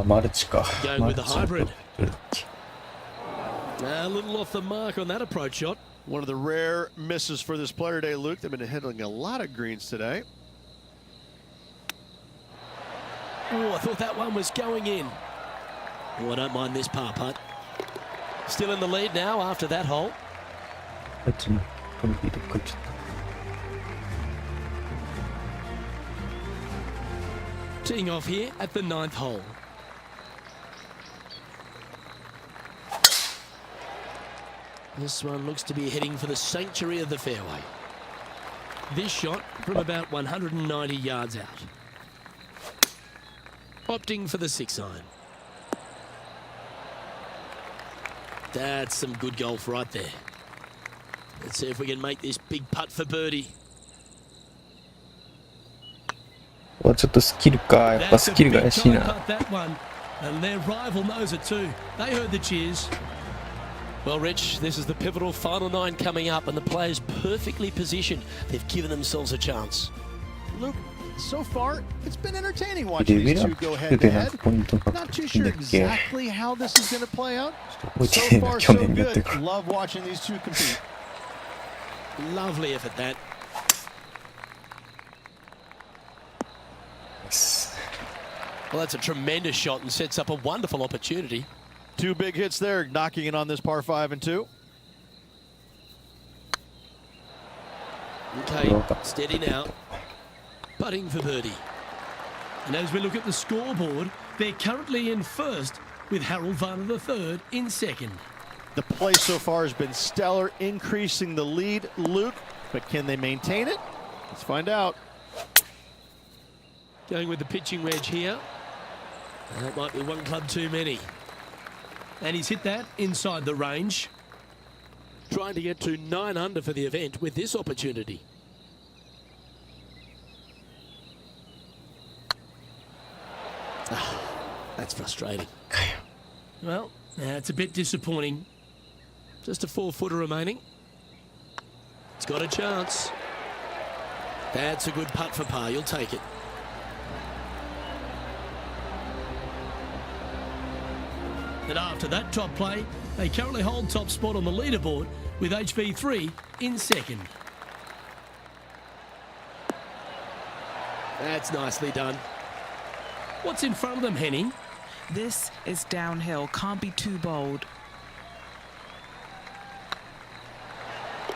マルチか。 Going マ with ル the チの hybrid. どれだっけ。 A little off the mark on that approach shot. One of the rare misses for this player today, Luke. They've been hitting a lot of greens today. Oh, I thought that one was going in. Oh, I don't mind this par putt. Still in the lead now after that hole. こっちのトロフィーどっか行っちゃった。 Teeing off here at the 9th hole. This one looks to be heading for the sanctuary of the fairway. This shot from about 190 yards out. Opting for the 6 iron. That's some good golf right there. Let's see if we can make this big putt for birdie. ちょっとスキルか、やっぱ That's ス a キルが big 怪しい time な。 putt, that one. And their rival knows it too. They heard the cheers. Well, Rich, this is the pivotal final 9 coming up, and the players perfectly positioned. They've given themselves a chance. Luke, so far, it's been entertaining レ watching ベ these ルア two ッ go プ head で to なん head. かポイント獲 Not 得 too してん sure だっけ。 exactly how this is going to play out. 覚え So てねえな、 far, 去 so 年になって good. から。 Love watching these two compete. Lovely effort, that. Well, that's a tremendous shot and sets up a wonderful opportunity. Two big hits there, knocking it on this par 5 and 2. Okay, steady now. Putting for birdie. And as we look at the scoreboard, they're currently in first with Harold Varner III in second. The play so far has been stellar, increasing the lead, Luke. But can they maintain it? Let's find out. Going with the pitching wedge here. That might be one club too many. And he's hit that inside the range. Trying to get to 9 under for the event with this opportunity. That's frustrating. Well, that's a bit disappointing. Just a 4-footer remaining. It's got a chance. That's a good putt for par. You'll take it. And after that top play, they currently hold top spot on the leaderboard with HV3 in second. That's nicely done. What's in front of them, Henning? This is downhill. Can't be too bold.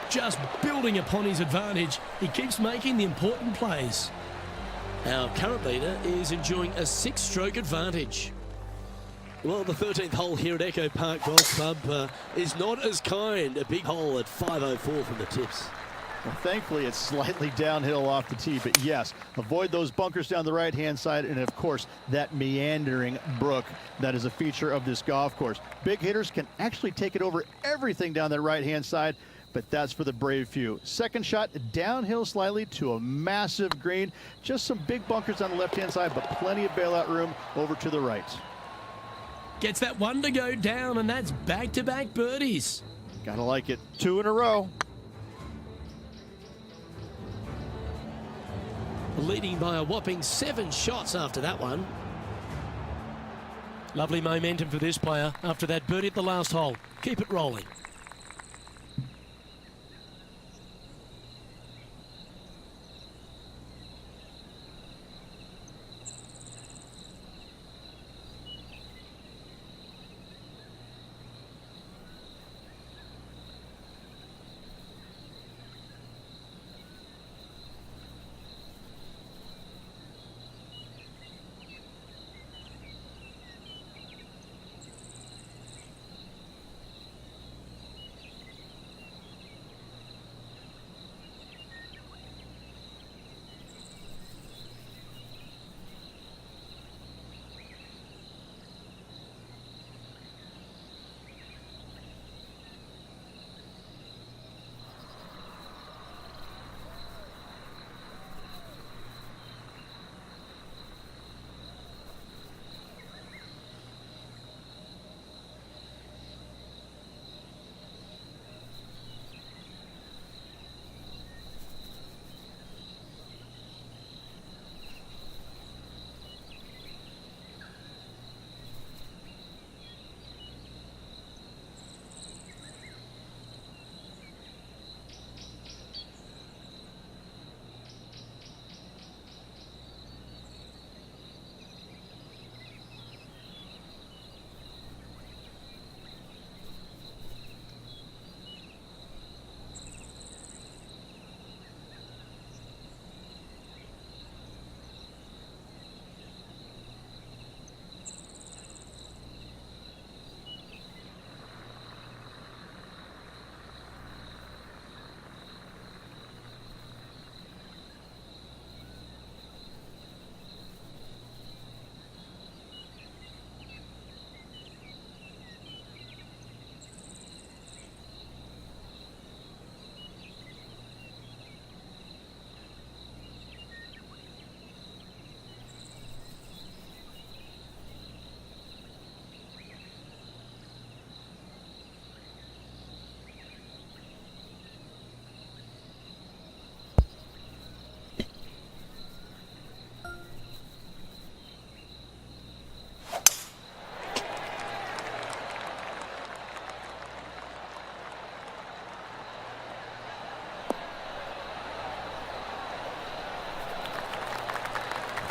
Just building upon his advantage, he keeps making the important plays. Our current leader is enjoying a 6-stroke advantage. Well, the 13th hole here at Echo Park Golf Club is not as kind. A big hole at 504 from the tips. Well, thankfully, it's slightly downhill off the tee, but yes, avoid those bunkers down the right-hand side, and of course, that meandering brook that is a feature of this golf course. Big hitters can actually take it over everything down that right-hand side, but that's for the brave few. Second shot, downhill slightly to a massive green. Just some big bunkers on the left-hand side, but plenty of bailout room over to the right. Gets that one to go down, and that's back-to-back birdies. Gotta like it. 2 in a row. Leading by a whopping 7 shots after that one. Lovely momentum for this player after that birdie at the last hole. Keep it rolling.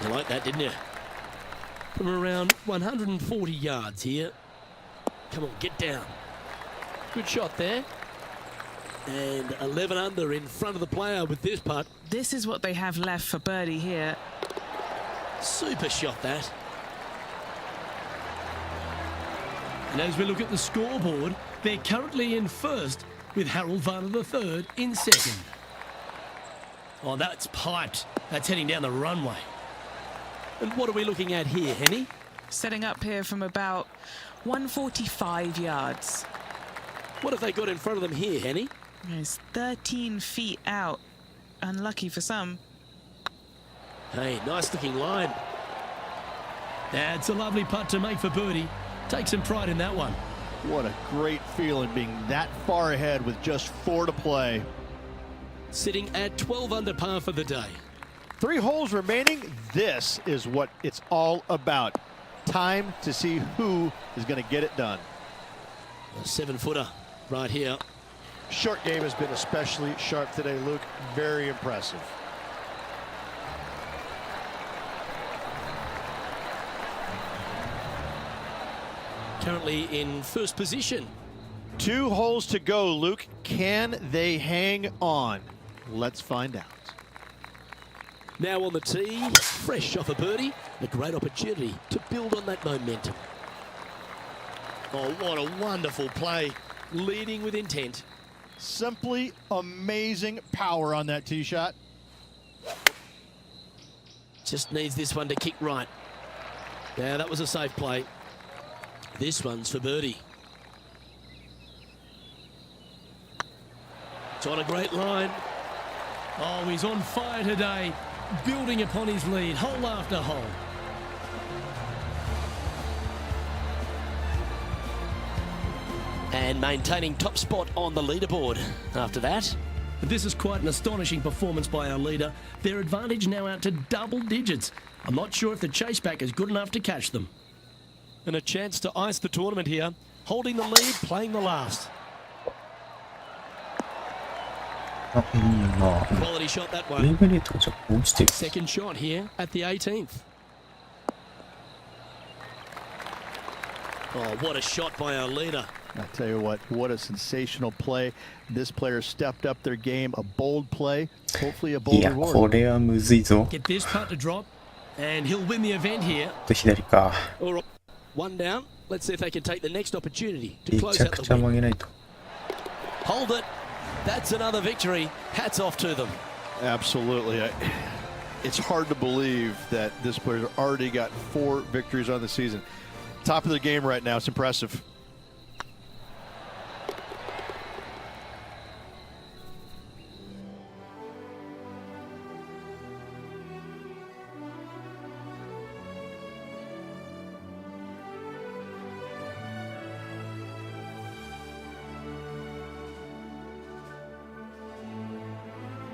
You like that, didn't you? From around 140 yards here. Come on, get down. Good shot there. And 11 under in front of the player with this putt. This is what they have left for birdie here. Super shot, that. And as we look at the scoreboard, they're currently in first with Harold Varner III in second. Oh, that's piped. That's heading down the runway. And what are we looking at here, Henny? Setting up here from about 145 yards. What have they got in front of them here, Henny? It's 13 feet out. Unlucky for some. Hey, nice looking line. That's a lovely putt to make for birdie. Take some pride in that one. What a great feeling being that far ahead with just 4 to play. sitting at 12 under par for the day. 3 holes remaining. This is what it's all about. Time to see who is going to get it done. A 7-footer right here. Short game has been especially sharp today, Luke. Very impressive. Currently in first position. 2 holes to go, Luke. Can they hang on? Let's find out. Now on the tee, fresh off a birdie, a great opportunity to build on that momentum. Oh, what a wonderful play, leading with intent. Simply amazing power on that tee shot. Just needs this one to kick right. Yeah, that was a safe play. This one's for birdie. It's on a great line. Oh, he's on fire today, building upon his lead, hole after hole. And maintaining top spot on the leaderboard after that. This is quite an astonishing performance by our leader. Their advantage now out to double digits. I'm not sure if the chase back is good enough to catch them. And a chance to ice the tournament here. Holding the lead, playing the last. Quality shot that one. Second shot here at the 18th. Oh, what a shot by our leader. I tell you what a sensational play. This player stepped up their game. A bold play, hopefully a bold reward. Get this putt to drop, and he'll win the event here. All right, one down. Let's see if they can take the next opportunity to close out the win. Hold it. That's another victory. Hats off to them. Absolutely. It's hard to believe that this player already got 4 victories on the season. Top of the game right now. It's impressive.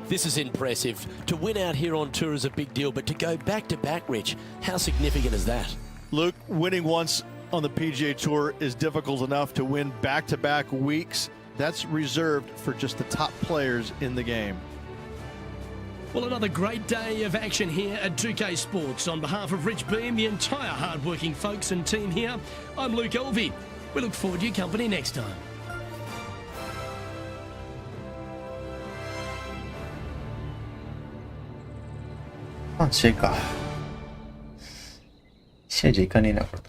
This is impressive. To win out here on tour is a big deal, but to go back-to-back, Rich, how significant is that? Luke, winning once on the PGA Tour is difficult enough. To win back-to-back weeks, that's reserved for just the top players in the game. Well, another great day of action here at 2K Sports. On behalf of Rich B and the entire hard-working folks and team here, I'm Luke Elvey. We look forward to your company next time. 試合か。試合じゃいかねえな、これ。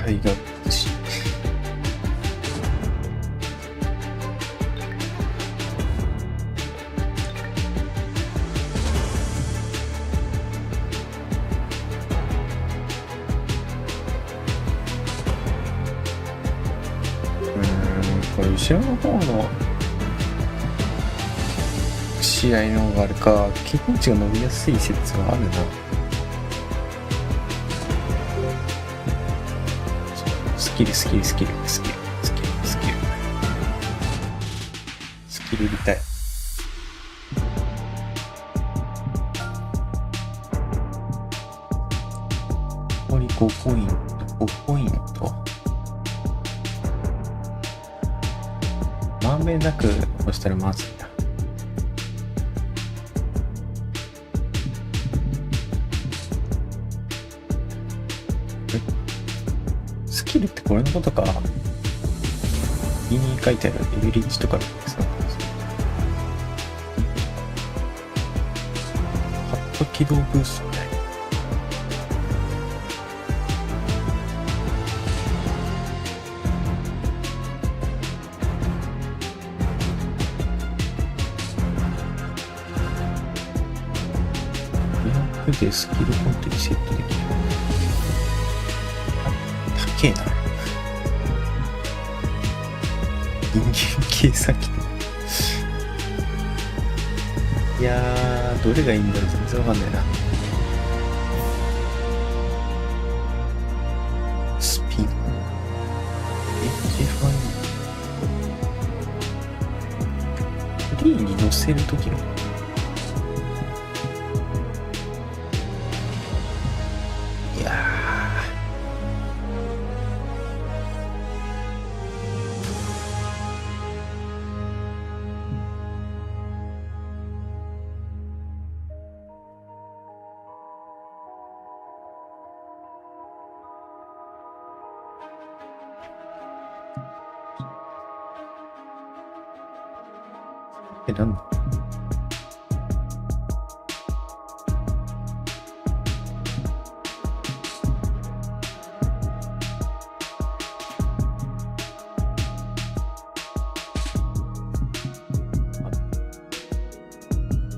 タイガー寿司。これ後ろの方の試合の方があれか、経験値が伸びやすい説はあるな。スキル入れたい。残り5ポイント。まんべんなく押したらまずいな。スキルってこれのことか。右に書いてあるエビリッジとかですね。ハット起動ブーストみたいな。100でスキルポイントにセットできる。高えな。人間計算機。いやー、どれがいいんだろう、全然わかんないな。スピン。F1。フリーに乗せるときの。いやなんだ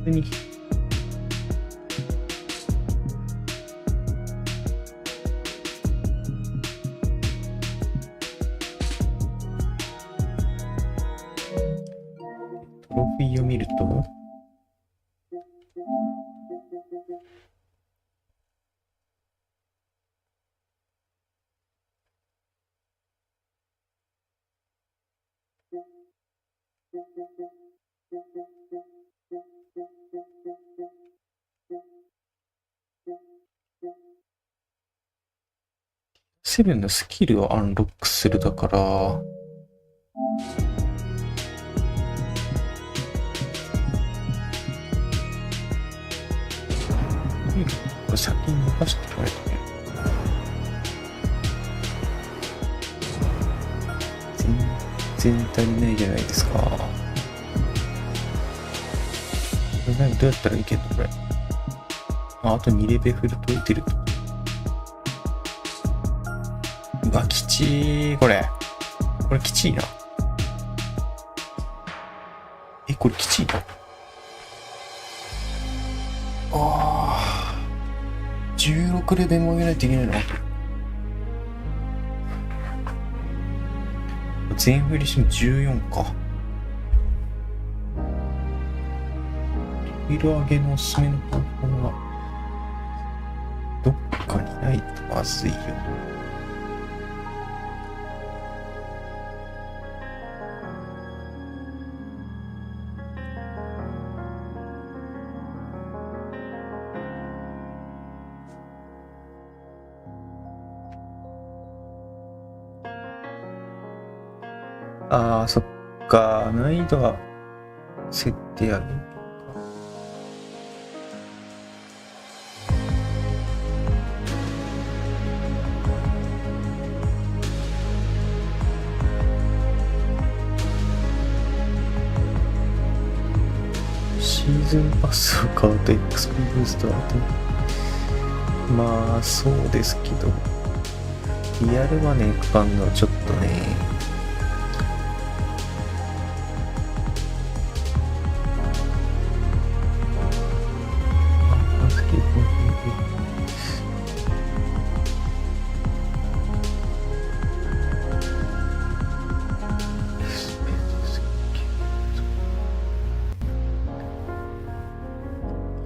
にトロフィーを見るとセブンのスキルをアンロックするだから、これ先に逃がしておかないとね。全然足りないじゃないですか。これ何どうやったらいけんのこれ。あと2レベル解いてると。うわ、きちー、これ。これきちいな。これきちいな。16レベルも上げないといけないの？全振りしても14か。レベル上げのおすすめの方法がどっかにないとまずいよ。ああ、そっか。難易度は設定ある。シーズンパスを買うと XP ブーストはまあそうですけど、リアルマネーかかんのはちょっとね。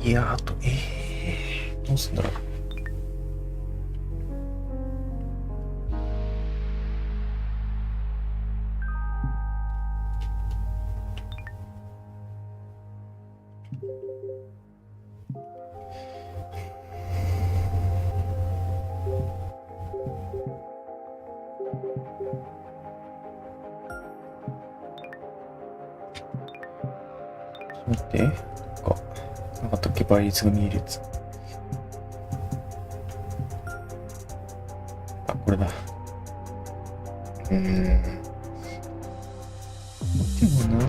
いや、あと、どうすんだろう。待って、なかったっけ、倍率が見えるやつ。あ、これだ。でもな。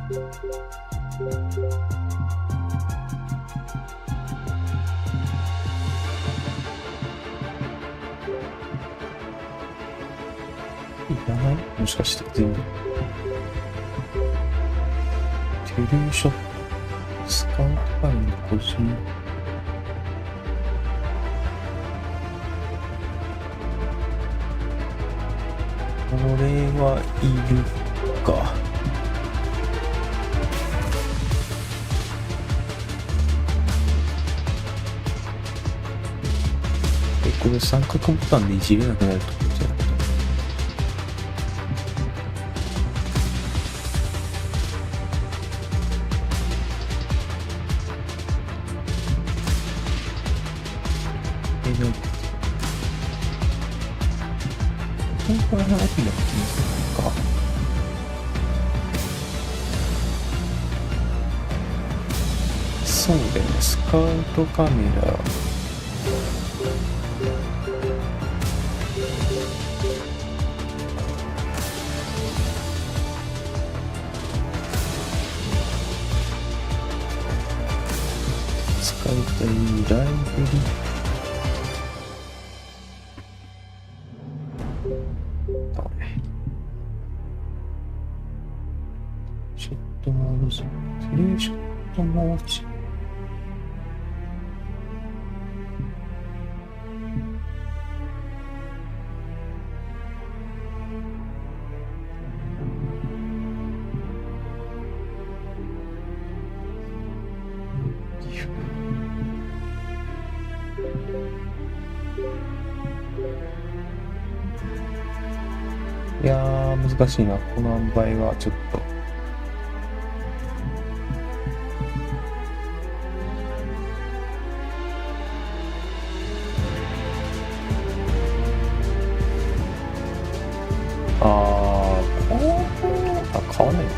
いらない？もしかして全部。テレーショット、スカウト会の個人。これはいるか。これ三角ボタンでいじれなくなるところじゃなくて。これは何だっけか。そうだよね、スカウトカメラ。使いたいライブリ。ショットモード、テレーショットモード。いやー、難しいな。この塩梅はちょっと。買わないの？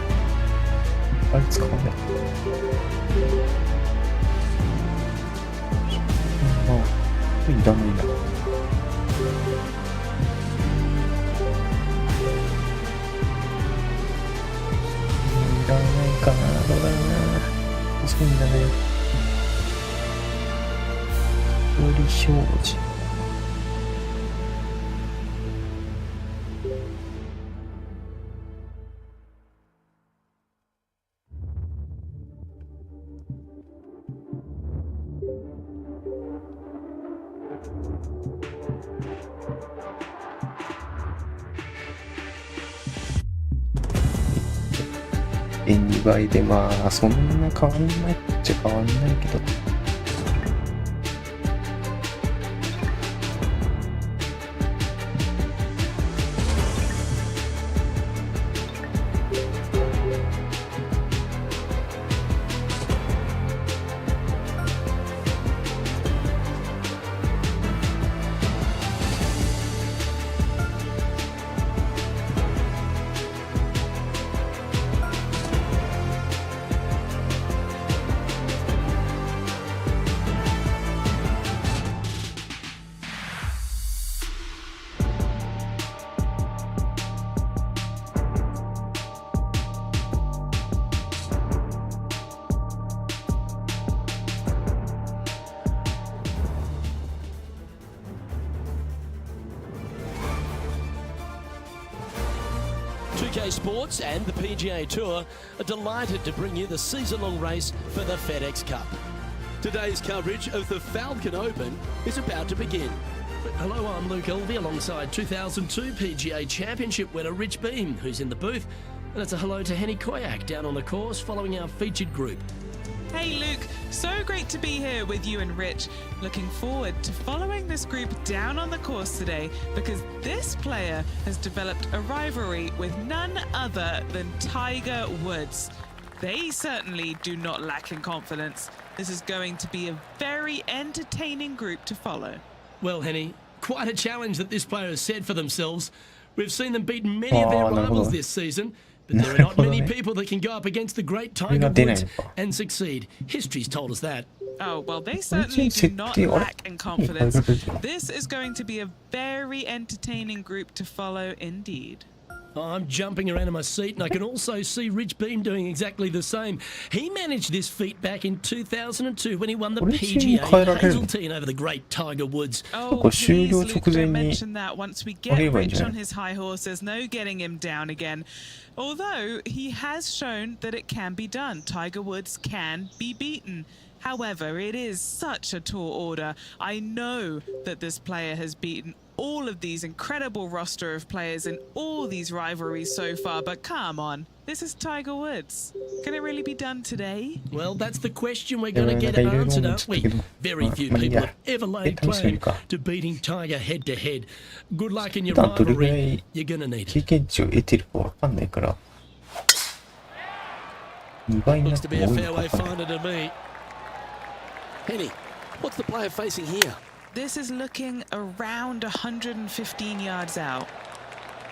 あれ使わない。いらないな。いらないかな、どうだろうな。確かにいらない。表示。2倍でまあそんな変わんないっちゃ変わんないけど。PGA Sports and the PGA Tour are delighted to bring you the season-long race for the FedEx Cup. Today's coverage of the Falcon Open is about to begin. Hello, I'm Luke Elvey alongside 2002 PGA Championship winner Rich Beam, who's in the booth. And it's a hello to Henny Koyak down on the course following our featured group. Hey Luke, so great to be here with you and Rich. Looking forward to following this group down on the course today because this player has developed a rivalry with none other than Tiger Woods. They certainly do not lack in confidence. This is going to be a very entertaining group to follow. Well, Henny, quite a challenge that this player has set for themselves. We've seen them beat many of their rivals this season. But there are not many people that can go up against the great Tiger Woods and succeed. History's told us that. Oh, well, they certainly do not lack in confidence. This is going to be a very entertaining group to follow indeed. I'm jumping around in my seat, and I can also see Rich Beam doing exactly the same. He managed this feat back in 2002 when he won the PGA Hazeltine over the great Tiger Woods. Oh, please, Luke, don't mention that. Once we get Rich on his high horse, there's no getting him down again. Although he has shown that it can be done. Tiger Woods can be beaten. However, it is such a tall order. I know that this player has beaten all of these incredible roster of players in all these rivalries so far, but come on, this is Tiger Woods. Can it really be done today? Well, that's the question we're going to get answered, aren't we? Very few people have ever laid claim to beating Tiger head to head. Good luck in your rivalry. You're going to need it. Looks to be a fairway finder to me. Henny, what's the player facing here? This is looking around 115 yards out.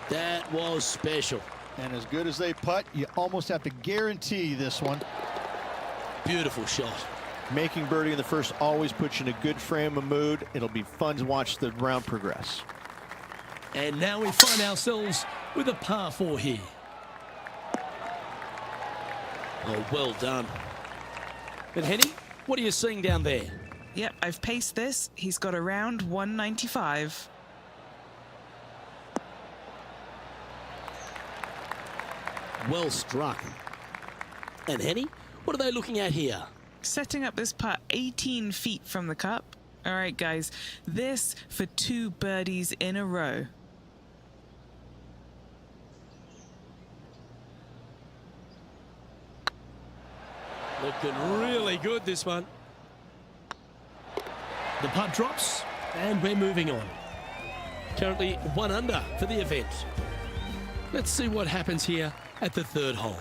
That was special. And as good as they putt, you almost have to guarantee this one. Beautiful shot. Making birdie in the first always puts you in a good frame of mood. It'll be fun to watch the round progress. And now we find ourselves with a par 4 here. Oh, well done. And Henny, what are you seeing down there? Yep, I've paced this. He's got around 195. Well struck. And Henny, what are they looking at here? Setting up this putt 18 feet from the cup. All right, guys, this for 2 birdies in a row. Looking really good, this one. The putt drops, and we're moving on. Currently 1 under for the event. Let's see what happens here at the 3rd hole.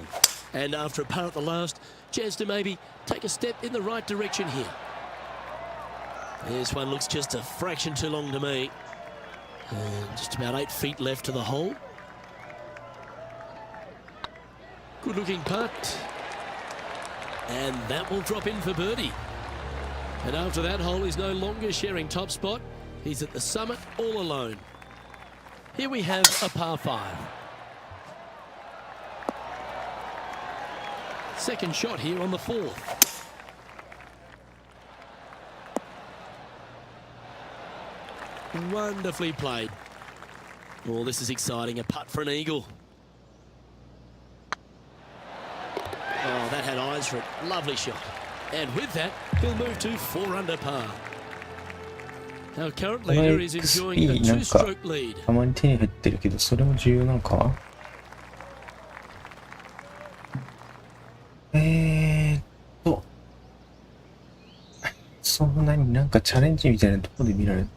And after a par at the last, chance to maybe take a step in the right direction here. This one looks just a fraction too long to me. And just about 8 feet left to the hole. Good looking putt. And that will drop in for birdie. And after that hole, he's no longer sharing top spot. He's at the summit all alone. Here we have a par 5. Second shot here on the 4th. Wonderfully played. Oh, this is exciting. A putt for an eagle. Oh, that had eyes for it. Lovely shot. And with that, he'll move to 4 under par. Our current leader is enjoying a 2-stroke lead. たまに手に入ってるけど、それも重要なのか？そんなになんかチャレンジみたいなところで見られる。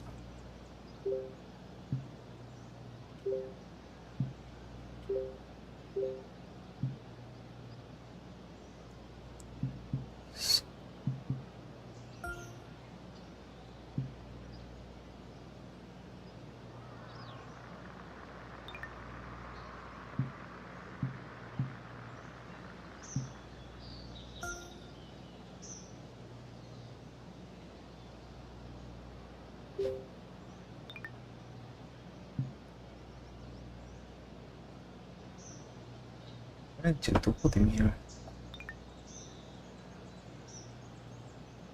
チャレンジがどこで見られる？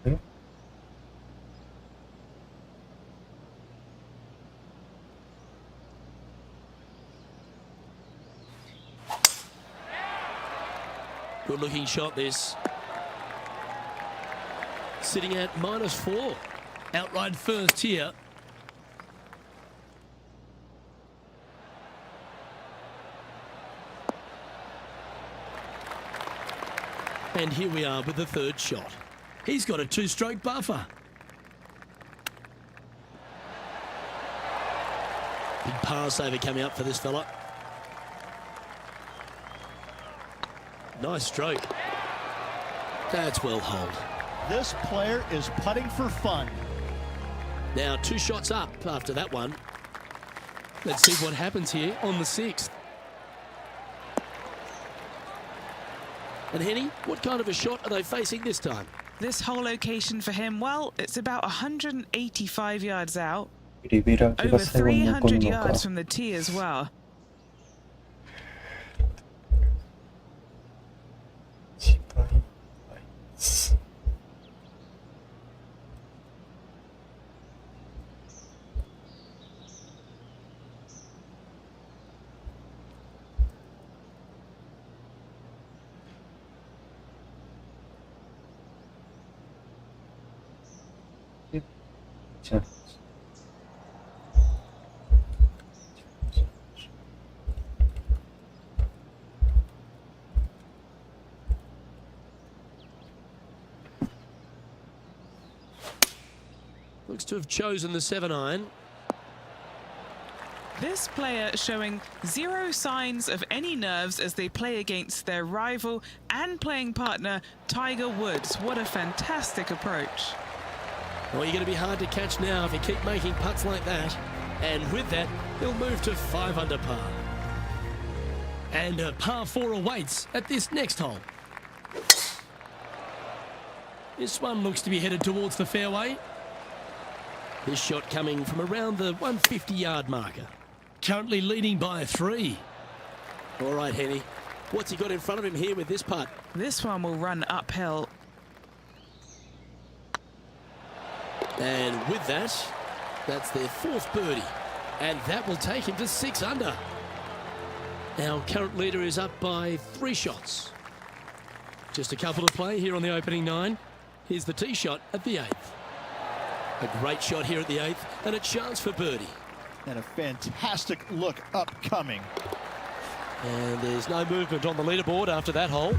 え？Good looking shot this. Sitting at -4. Outright first here. And here we are with the 3rd shot. He's got a 2-stroke buffer. Big par saver coming up for this fella. Nice stroke. That's well holed. This player is putting for fun. Now 2 shots up after that one. Let's see what happens here on the 6th. And Henny, what kind of a shot are they facing this time? This whole location for him, well, it's about 185 yards out. リベラーが Over 最後に残る 300 のか。 yards from the tee as well. Looks to have chosen the 7-iron. This player showing zero signs of any nerves as they play against their rival and playing partner, Tiger Woods. What a fantastic approach. Well, you're going to be hard to catch now if you keep making putts like that. And with that, he'll move to 5 under par. And a par 4 awaits at this next hole. This one looks to be headed towards the fairway. This shot coming from around the 150-yard marker. Currently leading by 3. All right, Henny. What's he got in front of him here with this putt? This one will run uphill. And with that, that's their 4th birdie. And that will take him to 6 under. Our current leader is up by 3 shots. Just a couple to play here on the opening 9. Here's the tee shot at the 8th. A great shot here at the 8th and a chance for birdie. And a fantastic look upcoming. And there's no movement on the leaderboard after that hole.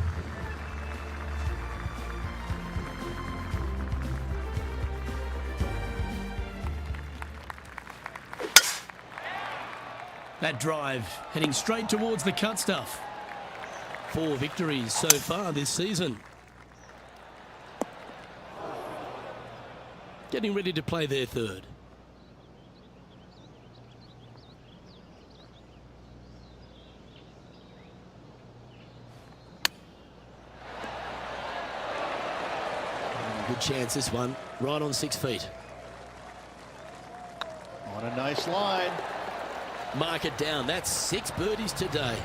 That drive heading straight towards the cut stuff. 4 victories so far this season. Getting ready to play their 3rd. Good chance this one, right on 6 feet. On a nice line. Mark it down, that's 6 birdies today.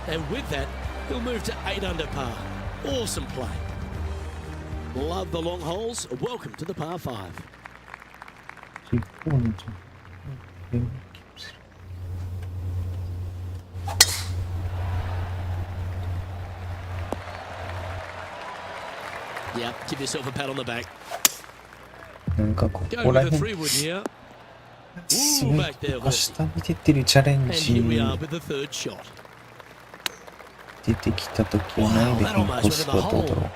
And with that, he'll move to 8 under par. Awesome play. Love the long holes. Welcome to the par 5. Yeah, give yourself a pat on the back. なんかこ Go こら with a 辺 3-wood here. す Ooh, ごい back there, 明 Horsey. 日に出てるチャレン And ジ here we are with the 3rd shot. 出てきた時は何で変更するかどうだろう。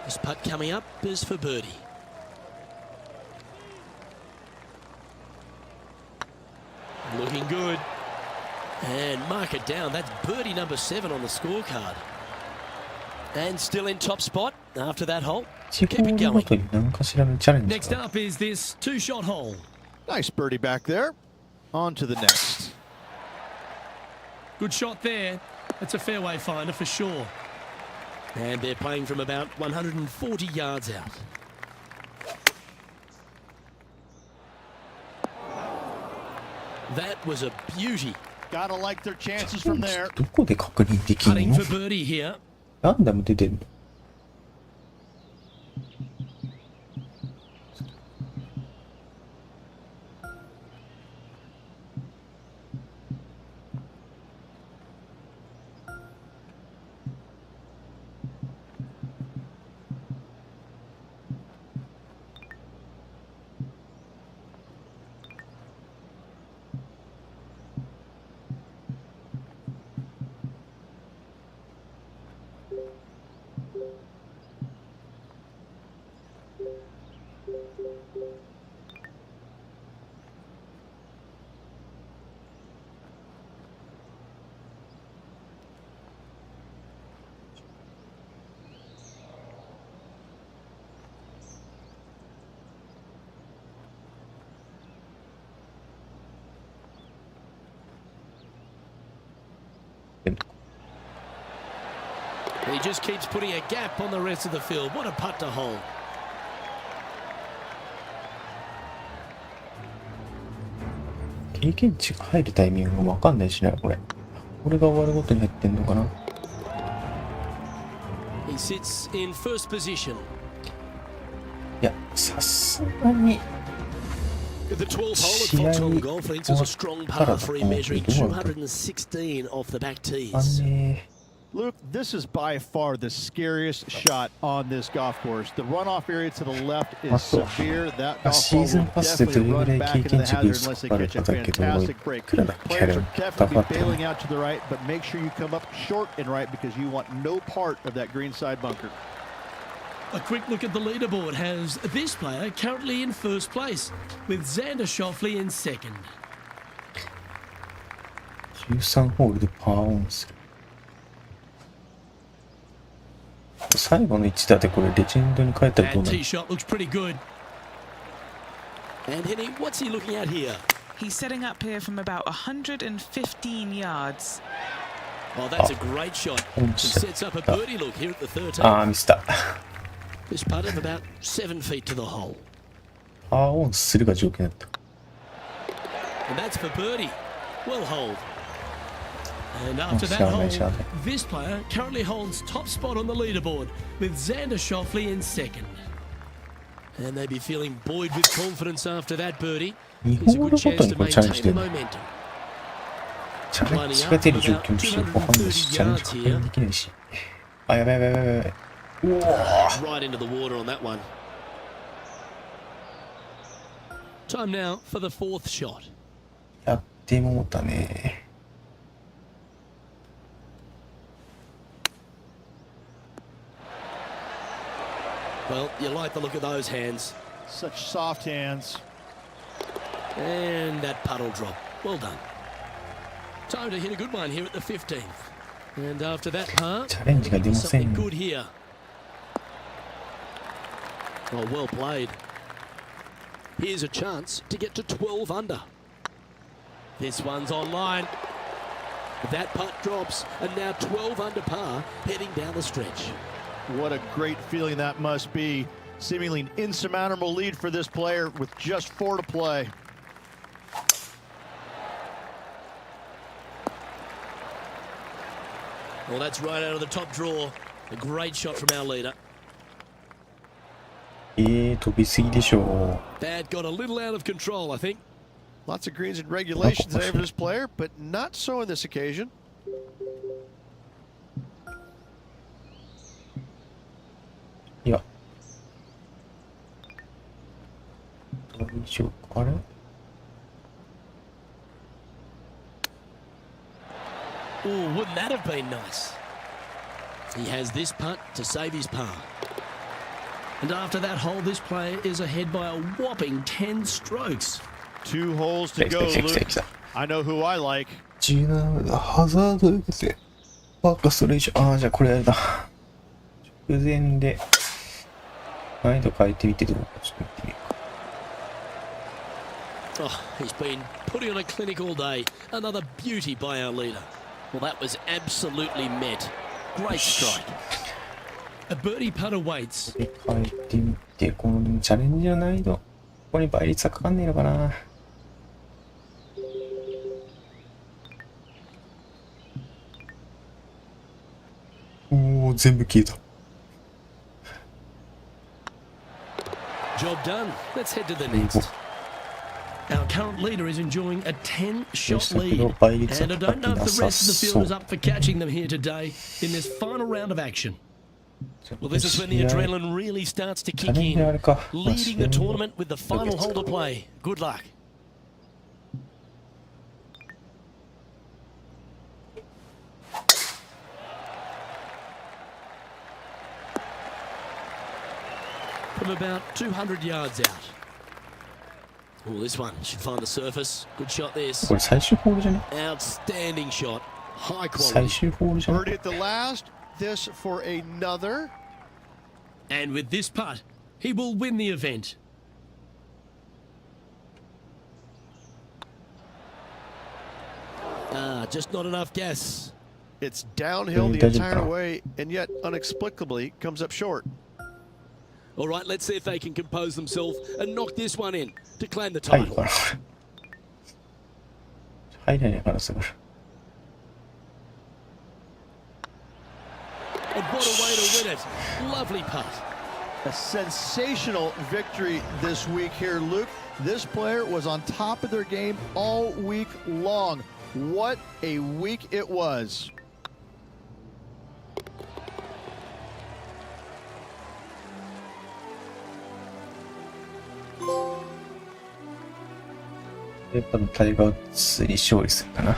This putt coming up is for birdie. Looking good. And mark it down. That's birdie number 7 on the scorecard. And still in top spot after that hole. 地 Keep 方 it ご going. とに何かしらのチャレンジ Next が up is this 2-shot hole. Nice birdie back there. On to the next. Good shot there. That's a fairway finder for sure. And they're playing from about 140 yards out. That was a beauty. Gotta like their chances from there. どこで確認できる Putting の for birdie here. ランダム出てるの He just keeps putting a gap on the rest of the field. What a putt to hold. 経験値が入るタイミングが分かんないしな、これ。これが終わるごとに入ってんのかな He sits in first position. いや、さすがに。 The 12th hole at Foxhole Golf Links is a strong par 3 measuring 216 off the back tees. あね Luke, this is by far the scariest shot on this golf course. The runoff area to the left is severe. That golf ball will definitely run back into the hazard unless they catch a fantastic break. Players will definitely be bailing out to the right, but make sure you come up short and right because you want no part of that greenside bunker. A quick look at the leaderboard has this player currently in first place, with Xander Schauffele in second. 13ホールでパーオンする。最後の一打でこれレジェンドに変えたらどう That なる？ tee shot looks pretty good. And Henny, what's he looking at here? He's setting up here from about 115 yards. Oh, that's a great shot. He sets up a birdie look here at the 13th. あーミスった。 This putt of about 7 feet to the hole. パーオンするが条件だった。And that's for birdie. Well holed. And after that hole, this player currently holds top spot on the leaderboard with Xander Schauffele in second. And they'd be feeling buoyed with confidence after that birdie. Here's a good chance to maintain the momentum. チャレンジが出る状況もしよくわかんないし、チャレンジ確認できないし。あ、やばいやばいやばいやばい。うわー Right into the water on that one. Time now for the fourth shot. やってもうたね。Well, you like the look of those hands. Such soft hands. And that puddle drop. Well done. Time to hit a good one here at the 15th. And after that par, チャレンジが出ませ something ん。 good here. Oh, well played. Here's a chance to get to 12 under. This one's online. That putt drops, and now 12 under par, heading down the stretch. What a great feeling that must be. Seemingly an insurmountable lead for this player with just 4 to play. Well, that's right out of the top draw. A great shot from our leader. 飛びすぎでしょ That got a little out of control, I think. Lots of greens and regulations there for this player, but not so on this occasion. う。いや。どうしようか。あれ Oh, wouldn't that have been nice? He has this putt to save his par. And after that hole, this player is ahead by a whopping 10 strokes. 2 holes to go, 来た来た Luke. 来た。 I know who I like. 17だ。ハザード受けて。バカそれ以上。ああ、じゃあこれあれだ。直前で。難易度変えてみてどうかちょっと見てみようか。Oh, he's been putting on a clinic all day. Another beauty by our leader. Well, that was absolutely met. Great strike. A birdie putt awaits. 変えてみて、このチャレンジの難易度。ここに倍率はかかんねえのかな。おお、全部消えた。Job done. Let's head to the next. Our current leader is enjoying a 10-shot lead. And I don't know if the rest of the field is up for catching them here today in this final round of action. Well, this is when the adrenaline really starts to kick in. Leading the tournament with the final hole to play. Good luck. From about 200 yards out. Oh, this one should find the surface. Good shot this. これ最終ホールじゃね Outstanding shot. High 最 quality. 終ホールじゃね Birdie at the last. This for another. And with this putt, he will win the event. Ah, just not enough gas. It's downhill the entire way, and yet inexplicably comes up short. All right, let's see if they can compose themselves and knock this one in to claim the 入る title. かな入らない可能性がある。 And what a way to win it. Lovely putt. A sensational victory this week here, Luke. This player was on top of their game all week long. What a week it was. やっぱタイガー・ウッズに勝利するかな。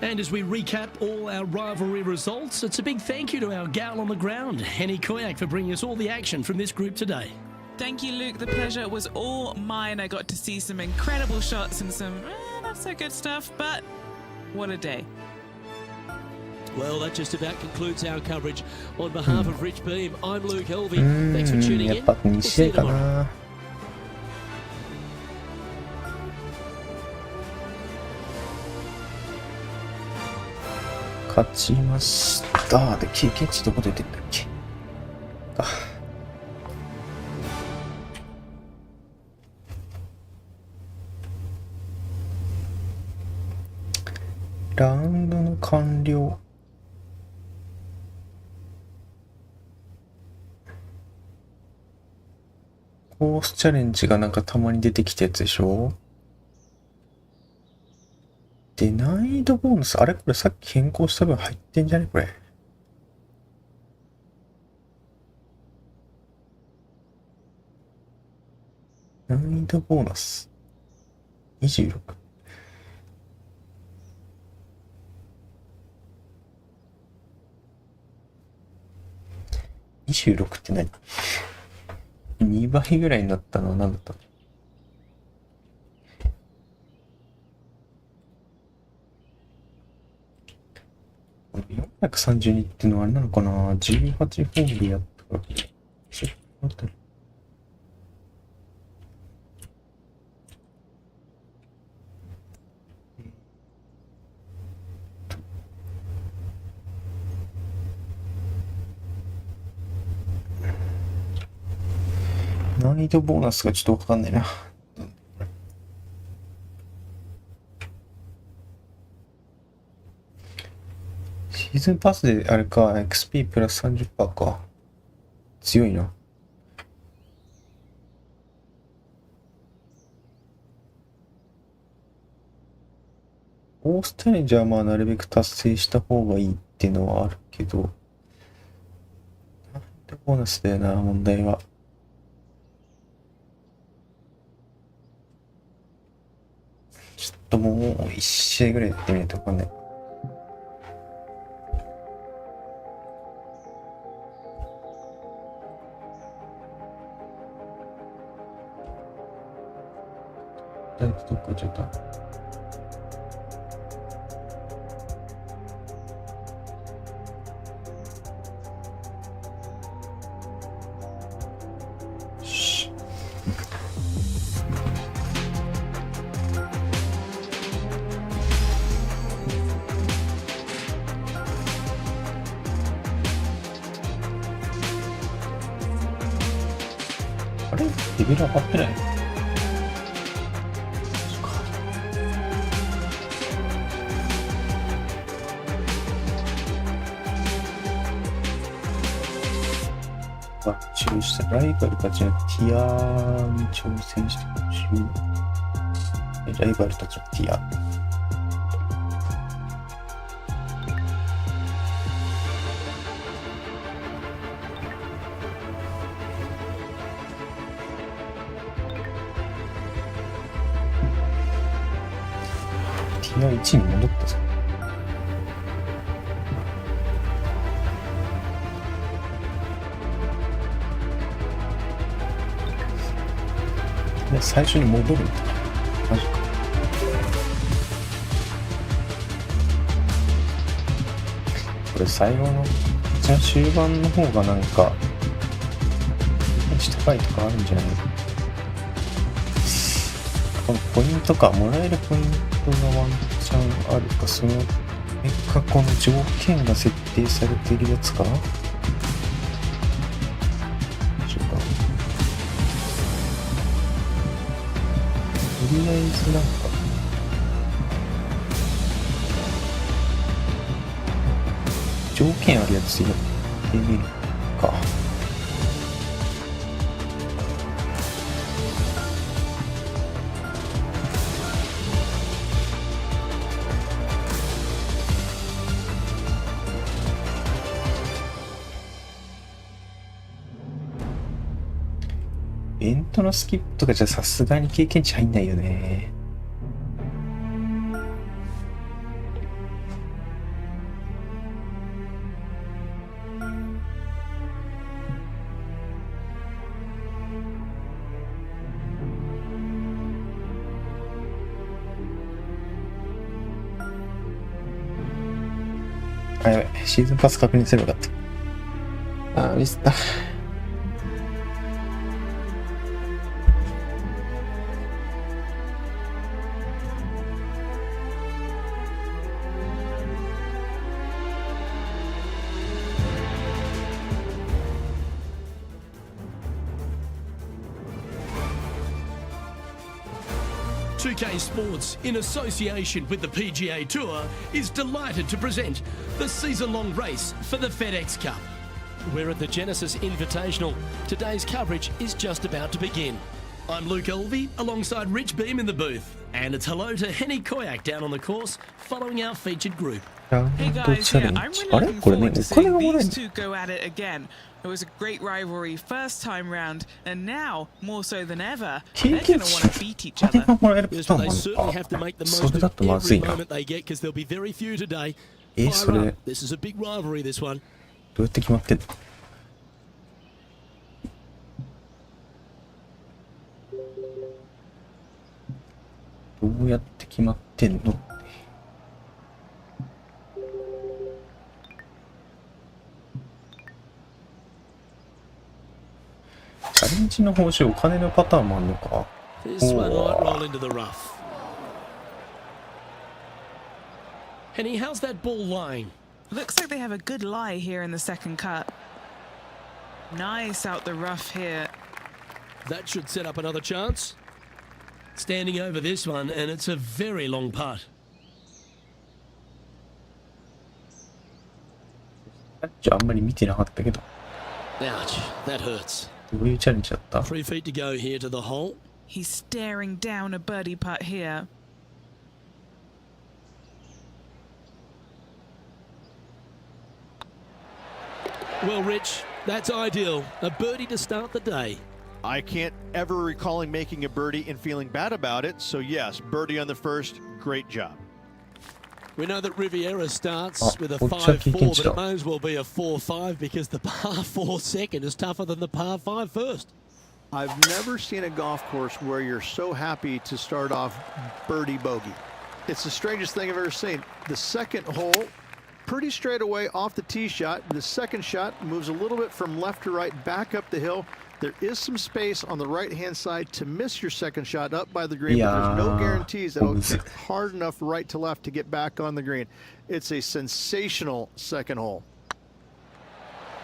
And as we recap all our rivalry results, it's a big thank you to our gal on the ground, Henny Koyak, for bringing us all the action from this group today. Thank you, Luke. The pleasure was all mine. I got to see some incredible shots and some not so good stuff, but what a day. Well, that just about concludes our coverage. On behalf of Rich Beam, I'm Luke Helvey. Thanks for tuning やっ in. ぱ We'll 2 see 試 you 合か tomorrow. な。勝ちました。で、経験値どこ出てんだっけ。ラウンドの完了。コースチャレンジがなんかたまに出てきたやつでしょ。で、難易度ボーナス。あれこれさっき変更した分入ってんじゃねこれ。難易度ボーナス。26。26って何 ?2 倍ぐらいになったのは何だったの？432ってのはあれなのかな ?18 ホールでやったから。難易度ボーナスがちょっとわかんないな。シーズンパスであれか、XP プラス 30% か。強いな。オーストラリアじゃまあなるべく達成した方がいいっていうのはあるけど、難易度ボーナスだよな、問題は。ちょっともう1試合ぐらいやってみないとわかんない。だいぶどっか行っちゃった。あれレベル上がってない？注意した。ライバルたちのティアに挑戦してほしい。ライバルたちのティア。ティア1に戻ったぞ。で最初に戻るんだ。マジか。これ最後のじゃあ終盤の方がなんか高いとかあるんじゃないの？このポイントか、もらえるポイントがワンチャンあるか、その結果この条件が設定されているやつか。とりあえずなんか条件あるやつやってみるか。イベントのスキップとかじゃさすがに経験値入んないよね。あ、やべ。シーズンパス確認すればよかった。あー、ミスった。2K Sports, in association with the PGA Tour, is delighted to present the season-long race for the FedEx Cup. We're at the Genesis Invitational. Today's coverage is just about to begin. I'm Luke Elvey, alongside Rich Beam in the booth. And it's hello to Henny Koyak down on the course, following our featured group. Hey guys, yeah, I'm really looking forward to seeing these two go at it again. It was a great rivalry first time round, and now, more so than ever, they're going to want to beat each other. Yes, but they certainly have to make the most of every moment they get, because there'll be very few today. Fire up. This is a big rivalry, this one. どうやって決まってんの？どうやって決まってんの？チャレンジの報酬お金のパターンもあるのか。 This one might roll into the rough. Henny, how's that ball lying? Looks like they have a good lie here in the second cut. Nice out the rough here. That should set up another chance. Standing over this one, and it's a very long putt. あんまり見てなかったけど。 Ouch, that hurts. どういうチャレンジだった？ 3 feet to go here to the hole. He's staring down a birdie putt here. Well, Rich, that's ideal. A birdie to start the day. I can't ever recall him making a birdie and feeling bad about it. So yes, birdie on the first, great job. We know that Riviera starts with a 5-4, but it may as well be a 4-5 because the par 4 second is tougher than the par 5 first. I've never seen a golf course where you're so happy to start off birdie bogey. It's the strangest thing I've ever seen. The second hole, pretty straight away off the tee shot. The second shot moves a little bit from left to right, back up the hill. There is some space on the right-hand side to miss your second shot up by the green, but there's no guarantees that it'll hit hard enough right to left to get back on the green. It's a sensational second hole.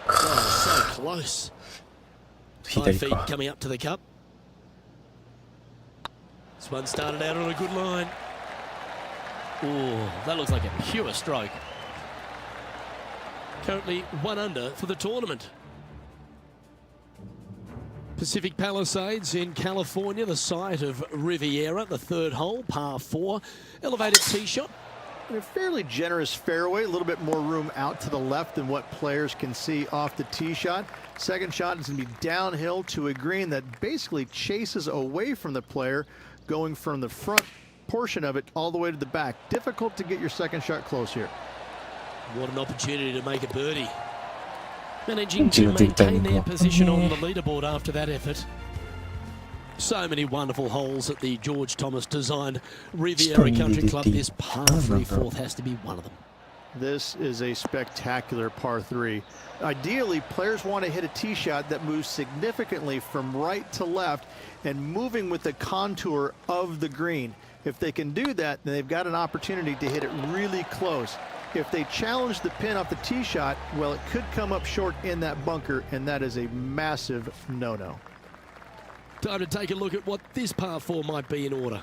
Oh, so close. 5 feet coming up to the cup. This one started out on a good line. Oh, that looks like a pure stroke. Currently 1 under for the tournament. Pacific Palisades in California, the site of Riviera, the third hole, par 4, elevated tee shot. And a fairly generous fairway, a little bit more room out to the left than what players can see off the tee shot. Second shot is going to be downhill to a green that basically chases away from the player, going from the front portion of it all the way to the back. Difficult to get your second shot close here. What an opportunity to make a birdie. Managing to maintain their position on the leaderboard after that effort. So many wonderful holes at the George Thomas designed Riviera Country Club. This par 3 fourth has to be one of them. This is a spectacular par 3. Ideally, players want to hit a tee shot that moves significantly from right to left and moving with the contour of the green. If they can do that, then they've got an opportunity to hit it really close. If they challenge the pin off the tee shot, well, it could come up short in that bunker, and that is a massive no-no. Time to take a look at what this par 4 might be in order.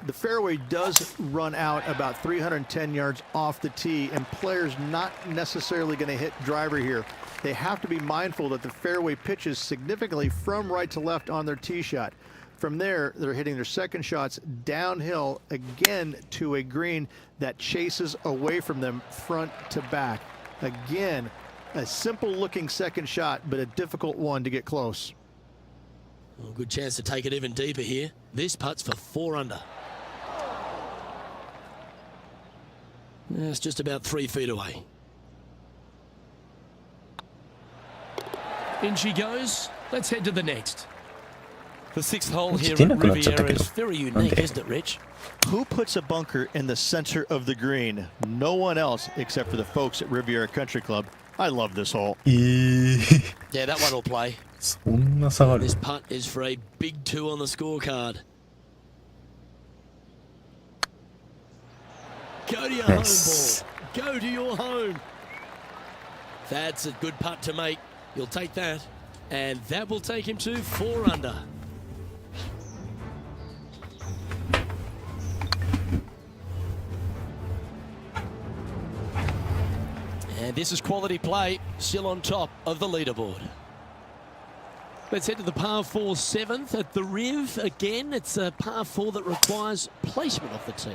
The fairway does run out about 310 yards off the tee, and players not necessarily going to hit driver here. They have to be mindful that the fairway pitches significantly from right to left on their tee shot. From there, they're hitting their second shots downhill again to a green that chases away from them front to back. Again, a simple looking second shot, but a difficult one to get close. Well, good chance to take it even deeper here. This putt's for 4 under. It's just about 3 feet away. In she goes. Let's head to the next. The sixth hole here 出 at なくなっちゃったけ Riviera ど。 is very なん unique, で isn't it, Rich? Who puts a bunker in the center of the green? No one else except for the folks at Riviera Country Club. I love this hole. Yeah, that one will play. そんな下がる This putt is for a big 2 on the scorecard. Go to your Nice. home ball. Go to your home. That's a good putt to make. You'll take that. And that will take him to 4 under. And this is quality play, still on top of the leaderboard. Let's head to the par 4 7th at the Riv. Again, it's a par 4 that requires placement of the tee.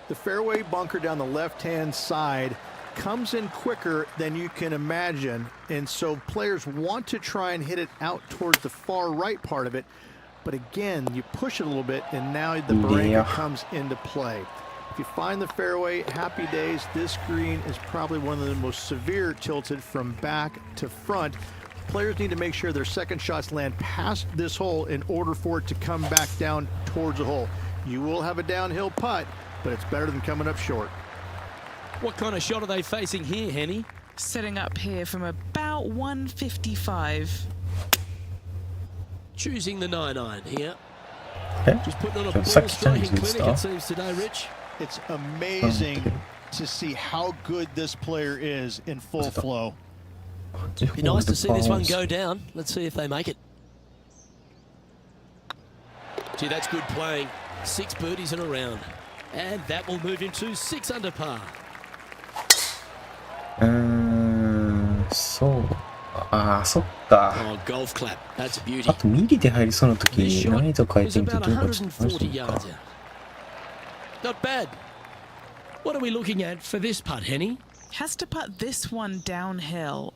The fairway bunker down the left-hand side comes in quicker than you can imagine, and so players want to try and hit it out towards the far right part of it, but again, you push it a little bit, and now the barranca comes into play. If you find the fairway, happy days. This green is probably one of the most severe tilted from back to front. Players need to make sure their second shots land past this hole in order for it to come back down towards the hole. You will have a downhill putt, but it's better than coming up short. What kind of shot are they facing here, Henny? Setting up here from about 155. Choosing the 9-iron here. え Just putting on a でもさっ ball きチャレンジ striking でし clinic, た it seems today, Rich. It's amazing to see how good this player is in full flow. Be nice to see this one go down. Let's see if they make it. Gee, that's good playing. 6 birdies in a round. And that will move him to 6 under par. そう。ああ、そっか。 Oh, golf clap. That's a beauty. あとミリで入りそうなとき This 難 shot 易度変え is てみて about どうかちょっと話して 140 みるか yards out. Not bad. What are we looking at for this putt, Henny? Has to putt this one downhill.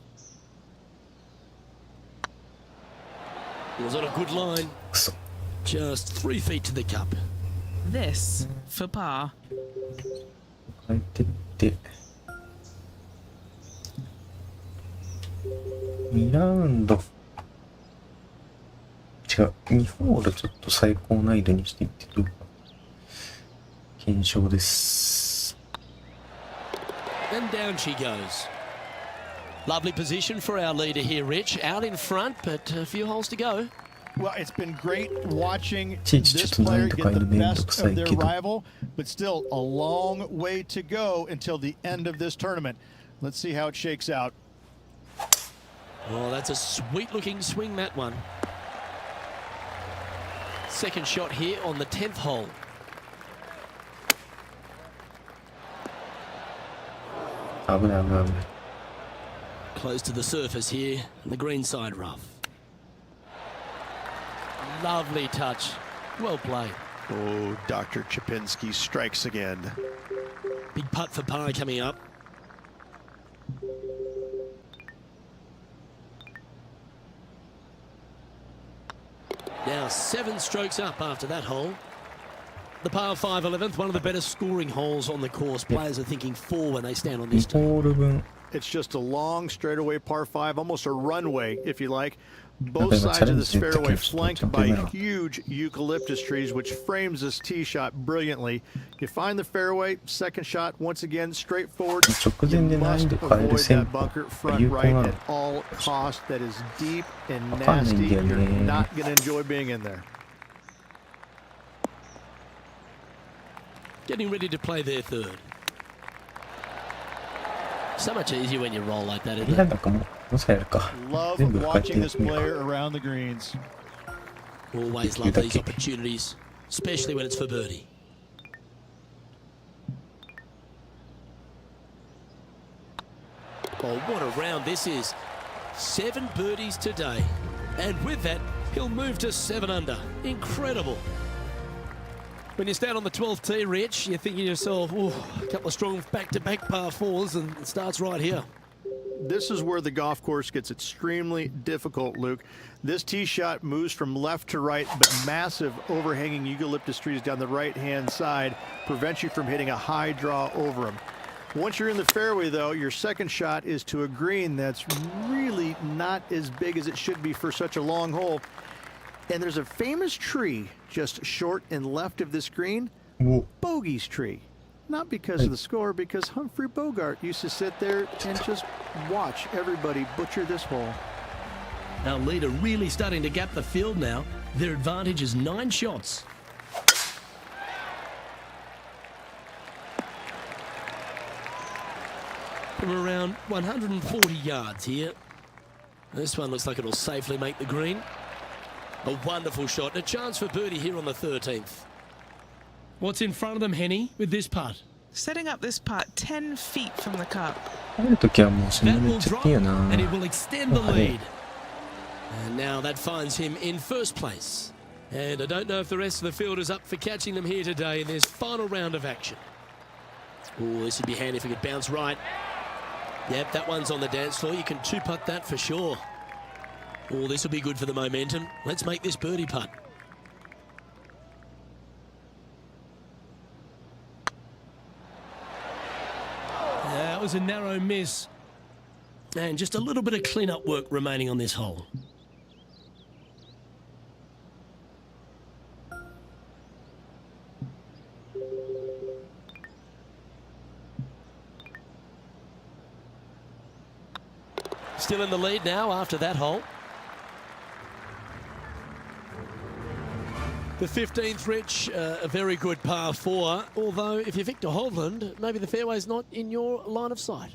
Was on a good line. くそ Just 3 feet to the cup. This for par. 変えてって2ラウンド違う2ホールちょっと最高難易度にしていってどうか検証です And down she goes. Lovely position for our leader here, Rich. Out in front, but a few holes to go. Well, it's been great watching Cheats this just to player mind get the the kind of best of their kid. rival, but still a long way to go until the end of this tournament. Let's see how it shakes out. Oh, that's a sweet-looking swing, that one. Second shot here on the 10th hole. Close to the surface here, on the green side rough. Lovely touch. Well played. Oh, Dr. Chapinski strikes again. Big putt for par coming up. Now 7 strokes up after that hole. The par 5 11th, one of the better scoring holes on the course. Players are thinking 4 when they stand on this 2ホール分 It's just a long straightaway par 5, almost a runway, if you like. Both sides of this fairway flanked by huge eucalyptus trees, which frames this tee shot brilliantly. You find the fairway, second shot, once again, straightforward. You must avoid that bunker front right at all costs. That is deep and nasty. You're not going to enjoy being in there. Getting ready to play their third. So much easier when you roll like that, isn't なん it? かもうさやるか Love 全部変えて watching やっ this てみるか player around the greens. Always love these opportunities, especially when it's for birdie. Oh, what a round this is. 7 birdies today. And with that, he'll move to 7 under. Incredible. When you stand on the 12th tee, Rich, you're thinking to yourself, oh, a couple of strong back-to-back par 4s, and it starts right here. This is where the golf course gets extremely difficult, Luke. This tee shot moves from left to right, but massive overhanging eucalyptus trees down the right-hand side prevent you from hitting a high draw over them. Once you're in the fairway, though, your second shot is to a green that's really not as big as it should be for such a long hole. And there's a famous tree just short and left of this green, お Bogey's tree. Not because of the score, because Humphrey Bogart used to sit there and just watch everybody butcher this hole. Our leader really starting to gap the field now. Their advantage is 9 shots. From around 140 yards here. This one looks like it'll safely make the green. A wonderful shot, and a chance for birdie here on the 13th. What's in front of them, Henny, with this putt? Setting up this putt 10 feet from the cup. 入るときはもうその That ままい will っちゃっ drop, ていいよな。 and it will extend the Oh, lead. And now that finds him in first place. And I don't know if the rest of the field is up for catching them here today in this final round of action. Oh, this would be handy if it could bounce right. Yep, that one's on the dance floor. You can 2-putt that for sure. Oh, this will be good for the momentum. Let's make this birdie putt. That was a narrow miss. And just a little bit of clean-up work remaining on this hole. Still in the lead now after that hole. The 15th, Rich, a very good par 4. Although, if you're Victor Hovland, maybe the fairway's not in your line of sight.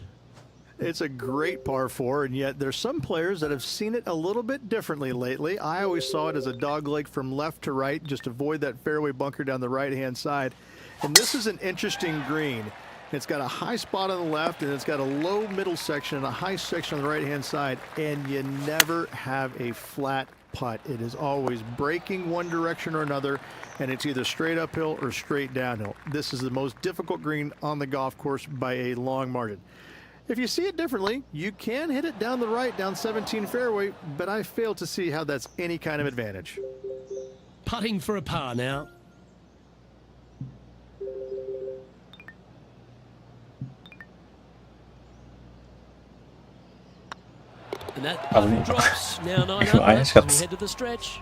It's a great par 4, and yet there's some players that have seen it a little bit differently lately. I always saw it as a dogleg from left to right, just avoid that fairway bunker down the right-hand side. And this is an interesting green. It's got a high spot on the left, and it's got a low middle section and a high section on the right-hand side, and you never have a flat putt. It is always breaking one direction or another, and it's either straight uphill or straight downhill. This is the most difficult green on the golf course by a long margin. If you see it differently, you can hit it down the right, down 17 fairway, but I fail to see how that's any kind of advantage. Putting for a par now. And that putt drops. Now 9 under as we head to the stretch.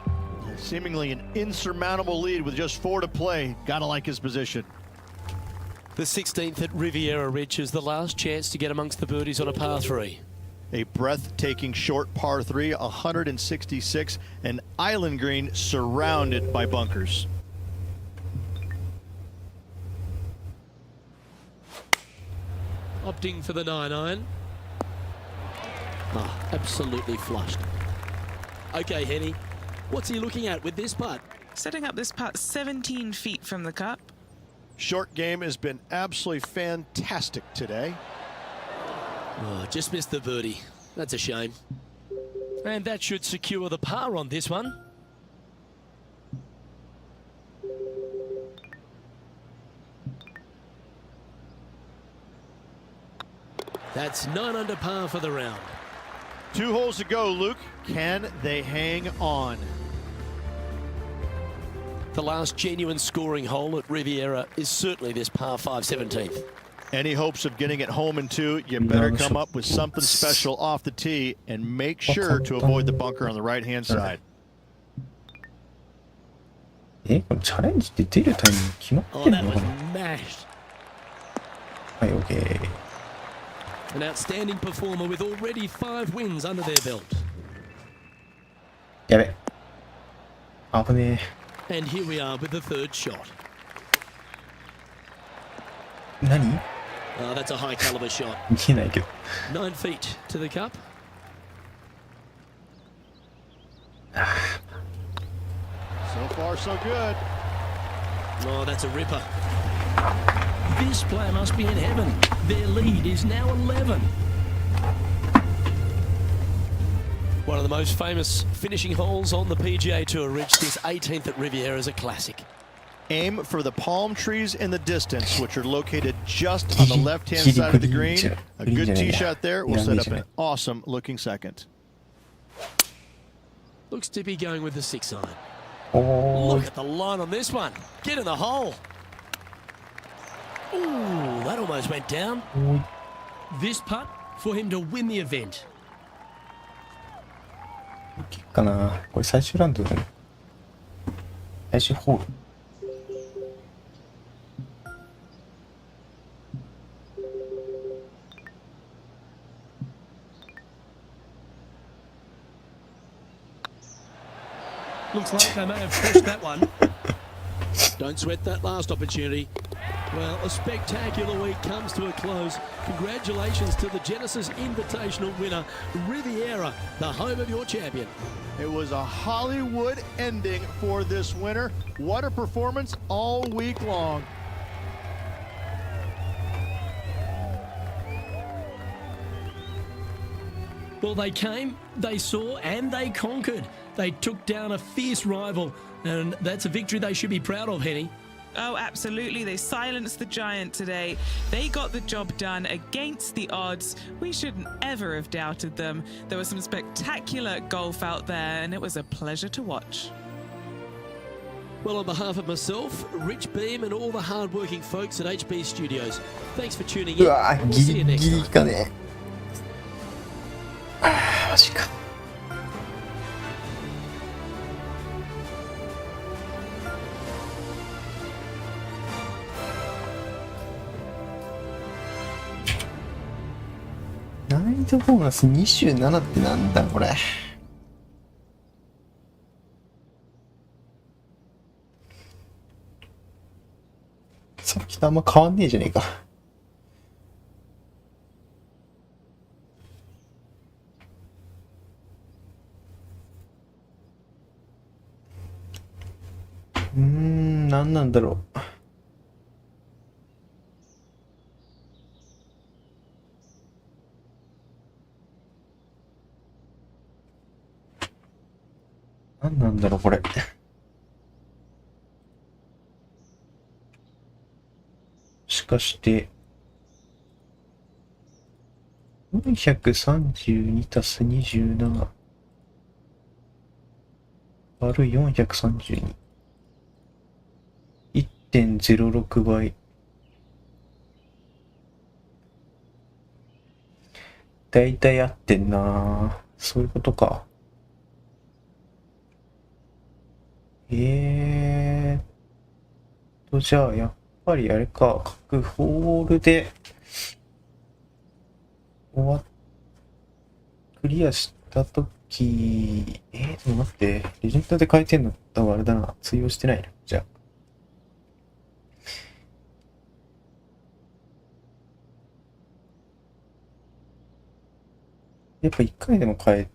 Seemingly an insurmountable lead with just 4 to play. Gotta like his position. The 16th at Riviera Ridge is the last chance to get amongst the birdies on a par 3. A breathtaking short par 3, 166, an island green surrounded by bunkers. Opting for the 9-iron. Ah, absolutely flushed. Okay, Henny, what's he looking at with this putt? Setting up this putt 17 feet from the cup. Short game has been absolutely fantastic today. Oh, just missed the birdie. That's a shame. And that should secure the par on this one. That's 9 under par for the round. 2 holes to go, Luke. Can they hang on? The last genuine scoring hole at Riviera is certainly this par 5 17th. Any hopes of getting it home in 2, you better come up with something special off the tee and make sure to avoid the bunker on the right-hand side. これチャレンジって出るタイミング決まっ Oh, てん that の was かな mashed. はい、OK。 An outstanding performer with already 5 wins under their belt. やべ。危ね And here we are with the 3rd shot. え。何 Oh, that's a high caliber shot. 見えないけど。 9 feet to the cup. So far, so good. Oh, that's a ripper. This player must be in heaven. Their lead is now 11. One of the most famous finishing holes on the PGA Tour, Rich. This 18th at Riviera is a classic. Aim for the palm trees in the distance, which are located just on the left-hand side of the green. A good tee shot there will set up an awesome-looking second. Looks to be going with the 6-iron. おー Look at the line on this one. Get in the hole. Ooh, that almost went down. This putt for him to win the event. かな。これ最終ラウンドだね。最終ホール。Looks like they may have pushed that one. Don't sweat that last opportunity. Well, a spectacular week comes to a close. Congratulations to the Genesis Invitational winner, Riviera, the home of your champion. It was a Hollywood ending for this winner. What a performance all week long. Well, they came, they saw, and they conquered. They took down a fierce rival, and that's a victory they should be proud of, Henny. Oh, absolutely. They silenced the giant today. They got the job done against the odds. We shouldn't ever have doubted them. There was some spectacular golf out there, and it was a pleasure to watch. Well, on behalf of myself, Rich Beam, and all the hard-working folks at HB Studios, thanks for tuning in. うわ We'll ギ see リ you next ギリ time. かね。マジか。難易度ボーナス27ってなんだこれ。さっきとあんま変わんねえじゃねえか。何なんだろう。何なんだろうこれ。もしかして432たす27割る432 1.06 倍。だいたい合ってんな。そういうことか。じゃあやっぱりあれか、各ホールでクリアしたとき、でも待って、レジェンドで書いてんの多分あれだな、通用してないな。じゃあ。やっぱ1回でも変え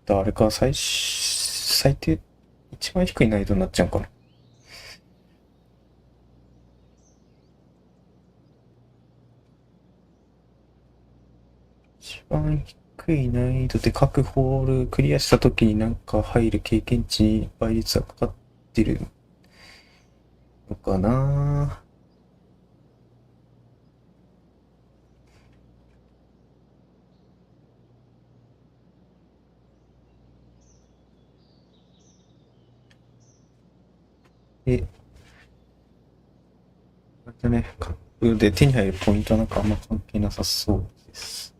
たあれか、最低、一番低い難易度になっちゃうかな。一番低い難易度で各ホールクリアしたときになんか入る経験値に倍率がかかってるのかな。これでね、カップで手に入るポイントはなんかあんま関係なさそうです。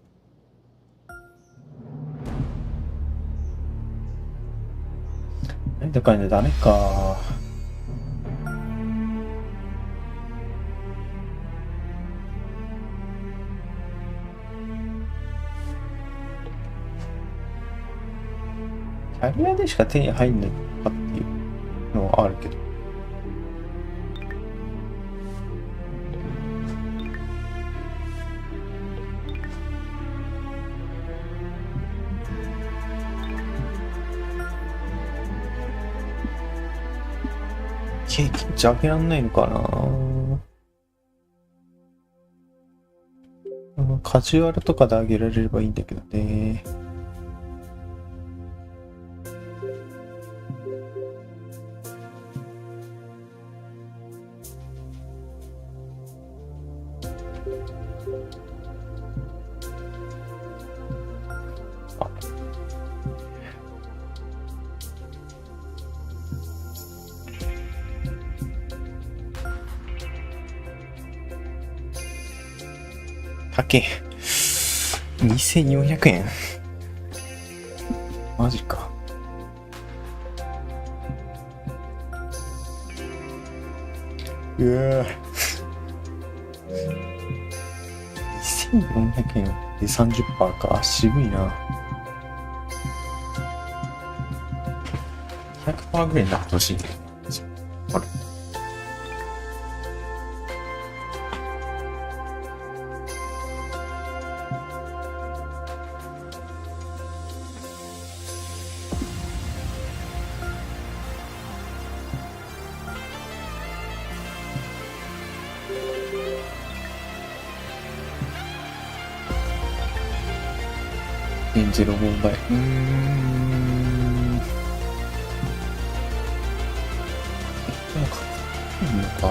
なんだかんだダメか。キャリアでしか手に入んないかっていうのはあるけど。経験値上げらんないのかな。カジュアルとかで上げられればいいんだけどね。高え。2400円。マジか。わ2400円で 30% か。渋いな。100% ぐらいになってほしいね。あれ0.05 倍。でもかっこいいのか。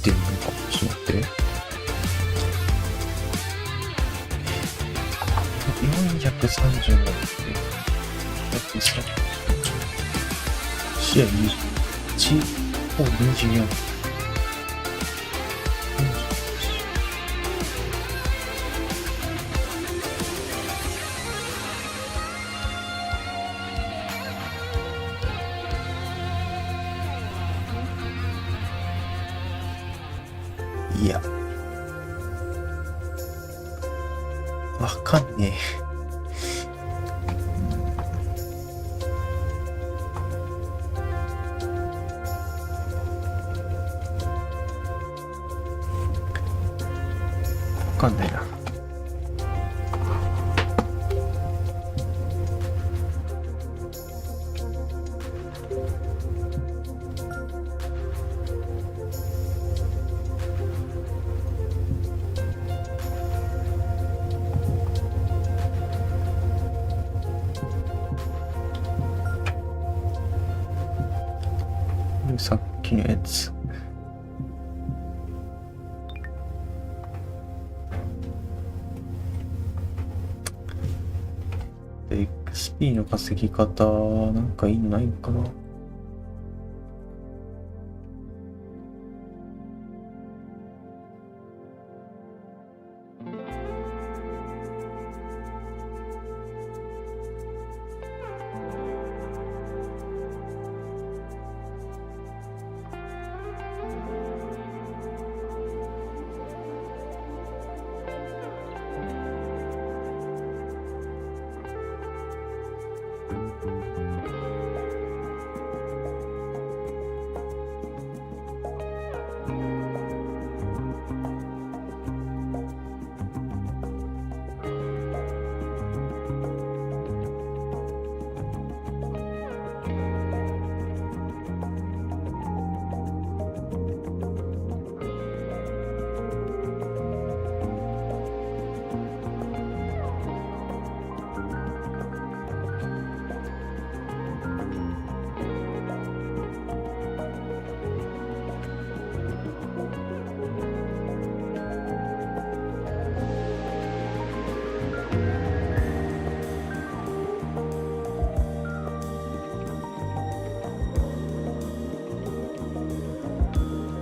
でもなんかちょっと待って。430の試合1を24。いや、わかんねえ。わかんないな。さっきのやつ。XP の稼ぎ方、なんかいいのないのかな。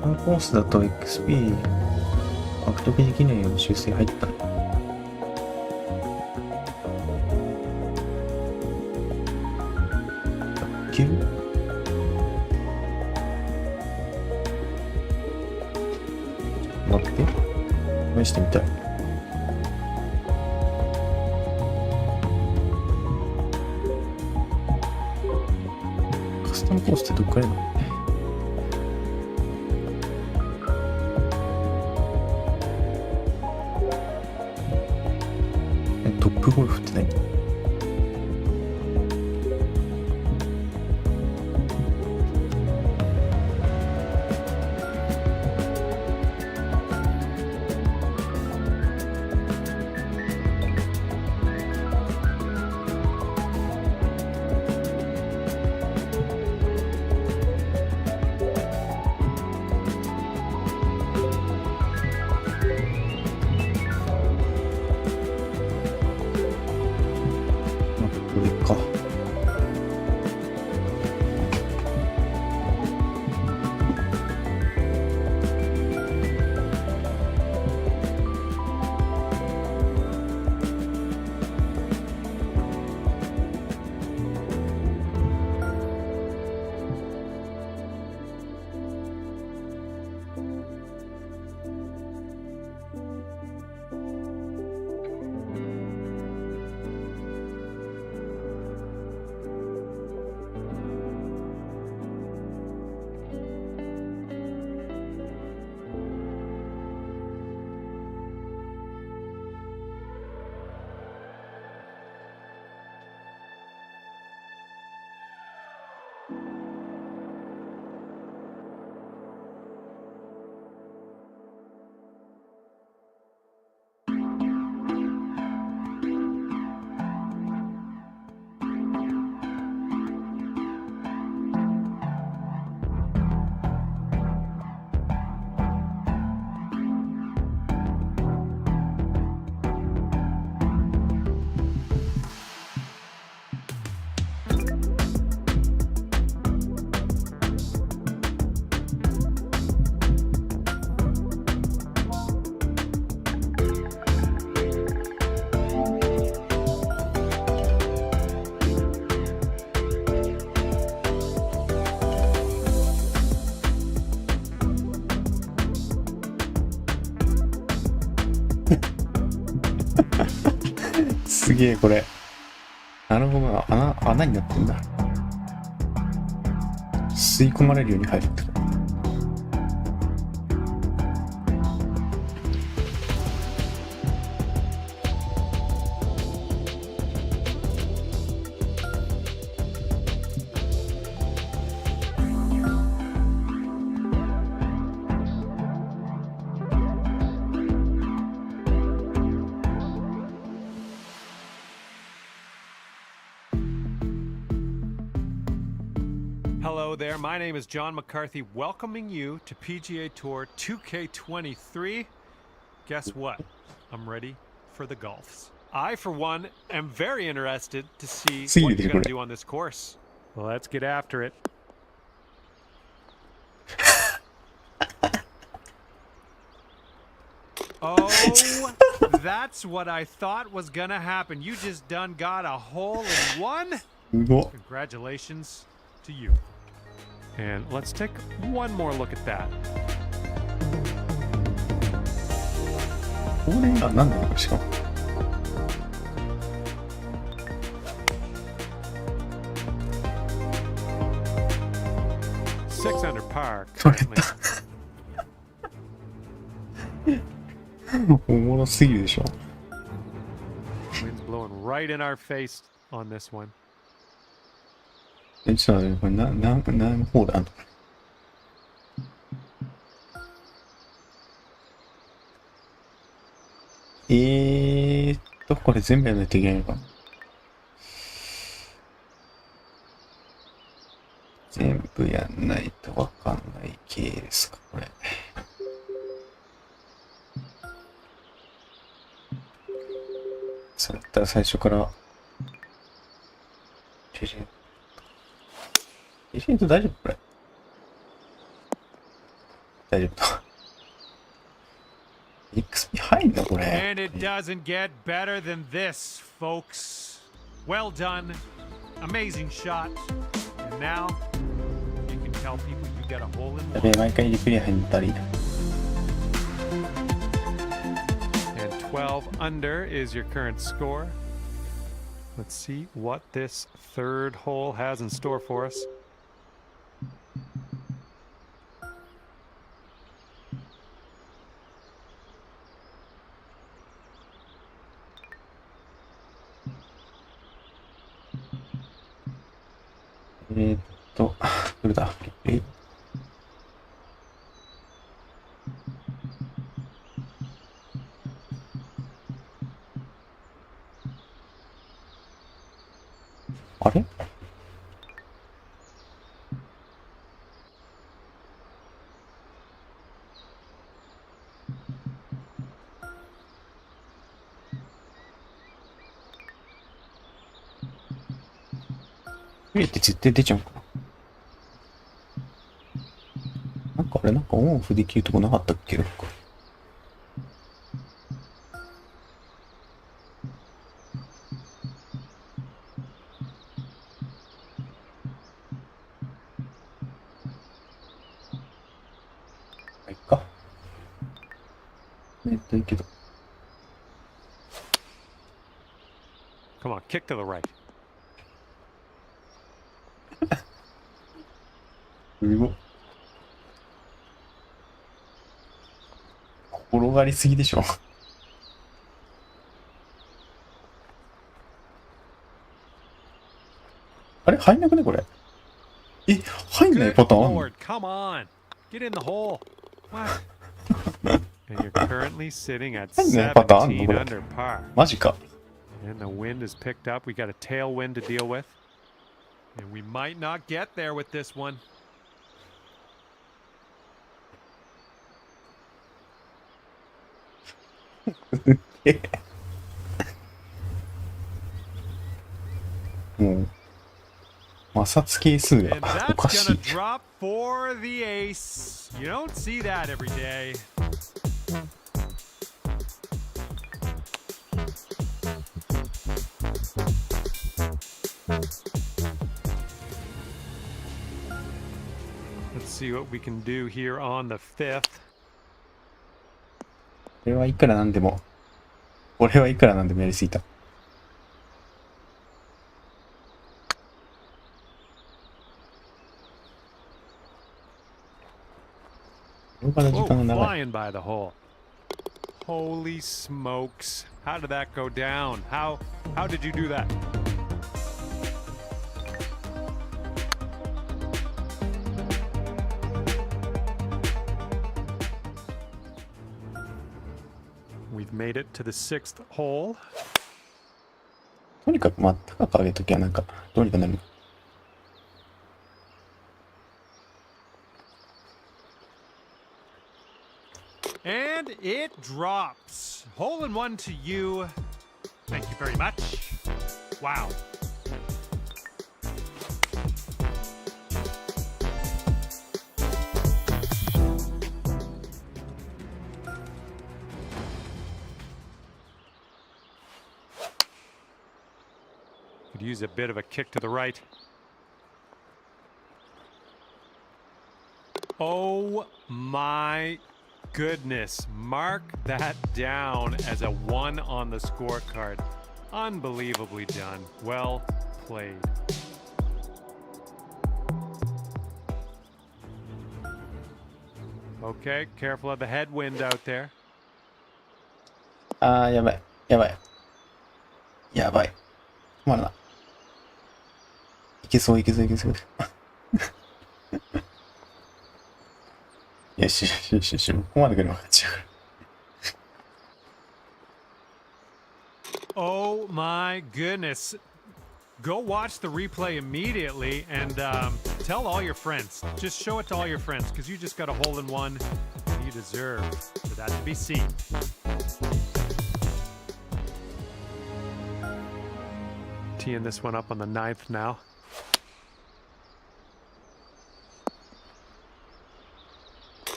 このコースだと XP 獲得できないように修正入ったの。いける？待って。試してみたい。カスタムコースってどっからやるの？トップゴルフって何？げえこれ。なるほど、穴になってんだ。吸い込まれるように入るってこと。Hello there, my name is John McCarthy, welcoming you to PGA Tour 2K23. Guess what? I'm ready for the golfs. I, for one, am very interested to see what you're going to do on this course. Let's get after it. Oh, that's what I thought was going to happen. You just done got a hole in one. Congratulations to you. And let's take one more look at that. これが何なのかしかも。6 under par 取れ currently. た。おもろすぎるでしょ。Wind's blowing right in our face on this one. ちょっと待って、これ何ホールあんの？これ全部やらないといけないのかな。全部やんないとわかんない系ですか、これ。そうだったら最初から、レジェンド大丈夫これ。大丈夫だ。XP 入んだこれ。And it doesn't get better than this, folks. Well done. Amazing shot. And now you can tell people you got a hole in や one. べえ、毎回リプレイ入ったり。And 12 under is your current score. Let's see what this third hole has in store for us. どれだあれって絶対出ちゃうかな。なんかあれなんかオンオフできるとこなかったっけどっか。いいか。いいけど。Come on, kick to the right. すごい。転がりすぎでしょ。あれ入んなくねこれ。え、入んないパターンあんの？ Lord, come on. Get in the hole. What? And you're currently sitting at 入んないパターンあんの17これ。 under par. マジか。 And the wind is picked up. We got a tailwind to deal with. And we might not get there with this one. もう摩擦係数 And がお that's かし gonna い。 drop for the ace. You don't see that every day. Let's see what we can do here on the 5th. これはいくらなんでもやりすぎた。ここから時 Oh, 間が長い。 flying by the hole. Holy smokes. How did that go down? How did you do that? We've made it to the 6th hole. とにかく高く上げときはなんかどうにかなる。 And it drops. Hole in one to you. Thank you very much. Wow. Could use a bit of a kick to the right. Oh my goodness. Mark that down as a 1 on the scorecard. Unbelievably done. Well played. Okay, careful of the headwind out there. あー、やばい。やばい。やばい。止まらな。いけそう、いけそう、いけそう。よしよしよしよし、ここまで来れば勝ちやから。 Oh my goodness. Go watch the replay immediately and tell all your friends. Just show it to all your friends because you just got a hole in one and you deserve for that to be seen. Teeing this one up on the 9th now.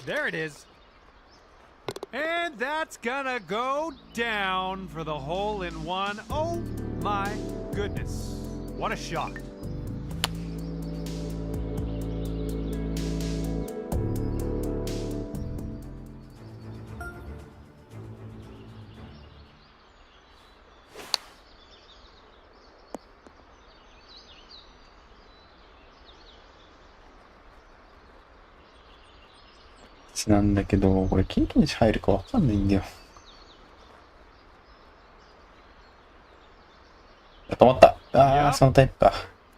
There it is. And that's gonna go down for the hole in one. Oh my goodness. What a shot. It's なんだけど、これ経験値入るかわかんないんだよ。止まった。ああ、そのタイプか。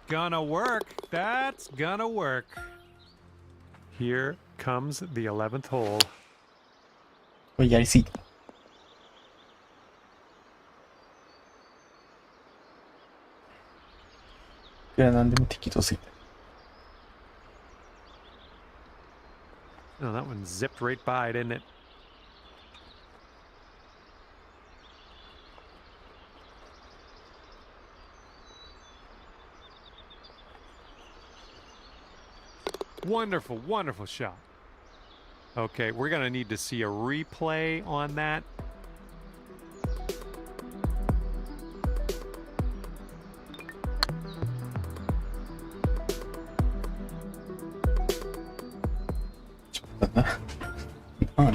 Gonna work. That's gonna work. Here comes the 11th hole. これやりすぎた。いくらなんでも適当すぎた。 Oh, that one zipped right by, didn't it? Wonderful, wonderful shot. Okay, we're going to need to see a replay on that.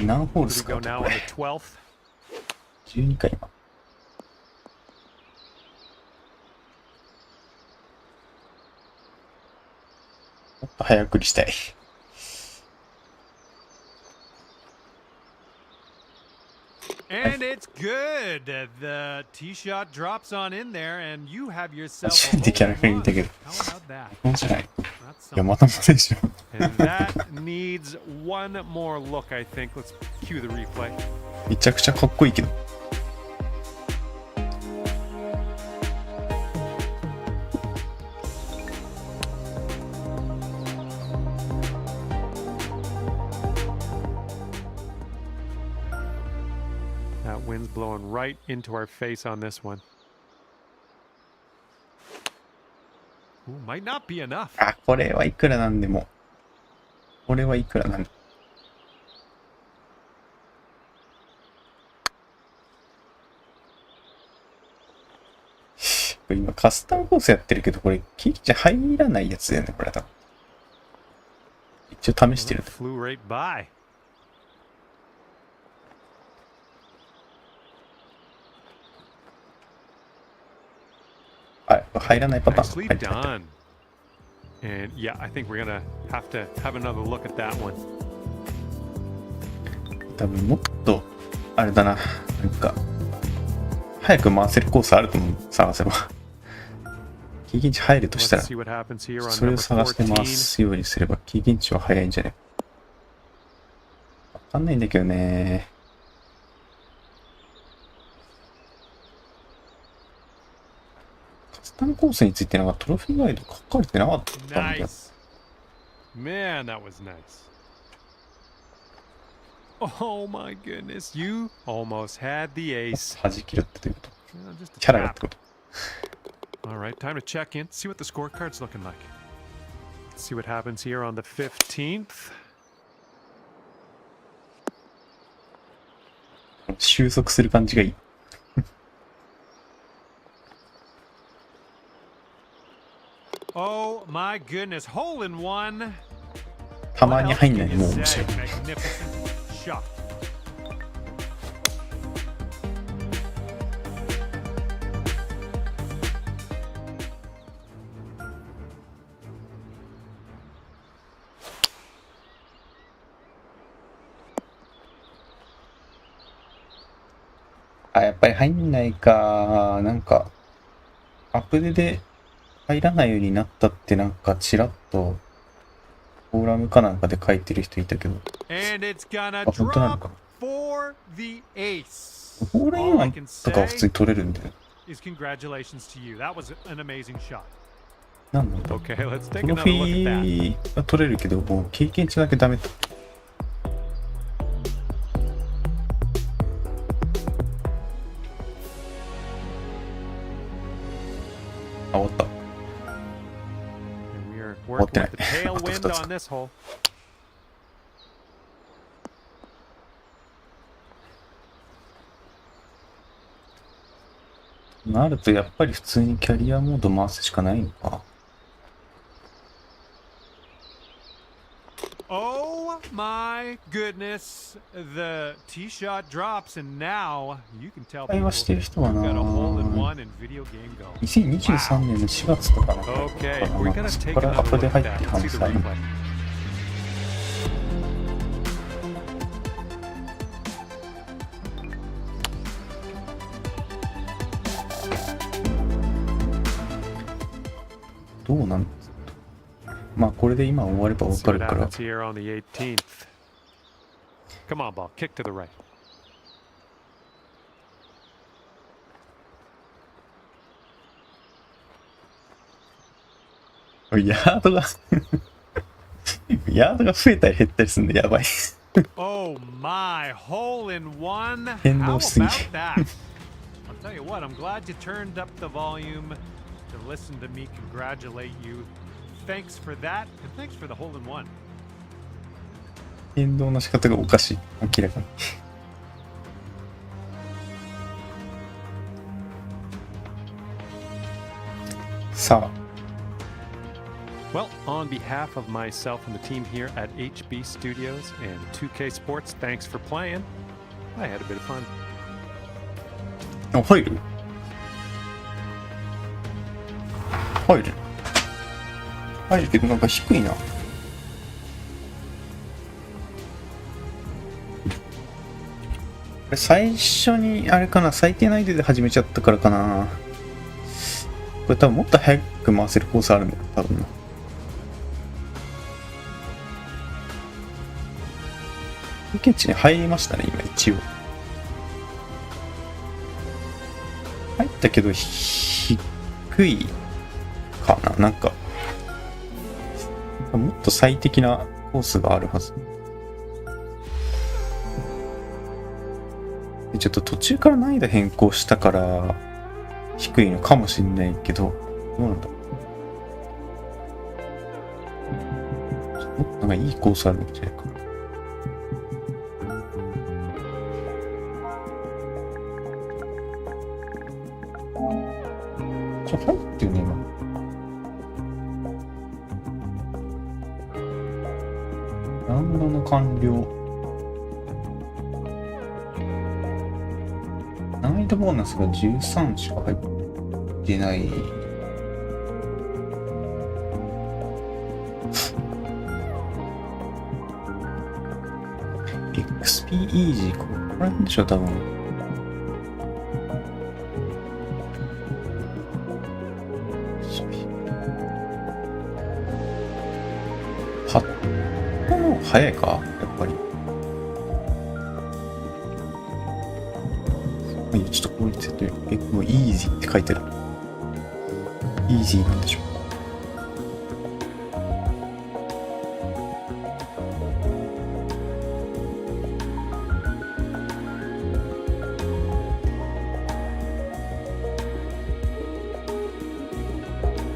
何ホールで We すか go now こ on れ the 12th. 12か今。もっと早送りしたい。And it's good. The tee shot drops on in there, and you have yourself 初 a めてキャラ hole メ in ル見た one. けど。 How about that? そうじゃない。 That's いや、 something. またまたでしょ。 And that needs one more look, I think. Let's cue the replay. めちゃくちゃかっこいいけど。That wind's blowing right into our face on this one. Ooh, might not be enough. あ、これはいくらなんでも。これはいくらなんでも。これ今カスタムコースやってるけど、これキーチ入らないやつだよね、これ多分。一応試してる。 Flew right by. あ、入らないパターン。 Nicely 入ってる done. And yeah, I think we're gonna have to have another look at that one. 多分もっと、あれだな、なんか、早く回せるコースあると思う、探せば。経験値入るとしたら、それを探して回すようにすれば、経験値は早いんじゃない？わかんないんだけどね。カスタムコースについてなんかトロフィーガイド書かれてなかったんだよ。Man, that was nice. Oh my goodness, you almost had the ace. 弾きるってどういうこと？ Just a キャラがっ tap. てこと？ All right, time to check in. See what the scorecard's looking like. Let's see what happens here on the 15th. 収束する感じがいい。Oh my goodness, hole in one. たまに入んない、もう What 面 else 白い。 can you say? Magnificent shot. あ、やっぱり入んないか。なんか、アップデで入らないようになったってなんかちらっと、フォーラムかなんかで書いてる人いたけど、 And it's gonna あ、本当なの drop か。 for the ace. フォーラ All ム I と can かは普通 say に取れるんだよ。 is congratulations to you. That was an amazing shot. なんなんだ。 Okay, let's ト take ロ another フ look at ィ that. ーは取れるけど、もう経験値だけダメだ。あ、終わった。 And we are What working the- with the tailwind on this hole. なるとやっぱり普通にキャリアモード回すしかないのか。 Oh my goodness. The tee shot drops, and now you can tell 会 people 話してる人は you've な got a hole in one in video game go. 2023年の4月とかなんか Okay, か we're な、 gonna そこ take からアッ another プ look で at 入ってる that. 可 Let's 能 see 性 the ある。 replay. どうなんまあこれで今終われば Let's わ see か what るから happens here on the 18th. Come on, ball. Kick to the right. ヤードがヤードが増えたり減ったりするんでやばい。 Oh my, hole in one. How 変動しすぎ about that? I'll tell you what, I'm glad you turned up the volume to listen to me congratulate you. Thanks for that, and thanks for the hole in one. 変動の仕方がおかしい、明らかに。さあ Well, on behalf of myself and the team here at HB Studios and 2K Sports, thanks for playing. I had a bit of fun. あ、入る入る入るけどなんか低いな。これ最初にあれかな、最低難易度で始めちゃったからかな。これ多分もっと早く回せるコースあるんだよ、多分な。経験値に入りましたね、今一応。入ったけど低いかな、なんかもっと最適なコースがあるはず。でちょっと途中から難易度変更したから低いのかもしんないけど、どうなんだろう。もっとなんかいいコースあるんじゃないかな。入ってるね、今。ラウンドの完了。難易度ボーナスが13しか入ってない。XP イージー、ここら辺でしょ、多分。パッドの早いか、やっぱり。ちょっとこう言ってて、もうイージーって書いてある。イージーなんでしょう。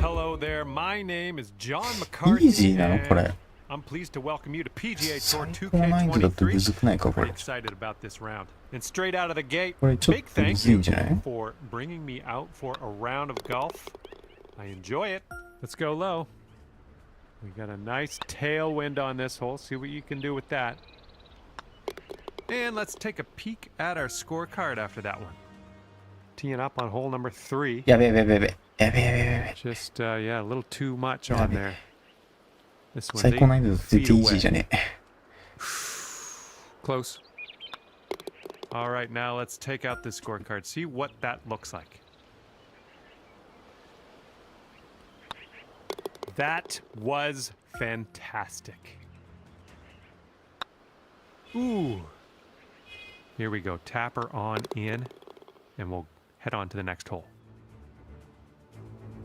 Hello there, my name is John イー McCarthy. ジーなのこれ。 I'm pleased to welcome you to PGA 最 Tour 高難易度だとむ 2K23. ずくないか、こ Pretty れ。 excited about this round. And straight out of the gate, これちょっ big とむ thank ずい you んじゃない？ for bringing me out for a round of golf. I enjoy it. Let's go low. We got a nice tailwind on this hole. See what you can do with that. And let's take a peek at our scorecard after that one. Teeing up on hole number 3. やべえやべえやべえ。やべえやべえやべえ。 Just, yeah, a little too much on there. This one's 最高難易 8度だと全 feet 然イージー away. じゃねえ。 Close. All right, now let's take out this scorecard. See what that looks like. That was fantastic. Ooh. Here we go. Tapper on in, and we'll head on to the next hole.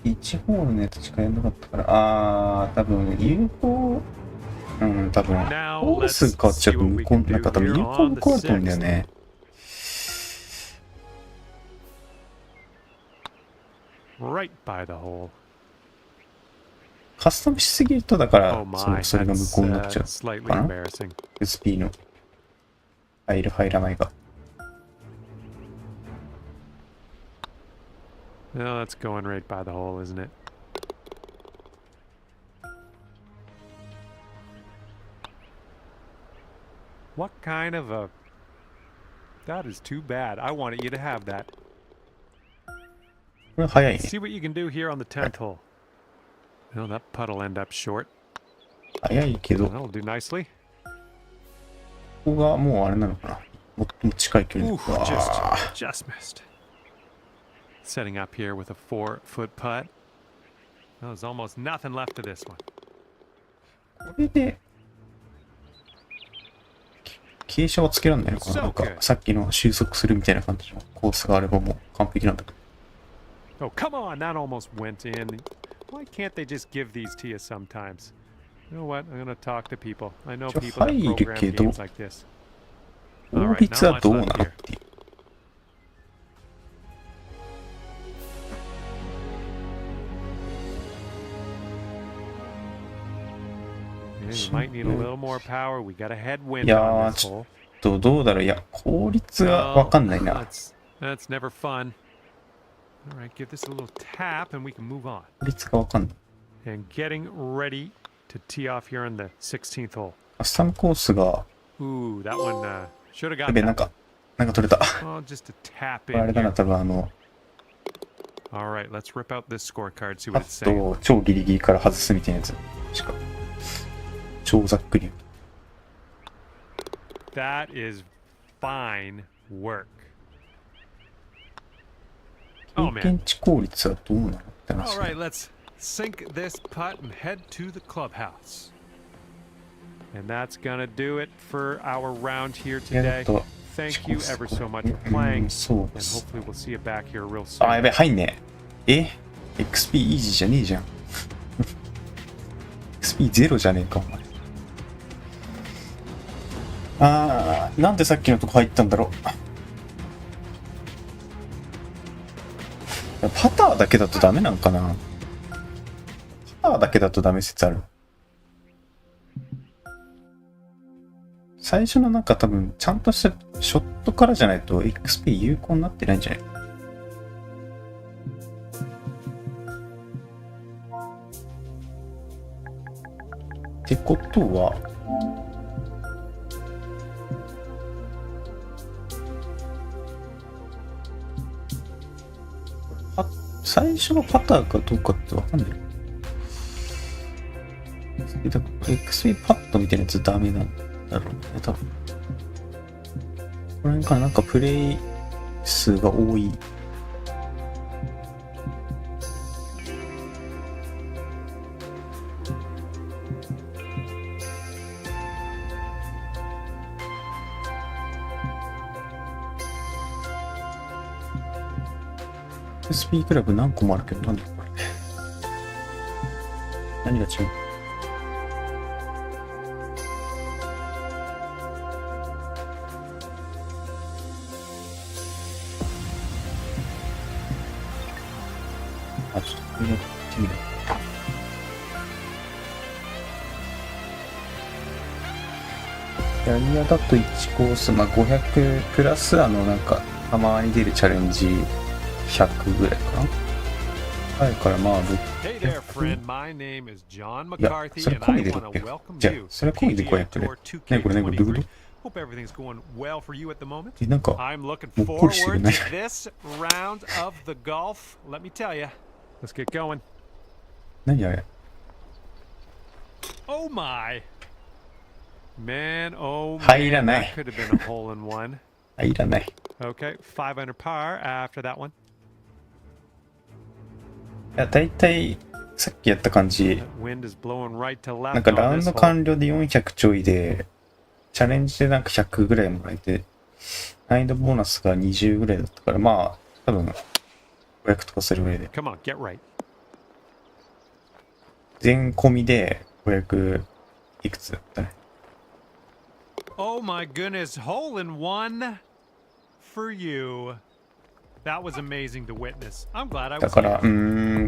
1ホールのやつしかやんなかったから、多分有効、多分ホール数変わっちゃうと無効、なんか多分有効無効だと思うんだよね。Right by the hole. カスタムしすぎるとだから、 Oh my, それが無 that's 効になっちゃう slightly かな embarrassing. SP の入る入らないが。 No, that's going right by the hole, isn't it? What kind of a... That is too bad. I wanted you to have that. これ早いね。 See what you can do here on the 10th hole. Well, that putt'll end up short. 早いけど、 That'll do nicely. ここがもうあれなのかな。最も近い距離 Ooh, だ。 just missed. Setting up here with a 4-foot putt. Well, there's almost nothing left to this one. これで、傾斜はつけらんないのかな。なんかさっきの収束するみたいな感じのコースがあればもう完璧なんだけど。 Oh, come on, that almost went in. Why can't they just give these to you sometimes? You know what? I'm going to talk to people. I know people that program games like this. 法律はどうなのっていう。 You might need a little more power. We got a headwind いや on ー、 this ちょ hole. っとどうだろう。いや、効率がわかんないな。 That's never fun. All right, give this a little tap and we can move on. 効率がわかんない。 And getting ready to tee off here on the 16th hole. カスタムコースが、 Ooh, that one should have や got べえ、なん that. か取れた。 Oh, just a tap これあ in れだな、 here. 多分All right, let's rip out this scorecard, see パ what it's ッ saying. と超ギリギリから外すみたいなやつ。しか超ざっくり。 That is fine work. 経 Oh, man. 験値効率はどうなのって話 All right, let's sink this putt and head to the clubhouse. And that's going to do it for our round here や today. っと Thank you ever so much for playing, そう and です。 hopefully we'll see you back here real あ、や soon. べえ、入んねえ。XP イージーじゃねえじゃん。XP ゼロじゃねえか、お前。なんでさっきのとこ入ったんだろう。パターだけだとダメなんかな。パターだけだとダメ説ある。最初のなんか多分ちゃんとしたショットからじゃないと XP 有効になってないんじゃない？ってことは最初のパターかどうかってわかんない。XP パッドみたいなやつダメなんだろうね、多分。これかなんかプレイ数が多い。SP クラブ何個もあるけど、なんだこれ。何が違う？あ、ちょっとこれやってみる。キャリアだと1コース、まあ、500プラスなんかたまに出るチャレンジ100ぐらいかな。はいからまあ600。いや、それ込みで600。じゃあ、それ込みで500で。ね、これね、これどういうこと？なんか、もっこりしてるね。何あれ入らない。入らない。Okay, 5 under par after that one. いや、だいたいさっきやった感じ、なんかラウンド完了で400ちょいで、チャレンジでなんか100ぐらいもらえて、難易度ボーナスが20ぐらいだったから、まあ、多分500とかする上で。全込みで500いくつだったね。Oh my goodness, hole in one for you. That was amazing to witness. I'm glad I was だから、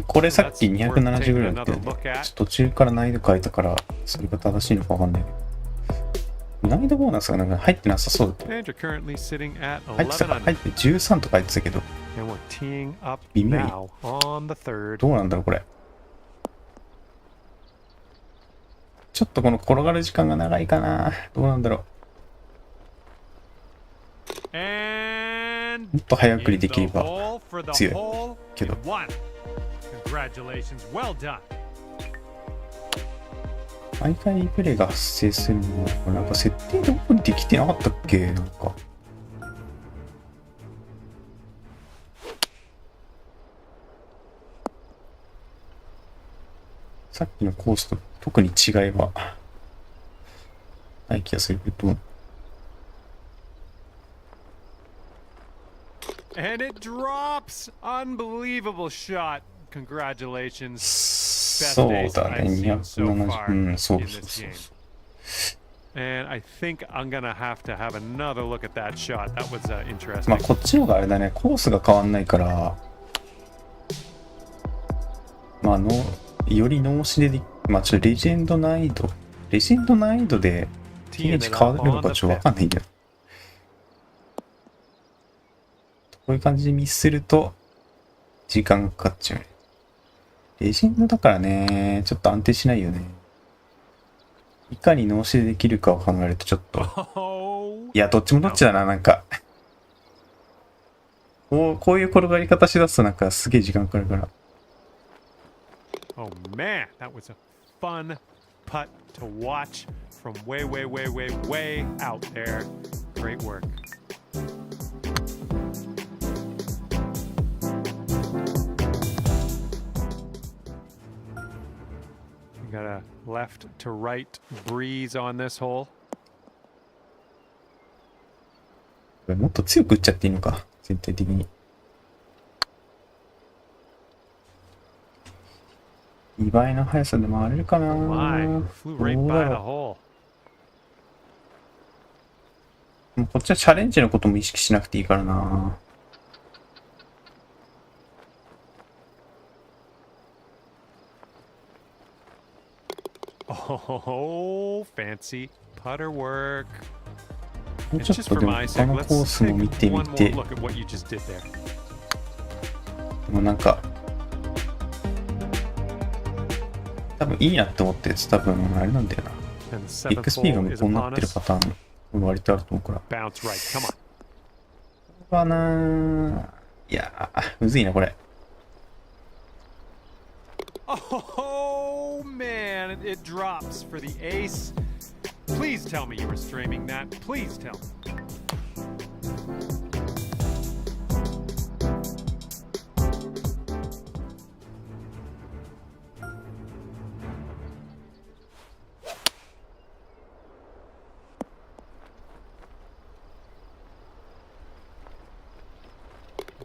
これさっき270ぐらいだったよね。ちょっと途中から難易度変えたから、それが正しいのかわかんないけど。難易度ボーナスがなんか入ってなさそうだった。入ってたか、入って13とか入ってたけど。微妙に。どうなんだろう、これ。ちょっとこの転がる時間が長いかな。どうなんだろう。もっと早送りできれば強いけど。毎回リプレイが発生するのはなんか設定でオープンできてなかったっけ？なんかさっきのコースと特に違いはない気がするけど。And it drops! Unbelievable shot. Congratulations. そうだね、270。そうそうそう。And I think I'm gonna have to have another look at that shot. That was interesting. まあこっちの方があれだね、コースが変わんないから、まあより脳死でまあちょっとレジェンド難易度で TH 変わるのかちょっとわかんないんだよ。こういう感じでミスすると時間がかかっちゃうね。レジェンドだからね、ちょっと安定しないよね。いかに脳死でできるかを考えるとちょっと。いや、どっちもどっちだな、なんか。こういう転がり方しだすとなんかすげえ時間かかるから。Oh man, that was a fun putt to watch from way out there. Great work. Got a left to right breeze on this hole. もっと強く打っちゃっていいのか、全体的に。2倍の速さで回れるかな。どうだろう。もうこっちはチャレンジのことも意識しなくていいからな。Oh, fancy putter work. もうちょっとでも他のコースも見てみて。でもなんか多分いいなって思ったやつ多分あれなんだよな。XP が無効になってるパターン割とあると思うから。これはないやむずいなこれ。Oh man, it drops for the ace. Please tell me you were streaming that. Please tell me.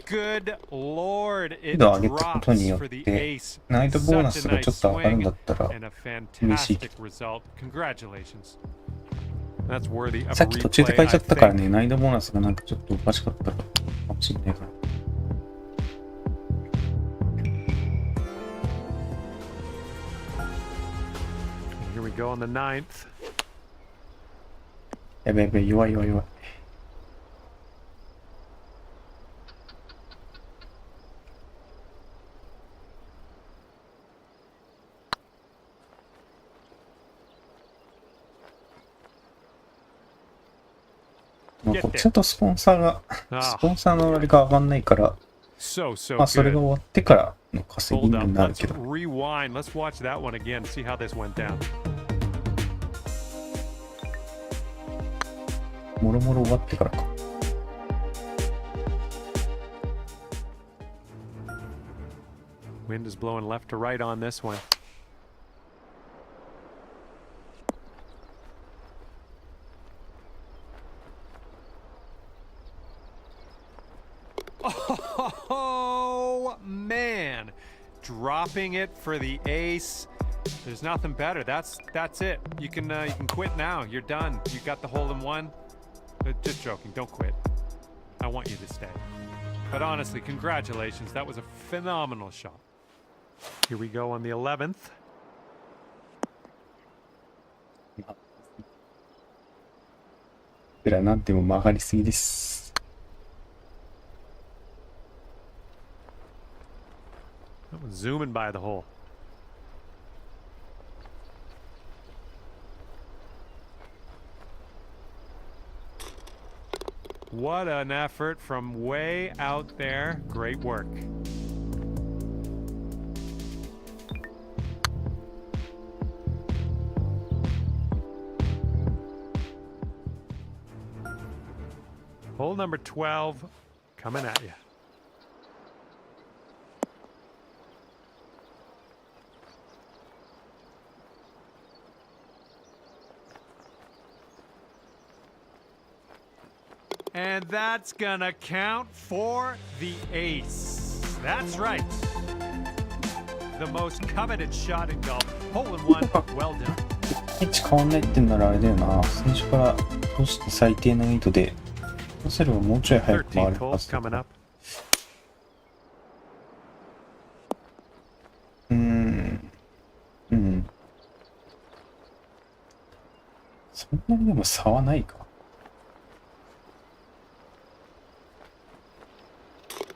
Good Lord, it 度を上げたことに drops よっ for the て ace. 難易度ボーナ Such ス a がちょ nice っと上がるん swing だったら and a 嬉しい。 fantastic result. Congratulations. That's worthy of さ a っき途中で変 replay, えちゃ I ったから think. ね、難易度ボーナスがなんかちょっとおかしかったかもしれないから。Here we go on the 9th. やべやべ、弱い弱い弱い。まあこっちだとスポンサーが、スポンサーのあれが上がんないから、 So まあそれが good. 終わってからの稼ぎ Hold に up. なる Let's けど。 rewind. Let's watch that one again. See how this went down. もろもろ終わってからか。Wind is blowing left to right on this one. Oh man, dropping it for the ace. There's nothing better. That's it. You can quit now. You're done. You got the hole in one. Just joking. Don't quit. I want you to stay. But honestly, congratulations. That was a phenomenal shot. Here we go on the 11th. いくらなんでも曲がりすぎです。That was zooming by the hole. What an effort from way out there. Great work. Hole number 12 coming at you. And that's gonna count for the ace. That's right. The most coveted shot in golf. Hole in one. Well done. 位置変わんないってんならあれだよな。最初から通して最低の意図で、そうすればもうちょい早く回 13th るは hole ずだ。 coming up. そんなにでも差はないか。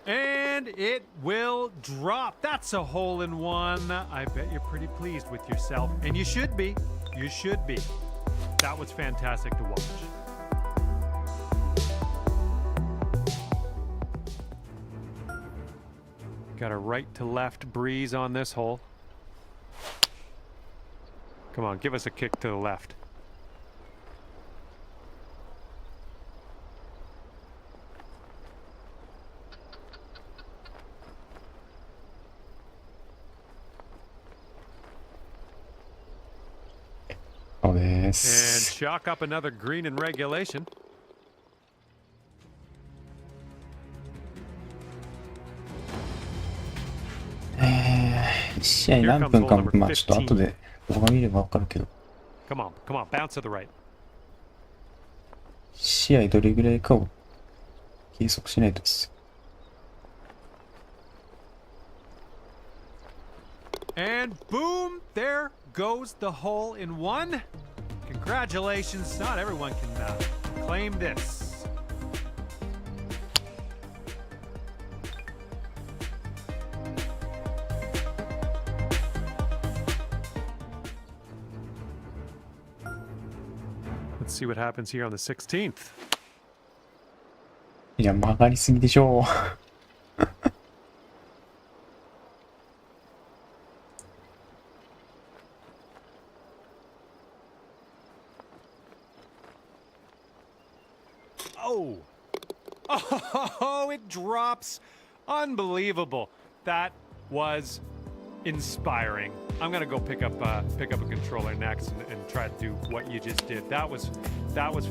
And it will drop. That's a hole in one. I bet you're pretty pleased with yourself. And you should be. You should be. That was fantastic to watch. Got a right to left breeze on this hole. Come on, give us a kick to the left.そうで And す。 chalk up another green in regulation. 1試合何分か、まあちょっと後で動画見ればわかるけど、 Come on, bounce to the right. 試合どれぐらいかを計測しないとですよ。 And boom, there goes the hole in one. Congratulations. Not everyone can claim this. Let's see what happens here on the 16th. いや、曲がりすぎでしょう。Oh. Oh, it drops. Unbelievable. That was inspiring. I'm gonna go pick up a controller next and try to do what you just did. That was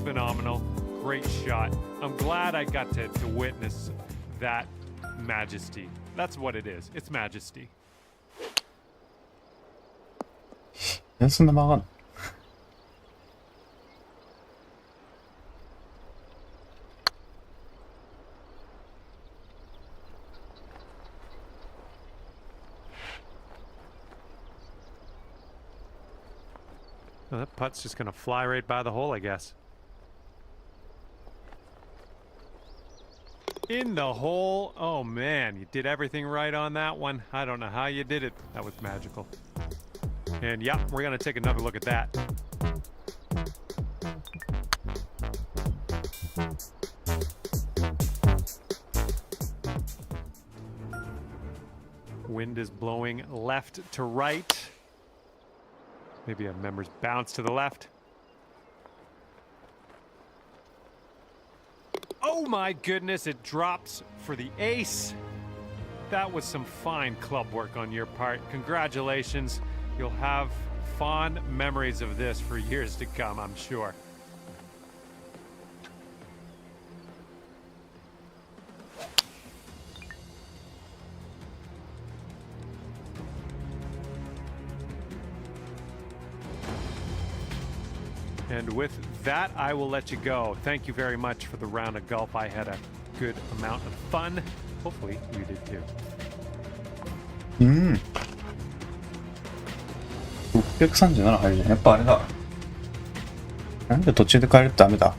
phenomenal. Great shot. I'm glad I got to witness that majesty. That's what it is. It's majesty. そんな曲がんのWell, that putt's just going to fly right by the hole, I guess. In the hole. Oh, man. You did everything right on that one. I don't know how you did it. That was magical. And, yeah, we're going to take another look at that. Wind is blowing left to right. Maybe a member's bounce to the left. Oh my goodness, it drops for the ace. That was some fine club work on your part. Congratulations. You'll have fond memories of this for years to come, I'm sure. And with that, I will let you go. Thank you very much for the round of golf. I had a good amount of fun. Hopefully, you did too. 637入るじゃん。やっぱあれだ。なんで途中で変えるとダメだ。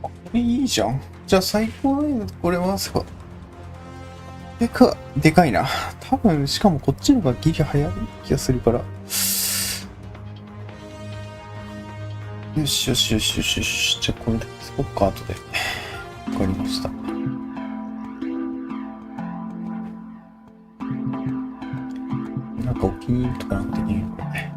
これいいじゃん。じゃあ最高のこれはすごい。でかいな。多分、しかもこっちの方がギリ早い気がするから。よしよしよしよしよし。じゃあこれで、スポッカー後で。わかりました。なんかお気に入りとかなんかできないのこれ。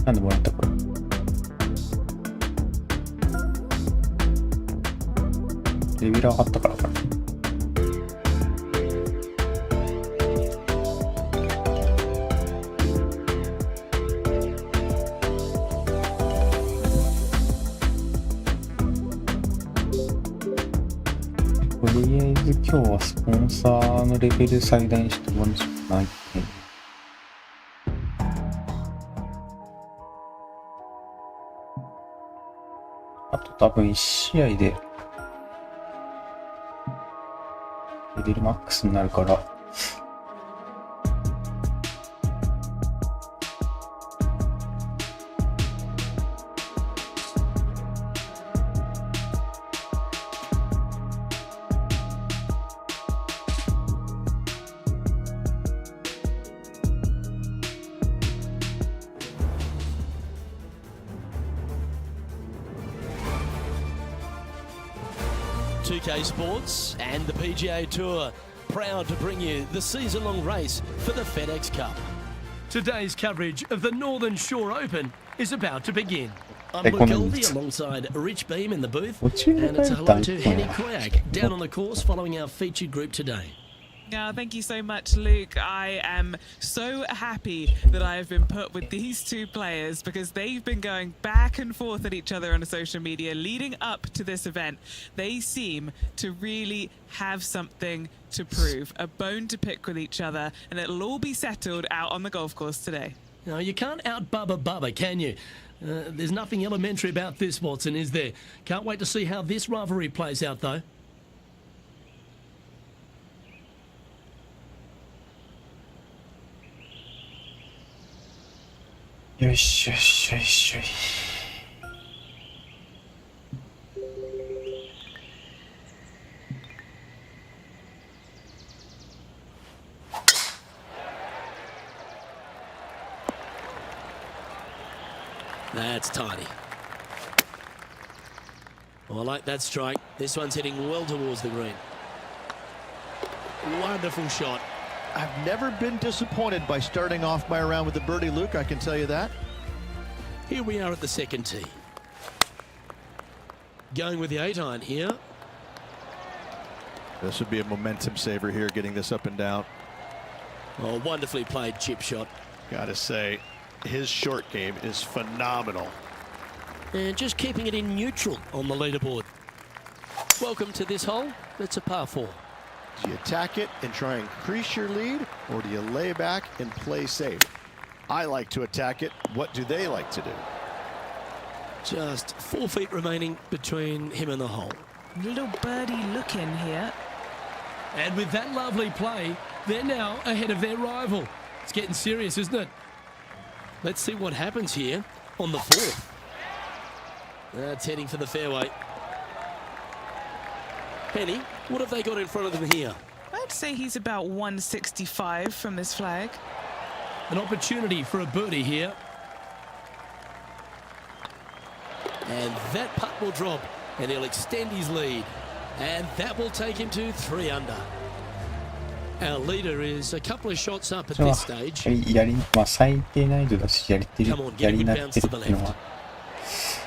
なんでもらったこれ。レベル上がったからかな。とりあえず今日はスポンサーのレベル最大にして終わるしかないね。あと多分1試合でレベルマックスになるから2K Sports and the PGA Tour, proud to bring you the season-long race for the FedEx Cup. Today's coverage of the Northern Shore Open is about to begin. I'm Luke Elvey alongside Rich Beam in the booth, and it's a hello to Henny Quag down on the course following our featured group today. Now, thank you so much, Luke. I am so happy that I have been put with these two players because they've been going back and forth at each other on social media leading up to this event. They seem to really have something to prove, a bone to pick with each other, and it'll all be settled out on the golf course today. Now, you can't out-Bubba Bubba, can you? There's nothing elementary about this, Watson, is there? Can't wait to see how this rivalry plays out, though. Yoしよしよしよし。That's tidy. Oh, I like that strike. This one's hitting well towards the green. Wonderful shot. I've never been disappointed by starting off my round with the birdie, Luke, I can tell you that. Here we are at the second tee. Going with the 8-iron here. This would be a momentum saver here, getting this up and down. Oh, wonderfully played chip shot. Gotta say, his short game is phenomenal. And just keeping it in neutral on the leaderboard. Welcome to this hole. It's a par 4. Do you attack it and try and increase your lead, or do you lay back and play safe? I like to attack it. What do they like to do? Just 4 feet remaining between him and the hole. Little birdie look in here. And with that lovely play, they're now ahead of their rival. It's getting serious, isn't it? Let's see what happens here on the 4th. That's heading for the fairway. Henny, what have they got in front of them here? I'd say he's about 165 from this flag. An opportunity for a birdie here. And that putt will drop, and he'll extend his lead. And that will take him to 3 under. Our leader is a couple of shots up at それは this stage. まあ最低難易度だし、やりになってるっていうのは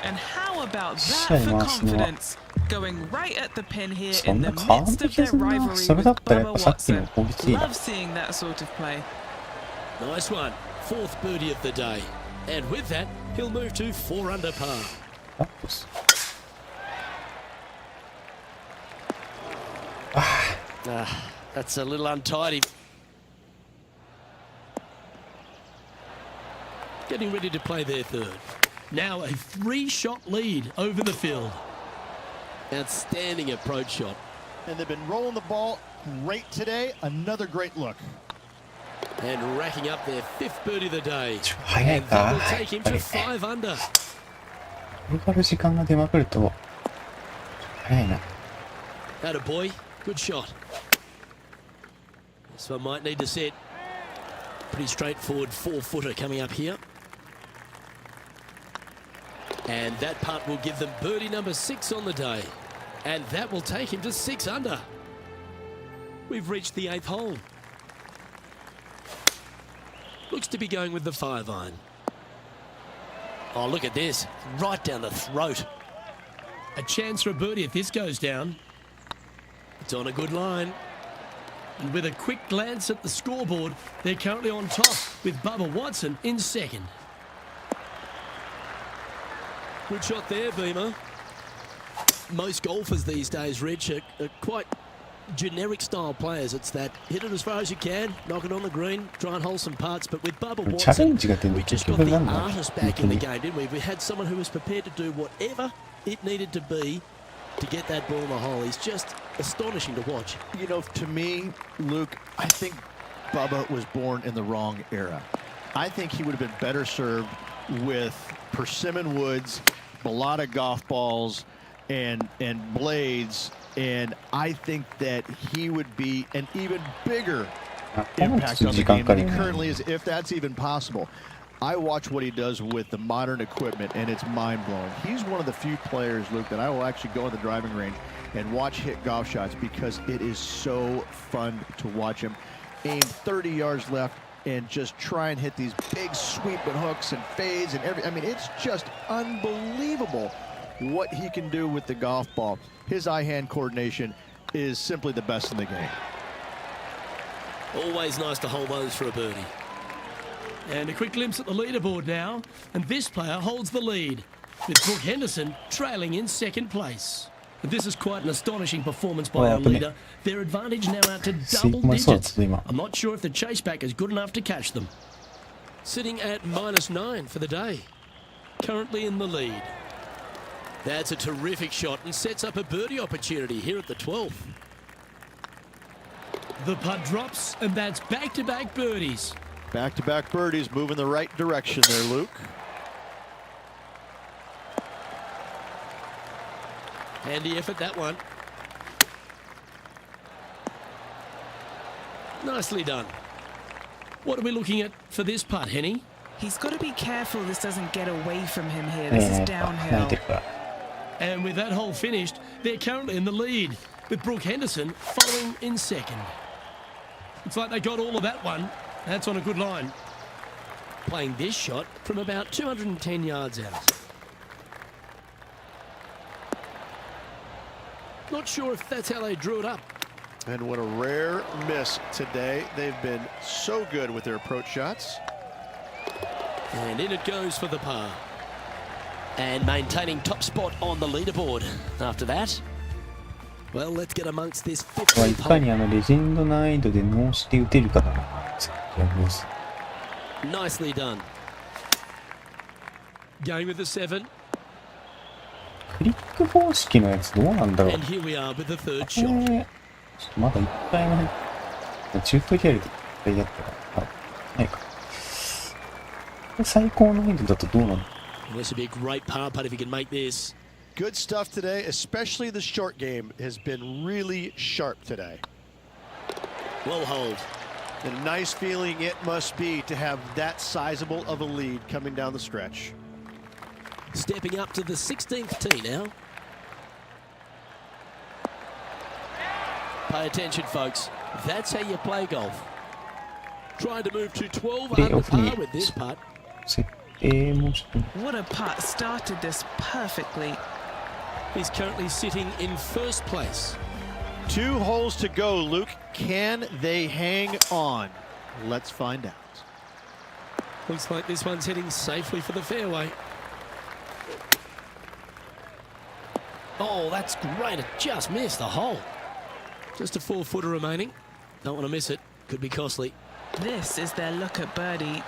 And how about that 試合 for 回すのは confidence? Going right at the pin here そ in ん the な変わん midst な of 気が their するな。 rivalry それだ with ったらやっ Bubba ぱさっきの Watson. 攻撃いいな。 Love seeing that sort of play. Nice one. 4th birdie of the day. And with that, he'll move to 4 under par. あっとす That's a little untidy. Getting ready to play their 3rd. Now a 3-shot lead over the field. Outstanding approach shot. And they've been rolling the ball great today. Another great look. And racking up their 5th birdie of the day. 早い And that か will take him やっぱ to りね 5 under. 転がる時間が出まくると早いな。 Atta boy. Good shot. This one might need to set. Pretty straightforward 4-footer coming up here. And that putt will give them birdie number 6 on the day. And that will take him to 6 under. We've reached the 8th hole. Looks to be going with the 5-iron. Oh, look at this. Right down the throat. A chance for a birdie if this goes down. It's on a good line. And with a quick glance at the scoreboard, they're currently on top with Bubba Watson in 2nd. Good shot there, Beamer. Most golfers these days, Rich, are quite generic style players. It's that hit it as far as you can, knock it on the green, try and hold some putts. But with Bubba チャレ Watson, ンジが出る we の just 結 got 局 the なんだ artist back in the game, didn't we? We had someone who was prepared to do whatever it needed to be to get that ball in the hole. He's just astonishing to watch. You know, to me, Luke, I think Bubba was born in the wrong era. I think he would have been better served with persimmon woods, balata golf balls, and blades. And I think that he would be an even bigger impact on the game than he currently is, if that's even possible. I watch what he does with the modern equipment, and it's mind-blowing. He's one of the few players, Luke, that I will actually go in the driving range and watch hit golf shots because it is so fun to watch him aim 30 yards left and just try and hit these big sweeping hooks and fades and everything. I mean, it's just unbelievable what he can do with the golf ball. His eye-hand coordination is simply the best in the game. Always nice to hold those for a birdie. And a quick glimpse at the leaderboard now. And this player holds the lead, with Brooke Henderson trailing in 2nd place. But this is quite an astonishing performance by our leader. Their advantage now out to double digits. I'm not sure if the chase back is good enough to catch them. Sitting at -9 for the day. Currently in the lead. That's a terrific shot and sets up a birdie opportunity here at the 12th. The putt drops, and that's back-to-back birdies. Back-to-back birdies, moving the right direction there, Luke. Handy effort, that one. Nicely done. What are we looking at for this putt, Henny? He's got to be careful this doesn't get away from him here. This is downhill. And with that hole finished, they're currently in the lead, with Brooke Henderson following in 2nd. Looks like they got all of that one. That's on a good line. Playing this shot from about 210 yards out. Not sure if that's how they drew it up. And what a rare miss today. They've been so good with their approach shots. And in it goes for the par. And maintaining top spot on the leaderboard after that. Well, let's get amongst this い 15th か hole. にレジェンド難易度で脳して打てるかだな。Nicely done. Going with the 7. クリック方式のやつどうなんだろう。 And here we are with the third こ shot. れちょっとまだ1回もチュートリアルで1回やったからないか。最高難易度だとどうなの？ This would be a great par putt if you can make this. Good stuff today, especially the short game has been really sharp today. Well hold. And a nice feeling it must be to have that sizable of a lead coming down the stretch. Stepping up to the 16th tee now. Pay attention, folks. That's how you play golf. Trying to move to 12 under par with this putt. 設定もちょっと What a putt. Started this perfectly. He's currently sitting in first place. 2 holes to go, Luke. Can they hang on? Let's find out. Looks like this one's heading safely for the fairway. Oh, that's great. It just missed the hole. Just a 4-footer remaining. Don't want to miss it. Could be costly. This is their look at birdie.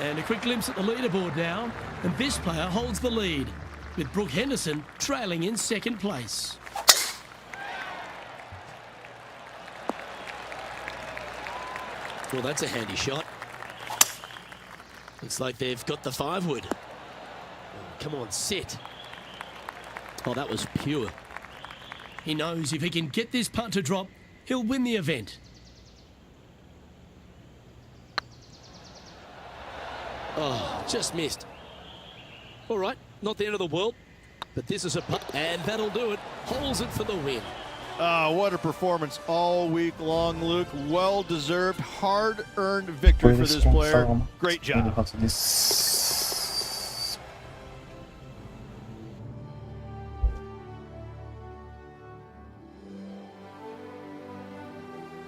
And a quick glimpse at the leaderboard now. And this player holds the lead, with Brooke Henderson trailing in second place. Well, that's a handy shot. Looks like they've got the 5-wood. Oh, come on, sit. Oh, that was pure. He knows if he can get this putt to drop, he'll win the event. Oh, just missed. All right, not the end of the world, but this is a putt, and that'll do it. Holds it for the win. What a performance all week long, Luke. Well-deserved, hard-earned victory for this player. Great job. はずです。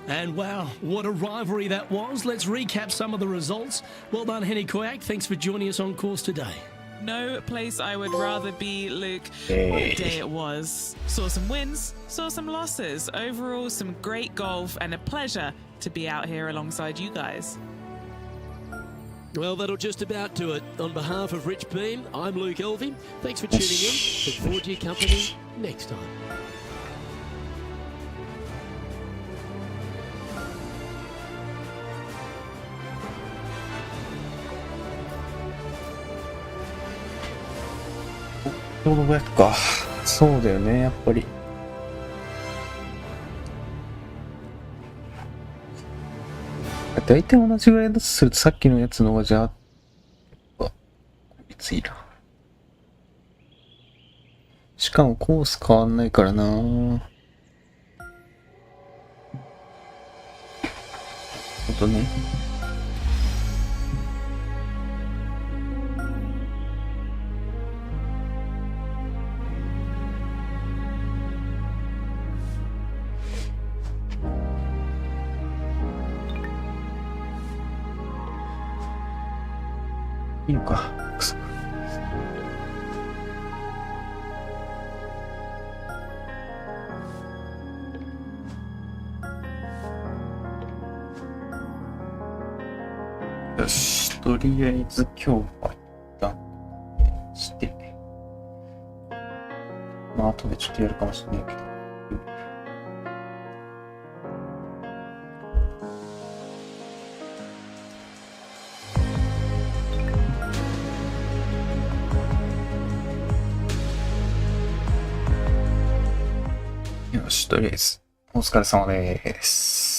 And wow, what a rivalry that was. Let's recap some of the results. Well done, Henny Koyak. Thanks for joining us on course today. No place I would rather be, Luke. What a day it was. Saw some wins, saw some losses. Overall, some great golf and a pleasure to be out here alongside you guys. Well, that'll just about do it. On behalf of Rich Bean, I'm Luke Elvey. Thanks for tuning in. Look forward to your company next time.ちょうど500か。そうだよね、やっぱり。大体同じぐらいだとするとさっきのやつの方がじゃあ、きついな。しかもコース変わんないからな。ほんとね。いいのか。くそ。よし、とりあえず今日は一旦して、まあ後でちょっとやるかもしれないけど。よし、とりあえず、お疲れ様です。